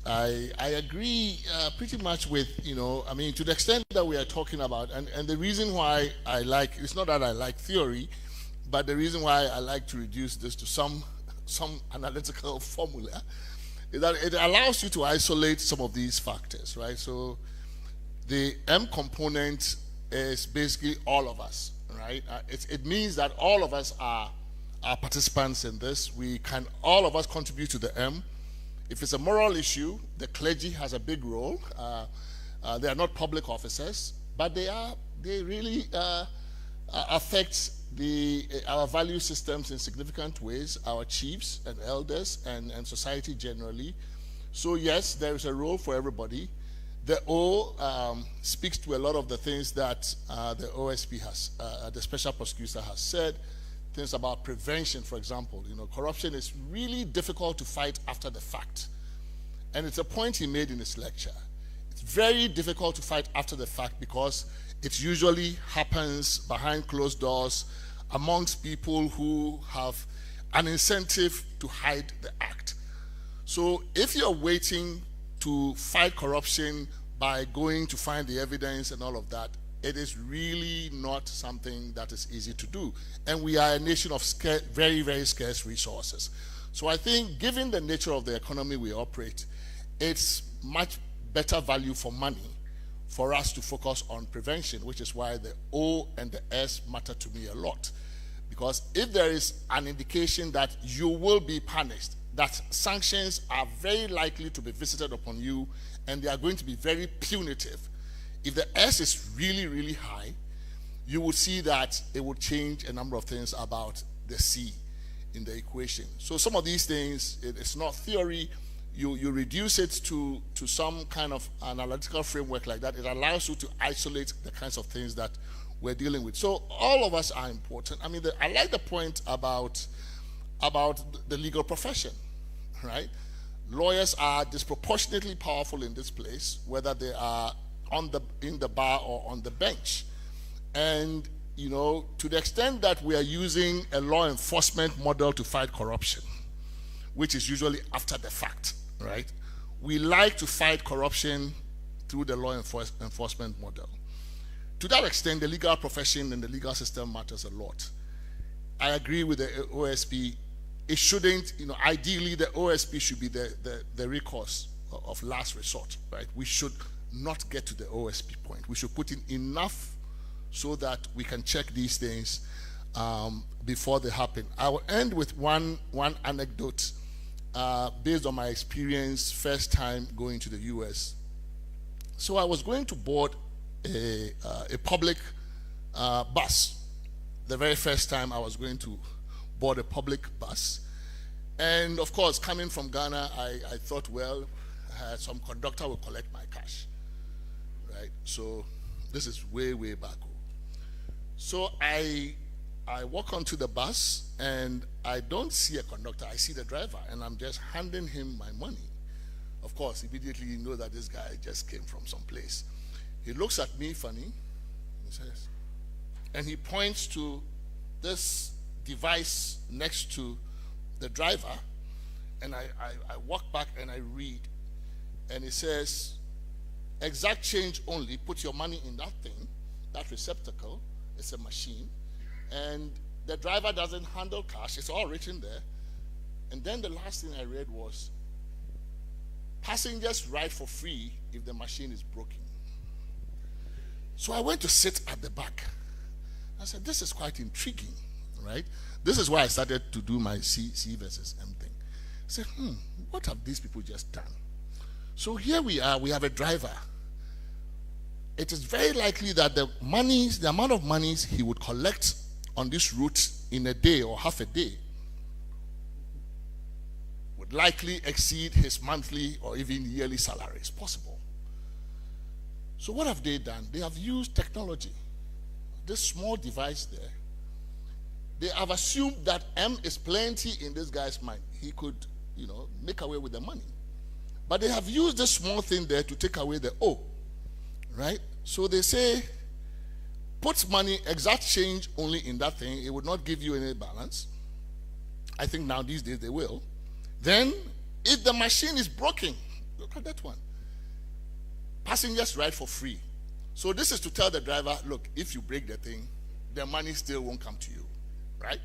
Speaker 3: I agree pretty much with, to the extent that we are talking about, and the reason why it's not that I like theory, but the reason why I like to reduce this to some analytical formula is that it allows you to isolate some of these factors, right? So the M component is basically all of us, right? It means that all of us are participants in this. We can all of us contribute to the M. If it's a moral issue, the clergy has a big role. They are not public officers, but they really affect our value systems in significant ways, our chiefs and elders and society generally. So yes, there is a role for everybody. The O speaks to a lot of the things that the OSP has, the special prosecutor has said. Things about prevention, for example. Corruption is really difficult to fight after the fact. And it's a point he made in his lecture. It's very difficult to fight after the fact because it usually happens behind closed doors amongst people who have an incentive to hide the act. So if you're waiting to fight corruption by going to find the evidence and all of that, it is really not something that is easy to do. And we are a nation of very, very scarce resources. So I think given the nature of the economy we operate, it's much better value for money for us to focus on prevention, which is why the O and the S matter to me a lot. Because if there is an indication that you will be punished, that sanctions are very likely to be visited upon you and they are going to be very punitive, if the S is really, really high, you will see that it will change a number of things about the C in the equation. So some of these things, it's not theory. You reduce it to some kind of analytical framework like that. It allows you to isolate the kinds of things that we're dealing with. So all of us are important. I mean, I like the point about the legal profession, right? Lawyers are disproportionately powerful in this place, whether they are in the bar or on the bench. And to the extent that we are using a law enforcement model to fight corruption, which is usually after the fact, right? We like to fight corruption through the law enforcement model. To that extent, the legal profession and the legal system matters a lot. I agree with the OSP. It shouldn't, ideally the OSP should be the recourse of last resort, right? We should not get to the OSP point. We should put in enough so that we can check these things before they happen. I will end with one anecdote based on my experience first time going to the US. So I was going to board a public bus, the very first time I was going to board a public bus. And of course, coming from Ghana, I thought, well, some conductor will collect my cash, right? So this is way, way back. So I walk onto the bus and I don't see a conductor, I see the driver, and I'm just handing him my money. Of course, immediately you know that this guy just came from some place. He looks at me funny, he says, and he points to this device next to the driver, and I walk back and I read, and it says, exact change only, put your money in that thing, that receptacle, it's a machine, and the driver doesn't handle cash, it's all written there. And then the last thing I read was, passengers ride for free if the machine is broken. So I went to sit at the back. I said, this is quite intriguing, right? This is why I started to do my C versus M thing. I said, what have these people just done? So here we are, we have a driver. It is very likely that the amount of monies he would collect on this route in a day or half a day would likely exceed his monthly or even yearly salary. It's possible. So what have they done? They have used technology. This small device there, they have assumed that M is plenty in this guy's mind. He could, make away with the money. But they have used this small thing there to take away the O, right? So they say, put money, exact change only in that thing. It would not give you any balance. I think now these days they will. Then, if the machine is broken, look at that one. Passengers ride for free. So this is to tell the driver, look, if you break the thing, the money still won't come to you, right?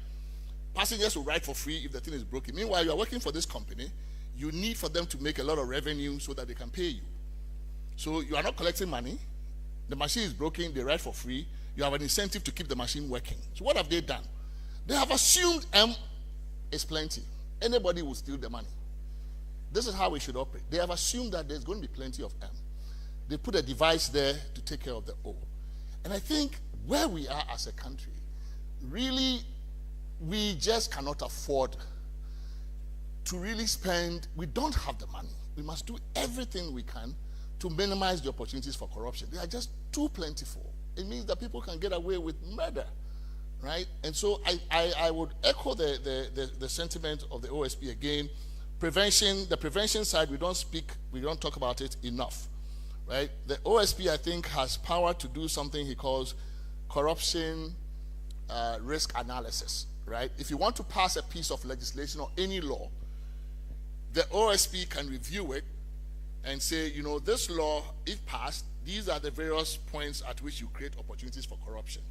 Speaker 3: Passengers will ride for free if the thing is broken. Meanwhile, you are working for this company, you need for them to make a lot of revenue so that they can pay you. So you are not collecting money, the machine is broken, they ride for free, you have an incentive to keep the machine working. So what have they done? They have assumed M is plenty. Anybody will steal the money. This is how we should operate. They have assumed that there's going to be plenty of M. They put a device there to take care of the O. And I think where we are as a country, really, we just cannot afford to really spend. We don't have the money. We must do everything we can to minimize the opportunities for corruption. They are just too plentiful. It means that people can get away with murder, right? And so I would echo the sentiment of the OSP again. Prevention, the prevention side, we don't talk about it enough, right? The OSP, I think, has power to do something he calls corruption risk analysis, right? If you want to pass a piece of legislation or any law, the OSP can review it and say, this law, if passed, these are the various points at which you create opportunities for corruption.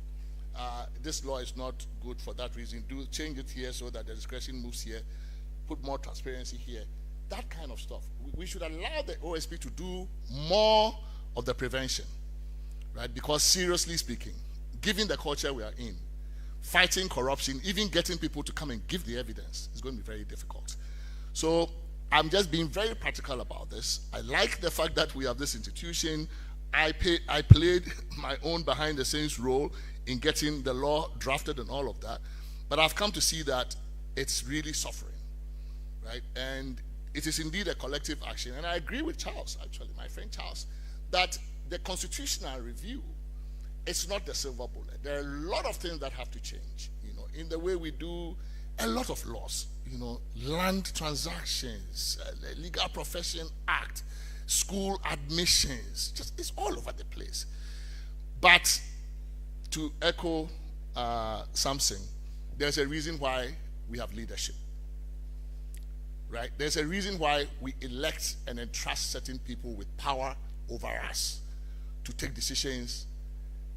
Speaker 3: This law is not good for that reason. Do change it here so that the discretion moves here. Put more transparency here. That kind of stuff. We should allow the OSP to do more of the prevention, right? Because seriously speaking, given the culture we are in, fighting corruption, even getting people to come and give the evidence is going to be very difficult. So I'm just being very practical about this. I like the fact that we have this institution. I played my own behind the scenes role in getting the law drafted and all of that. But I've come to see that it's really suffering, right? And it is indeed a collective action. And I agree with Charles, actually, my friend Charles, that the constitutional review, it's not the silver bullet. There are a lot of things that have to change, in the way we do a lot of laws, land transactions, Legal Profession Act, school admissions, it's all over the place. But to echo Samson, there's a reason why we have leadership, right? There's a reason why we elect and entrust certain people with power over us to take decisions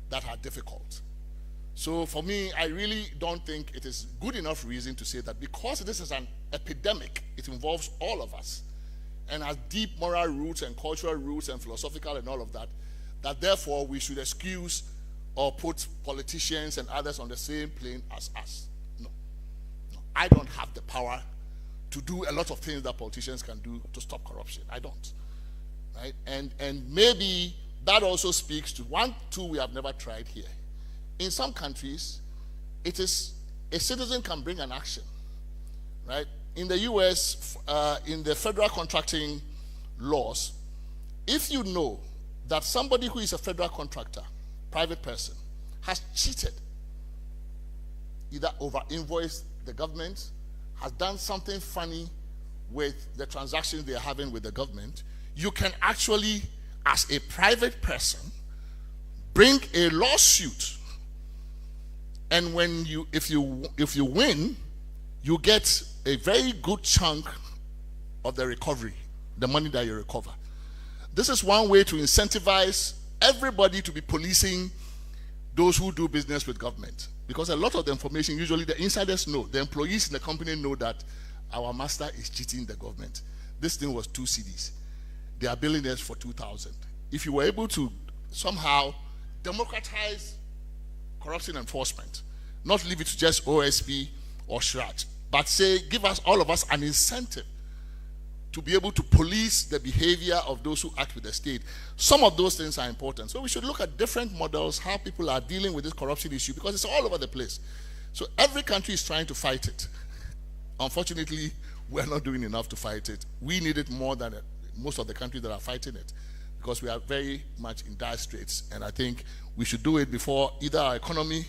Speaker 3: that are difficult. So for me, I really don't think it is good enough reason to say that because this is an epidemic, it involves all of us and has deep moral roots and cultural roots and philosophical and all of that, that therefore we should excuse or put politicians and others on the same plane as us. No. I don't have the power to do a lot of things that politicians can do to stop corruption. I don't. Right? And maybe that also speaks to 1, 2 we have never tried here. In some countries, it is a citizen can bring an action, right? In the US, in the federal contracting laws, if you know that somebody who is a federal contractor, private person, has cheated, either over-invoiced the government, has done something funny with the transactions they are having with the government, you can actually, as a private person, bring a lawsuit. And if you win, you get a very good chunk of the recovery, the money that you recover. This is one way to incentivize everybody to be policing those who do business with government. Because a lot of the information, usually the insiders know, the employees in the company know that our master is cheating the government. This thing was 2 cedis. They are billing us for 2,000. If you were able to somehow democratize corruption enforcement, not leave it to just OSP or SHRAT, but say, give us, all of us, an incentive to be able to police the behavior of those who act with the state. Some of those things are important. So we should look at different models, how people are dealing with this corruption issue, because it's all over the place. So every country is trying to fight it. Unfortunately, we're not doing enough to fight it. We need it more than most of the countries that are fighting it, because we are very much in dire straits. And I think we should do it before either our economy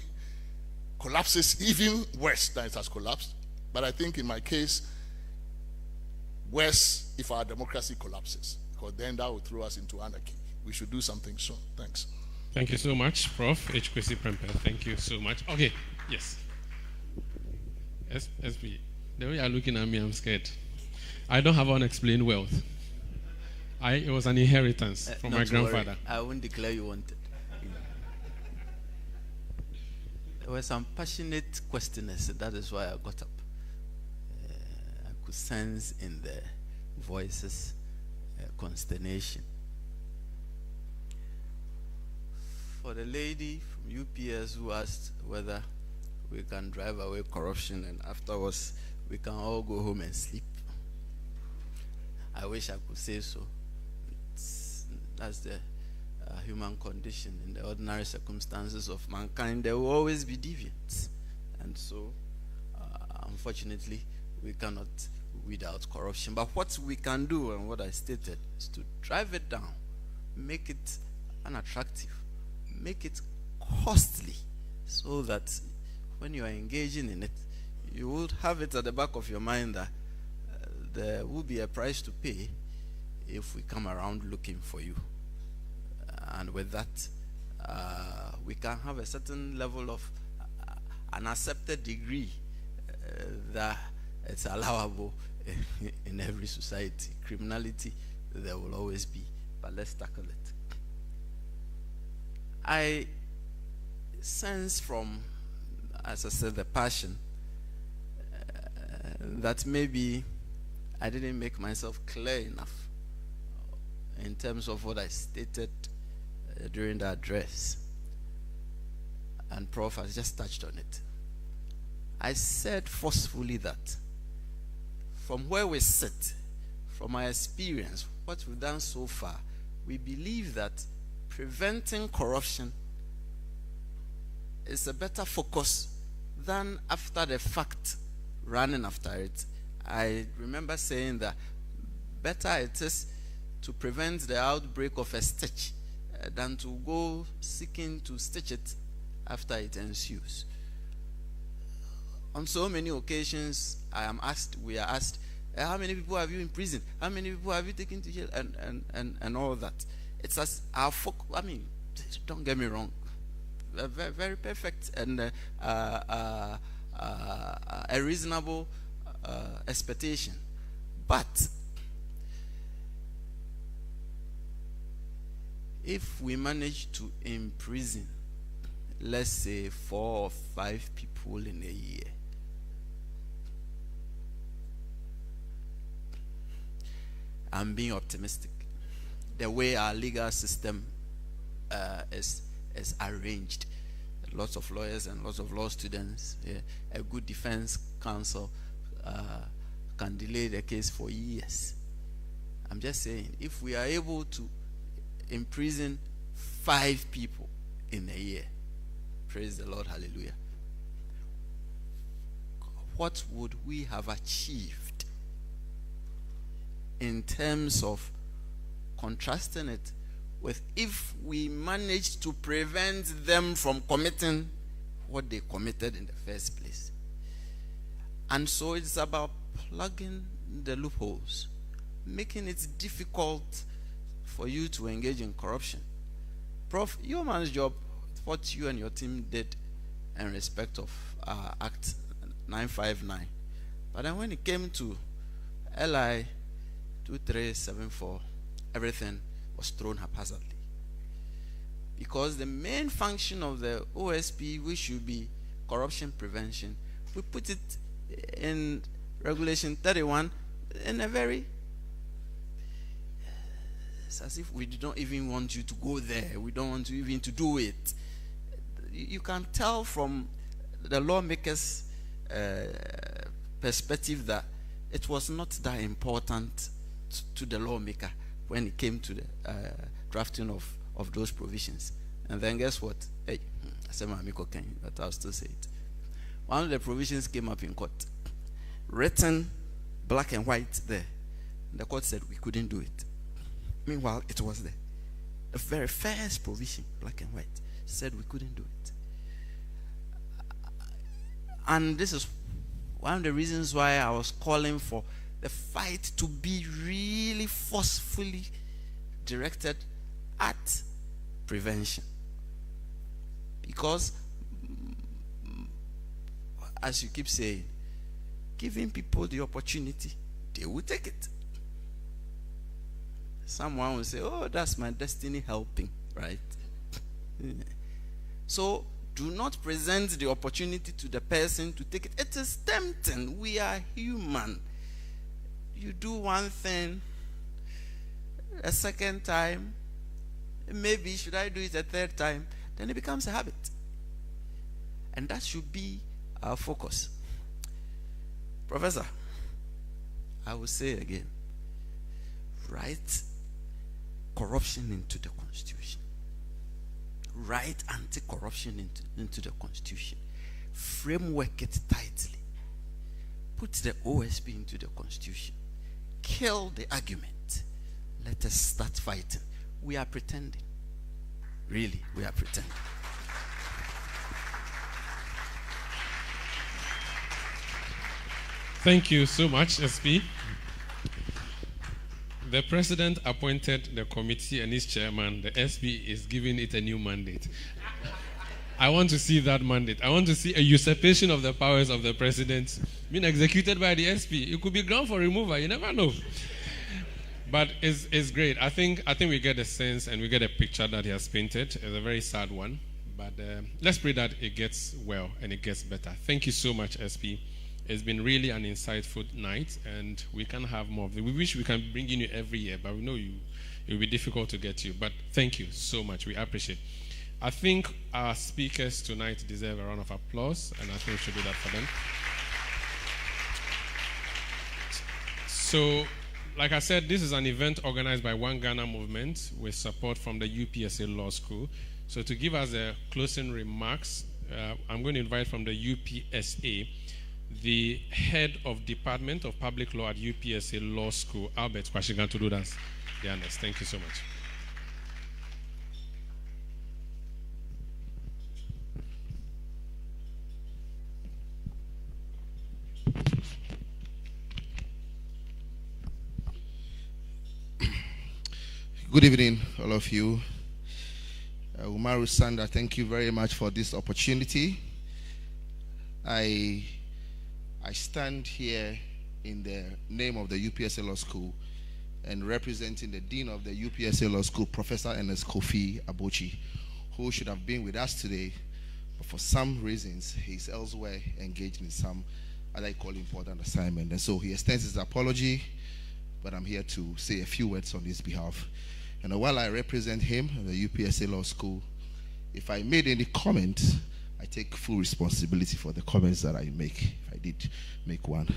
Speaker 3: collapses even worse than it has collapsed. But I think in my case, worse if our democracy collapses, because then that will throw us into anarchy. We should do something soon. Thanks.
Speaker 2: Thank you so much, Prof. H. Kwesi Prempeh. Thank you so much. Okay, yes. SP. The way you're looking at me, I'm scared. I don't have unexplained wealth. It was an inheritance from my grandfather.
Speaker 1: Worry. I won't declare you wanted. There were some passionate questioners. That is why I got up. I could sense in the voices consternation. For the lady from UPS who asked whether we can drive away corruption and afterwards we can all go home and sleep, I wish I could say so. That's the human condition. In the ordinary circumstances of mankind, there will always be deviants. And so, unfortunately, we cannot weed out corruption. But what we can do, and what I stated, is to drive it down, make it unattractive, make it costly, so that when you are engaging in it, you will have it at the back of your mind that there will be a price to pay if we come around looking for you. And with that, we can have a certain level of an accepted degree that it's allowable in every society. Criminality, there will always be, but let's tackle it. I sense from, as I said, the passion that maybe I didn't make myself clear enough in terms of what I stated during the address, and Prof has just touched on it. I said forcefully that from where we sit, from my experience, what we've done so far, we believe that preventing corruption is a better focus than after the fact running after it. I remember saying that better it is to prevent the outbreak of a stitch than to go seeking to stitch it after it ensues. On so many occasions, we are asked, how many people have you imprisoned? How many people have you taken to jail? And all that. It's as our focus. I mean, don't get me wrong, very, very perfect and a reasonable expectation. But if we manage to imprison, let's say 4 or 5 people in a year, I'm being optimistic. The way our legal system is arranged, lots of lawyers and lots of law students, a good defense counsel can delay the case for years. I'm just saying, if we are able to imprison 5 people in a year, praise the Lord, hallelujah, what would we have achieved in terms of contrasting it with if we managed to prevent them from committing what they committed in the first place. And so it's about plugging the loopholes, making it difficult for you to engage in corruption. Prof, your man's job, what you and your team did in respect of Act 959. But then when it came to LI 2374, everything was thrown haphazardly. Because the main function of the OSP, which should be corruption prevention, we put it in Regulation 31 in a very, it's as if we don't even want you to go there. We don't want you even to do it. You can tell from the lawmakers' perspective that it was not that important to the lawmaker when it came to the drafting of those provisions. And then guess what? Hey, I said Mamiko Ken, but I'll still say it. One of the provisions came up in court, written black and white there. The court said we couldn't do it. Meanwhile, it was there. The very first provision, black and white, said we couldn't do it. And this is one of the reasons why I was calling for the fight to be really forcefully directed at prevention. Because, as you keep saying, giving people the opportunity, they will take it. Someone will say, oh, that's my destiny helping, right? So, do not present the opportunity to the person to take it. It is tempting. We are human. You do one thing, a second time, maybe should I do it a third time? Then it becomes a habit. And that should be our focus. Professor, I will say again, write corruption into the Constitution. Write anti-corruption into the Constitution. Framework it tightly. Put the OSP into the Constitution. Kill the argument. Let us start fighting. We are pretending. Really, we are pretending.
Speaker 2: Thank you so much, SP. The president appointed the committee and its chairman. The SP is giving it a new mandate. I want to see that mandate. I want to see a usurpation of the powers of the president being executed by the SP. It could be ground for removal. You never know. But it's great. I think we get a sense and we get a picture that he has painted. It's a very sad one. But let's pray that it gets well and it gets better. Thank you so much, SP. It's been really an insightful night, and we can have more of it. We wish we can bring in you every year, but we know it will be difficult to get you. But thank you so much. We appreciate it. I think our speakers tonight deserve a round of applause, and I think we should do that for them. So, like I said, this is an event organized by One Ghana Movement with support from the UPSA Law School. So to give us the closing remarks, I'm going to invite from the UPSA the head of Department of Public Law at UPSA Law School, Albert Kwashigan, to do that. The honors. Thank you so much.
Speaker 19: Good evening, all of you. Umaru Sanda, thank you very much for this opportunity. I stand here in the name of the UPSA Law School and representing the Dean of the UPSA Law School, Professor Ernest Kofi Abochi, who should have been with us today, but for some reasons, he's elsewhere engaged in some other equally important assignment. And so he extends his apology, but I'm here to say a few words on his behalf. And while I represent him in the UPSA Law School, if I made any comment, I take full responsibility for the comments that I make, if I did make one.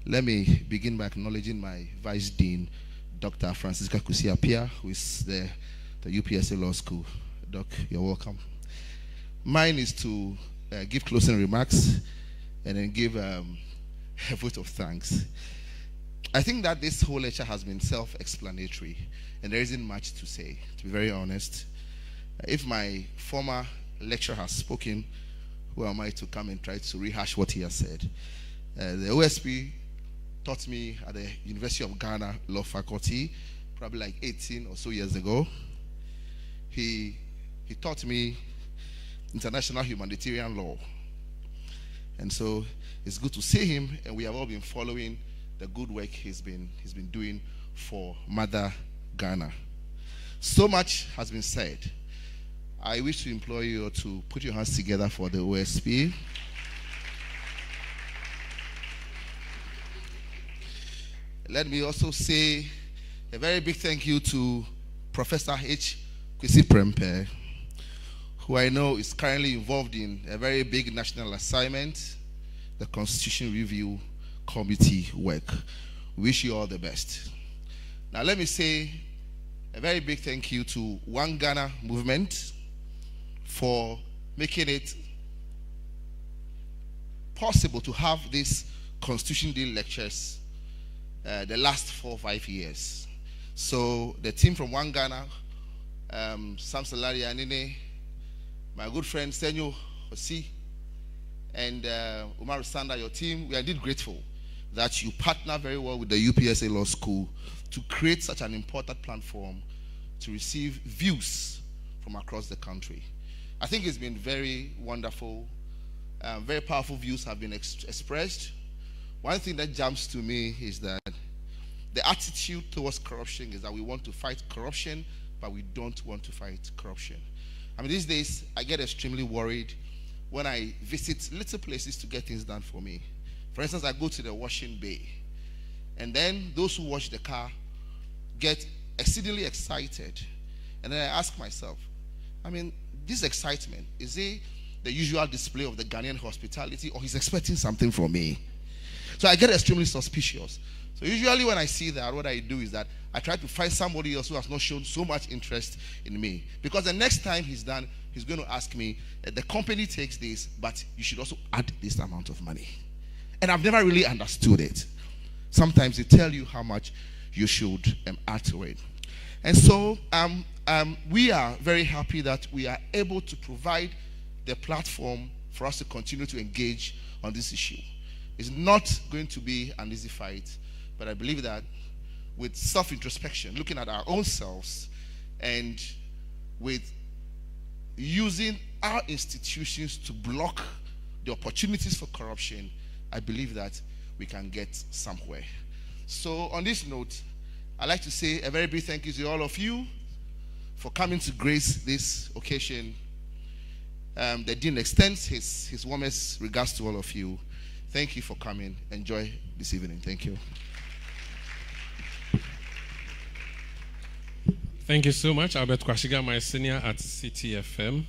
Speaker 19: Let me begin by acknowledging my Vice Dean, Dr. Francisca Kusiapia, who is the UPSA Law School. Doc, you're welcome. Mine is to give closing remarks and then give a vote of thanks. I think that this whole lecture has been self-explanatory, and there isn't much to say, to be very honest. If my former lecturer has spoken, who am I to come and try to rehash what he has said? The OSP taught me at the University of Ghana Law Faculty, probably like 18 or so years ago. He taught me international humanitarian law. And so it's good to see him, and we have all been following the good work he's been doing for Mother Ghana. So much has been said. I wish to implore you to put your hands together for the OSP. Let me also say a very big thank you to Professor H. Kwesi Prempeh, who I know is currently involved in a very big national assignment, the Constitution Review Committee work. Wish you all the best. Now let me say a very big thank you to One Ghana movement for making it possible to have these Constitution Day lectures the last 4 or 5 years. So the team from One Ghana, Sam Salari Anine, my good friend Senyo Hosi, and Umaru Sanda, your team, we are indeed grateful that you partner very well with the UPSA Law School to create such an important platform to receive views from across the country. I think it's been very wonderful. Very powerful views have been expressed. One thing that jumps to me is that the attitude towards corruption is that we want to fight corruption, but we don't want to fight corruption. I mean, these days, I get extremely worried when I visit little places to get things done for me. For instance, I go to the washing bay, and then those who wash the car get exceedingly excited. And then I ask myself, I mean, this excitement, is it the usual display of the Ghanaian hospitality, or he's expecting something from me? So I get extremely suspicious. So usually when I see that, what I do is that I try to find somebody else who has not shown so much interest in me. Because the next time he's done, he's going to ask me, the company takes this, but you should also add this amount of money. And I've never really understood it. Sometimes they tell you how much you should add to it. And so we are very happy that we are able to provide the platform for us to continue to engage on this issue. It's not going to be an easy fight, but I believe that with self-introspection, looking at our own selves, and with using our institutions to block the opportunities for corruption, I believe that we can get somewhere. So on this note, I'd like to say a very big thank you to all of you for coming to grace this occasion. The Dean extends his warmest regards to all of you. Thank you for coming. Enjoy this evening. Thank you.
Speaker 2: Thank you so much, Albert Kwashiga, my senior at CTFM.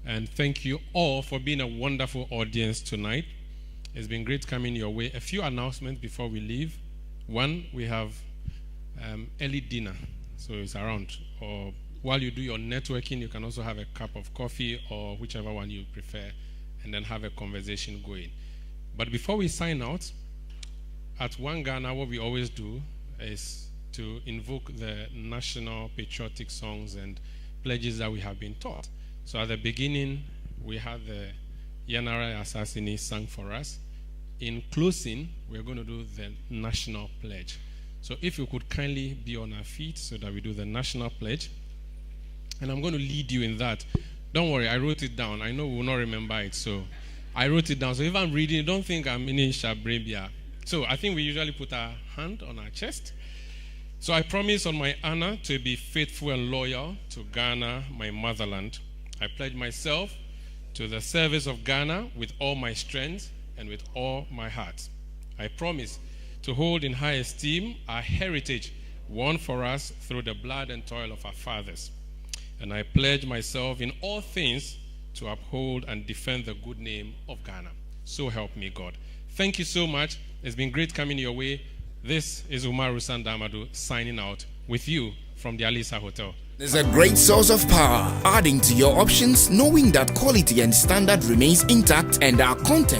Speaker 2: And thank you all for being a wonderful audience tonight. It's been great coming your way. A few announcements before we leave. One, we have early dinner, so it's around. Or while you do your networking, you can also have a cup of coffee or whichever one you prefer, and then have a conversation going. But before we sign out, at One Ghana, what we always do is to invoke the national patriotic songs and pledges that we have been taught. So at the beginning, we had the Yanara Assassini sung for us. In closing, we're going to do the national pledge. So if you could kindly be on our feet so that we do the national pledge. And I'm going to lead you in that. Don't worry, I wrote it down. I know we will not remember it, so I wrote it down. So if I'm reading, don't think I'm in Shabrebia. So I think we usually put our hand on our chest. So I promise on my honor to be faithful and loyal to Ghana, my motherland. I pledge myself to the service of Ghana with all my strength and with all my heart. I promise to hold in high esteem our heritage won for us through the blood and toil of our fathers. And I pledge myself in all things to uphold and defend the good name of Ghana. So help me God. Thank you so much. It's been great coming your way. This is Umaru Sandamadu signing out with you from the Alisa Hotel.
Speaker 20: There's a great source of power, adding to your options, knowing that quality and standard remains intact and our content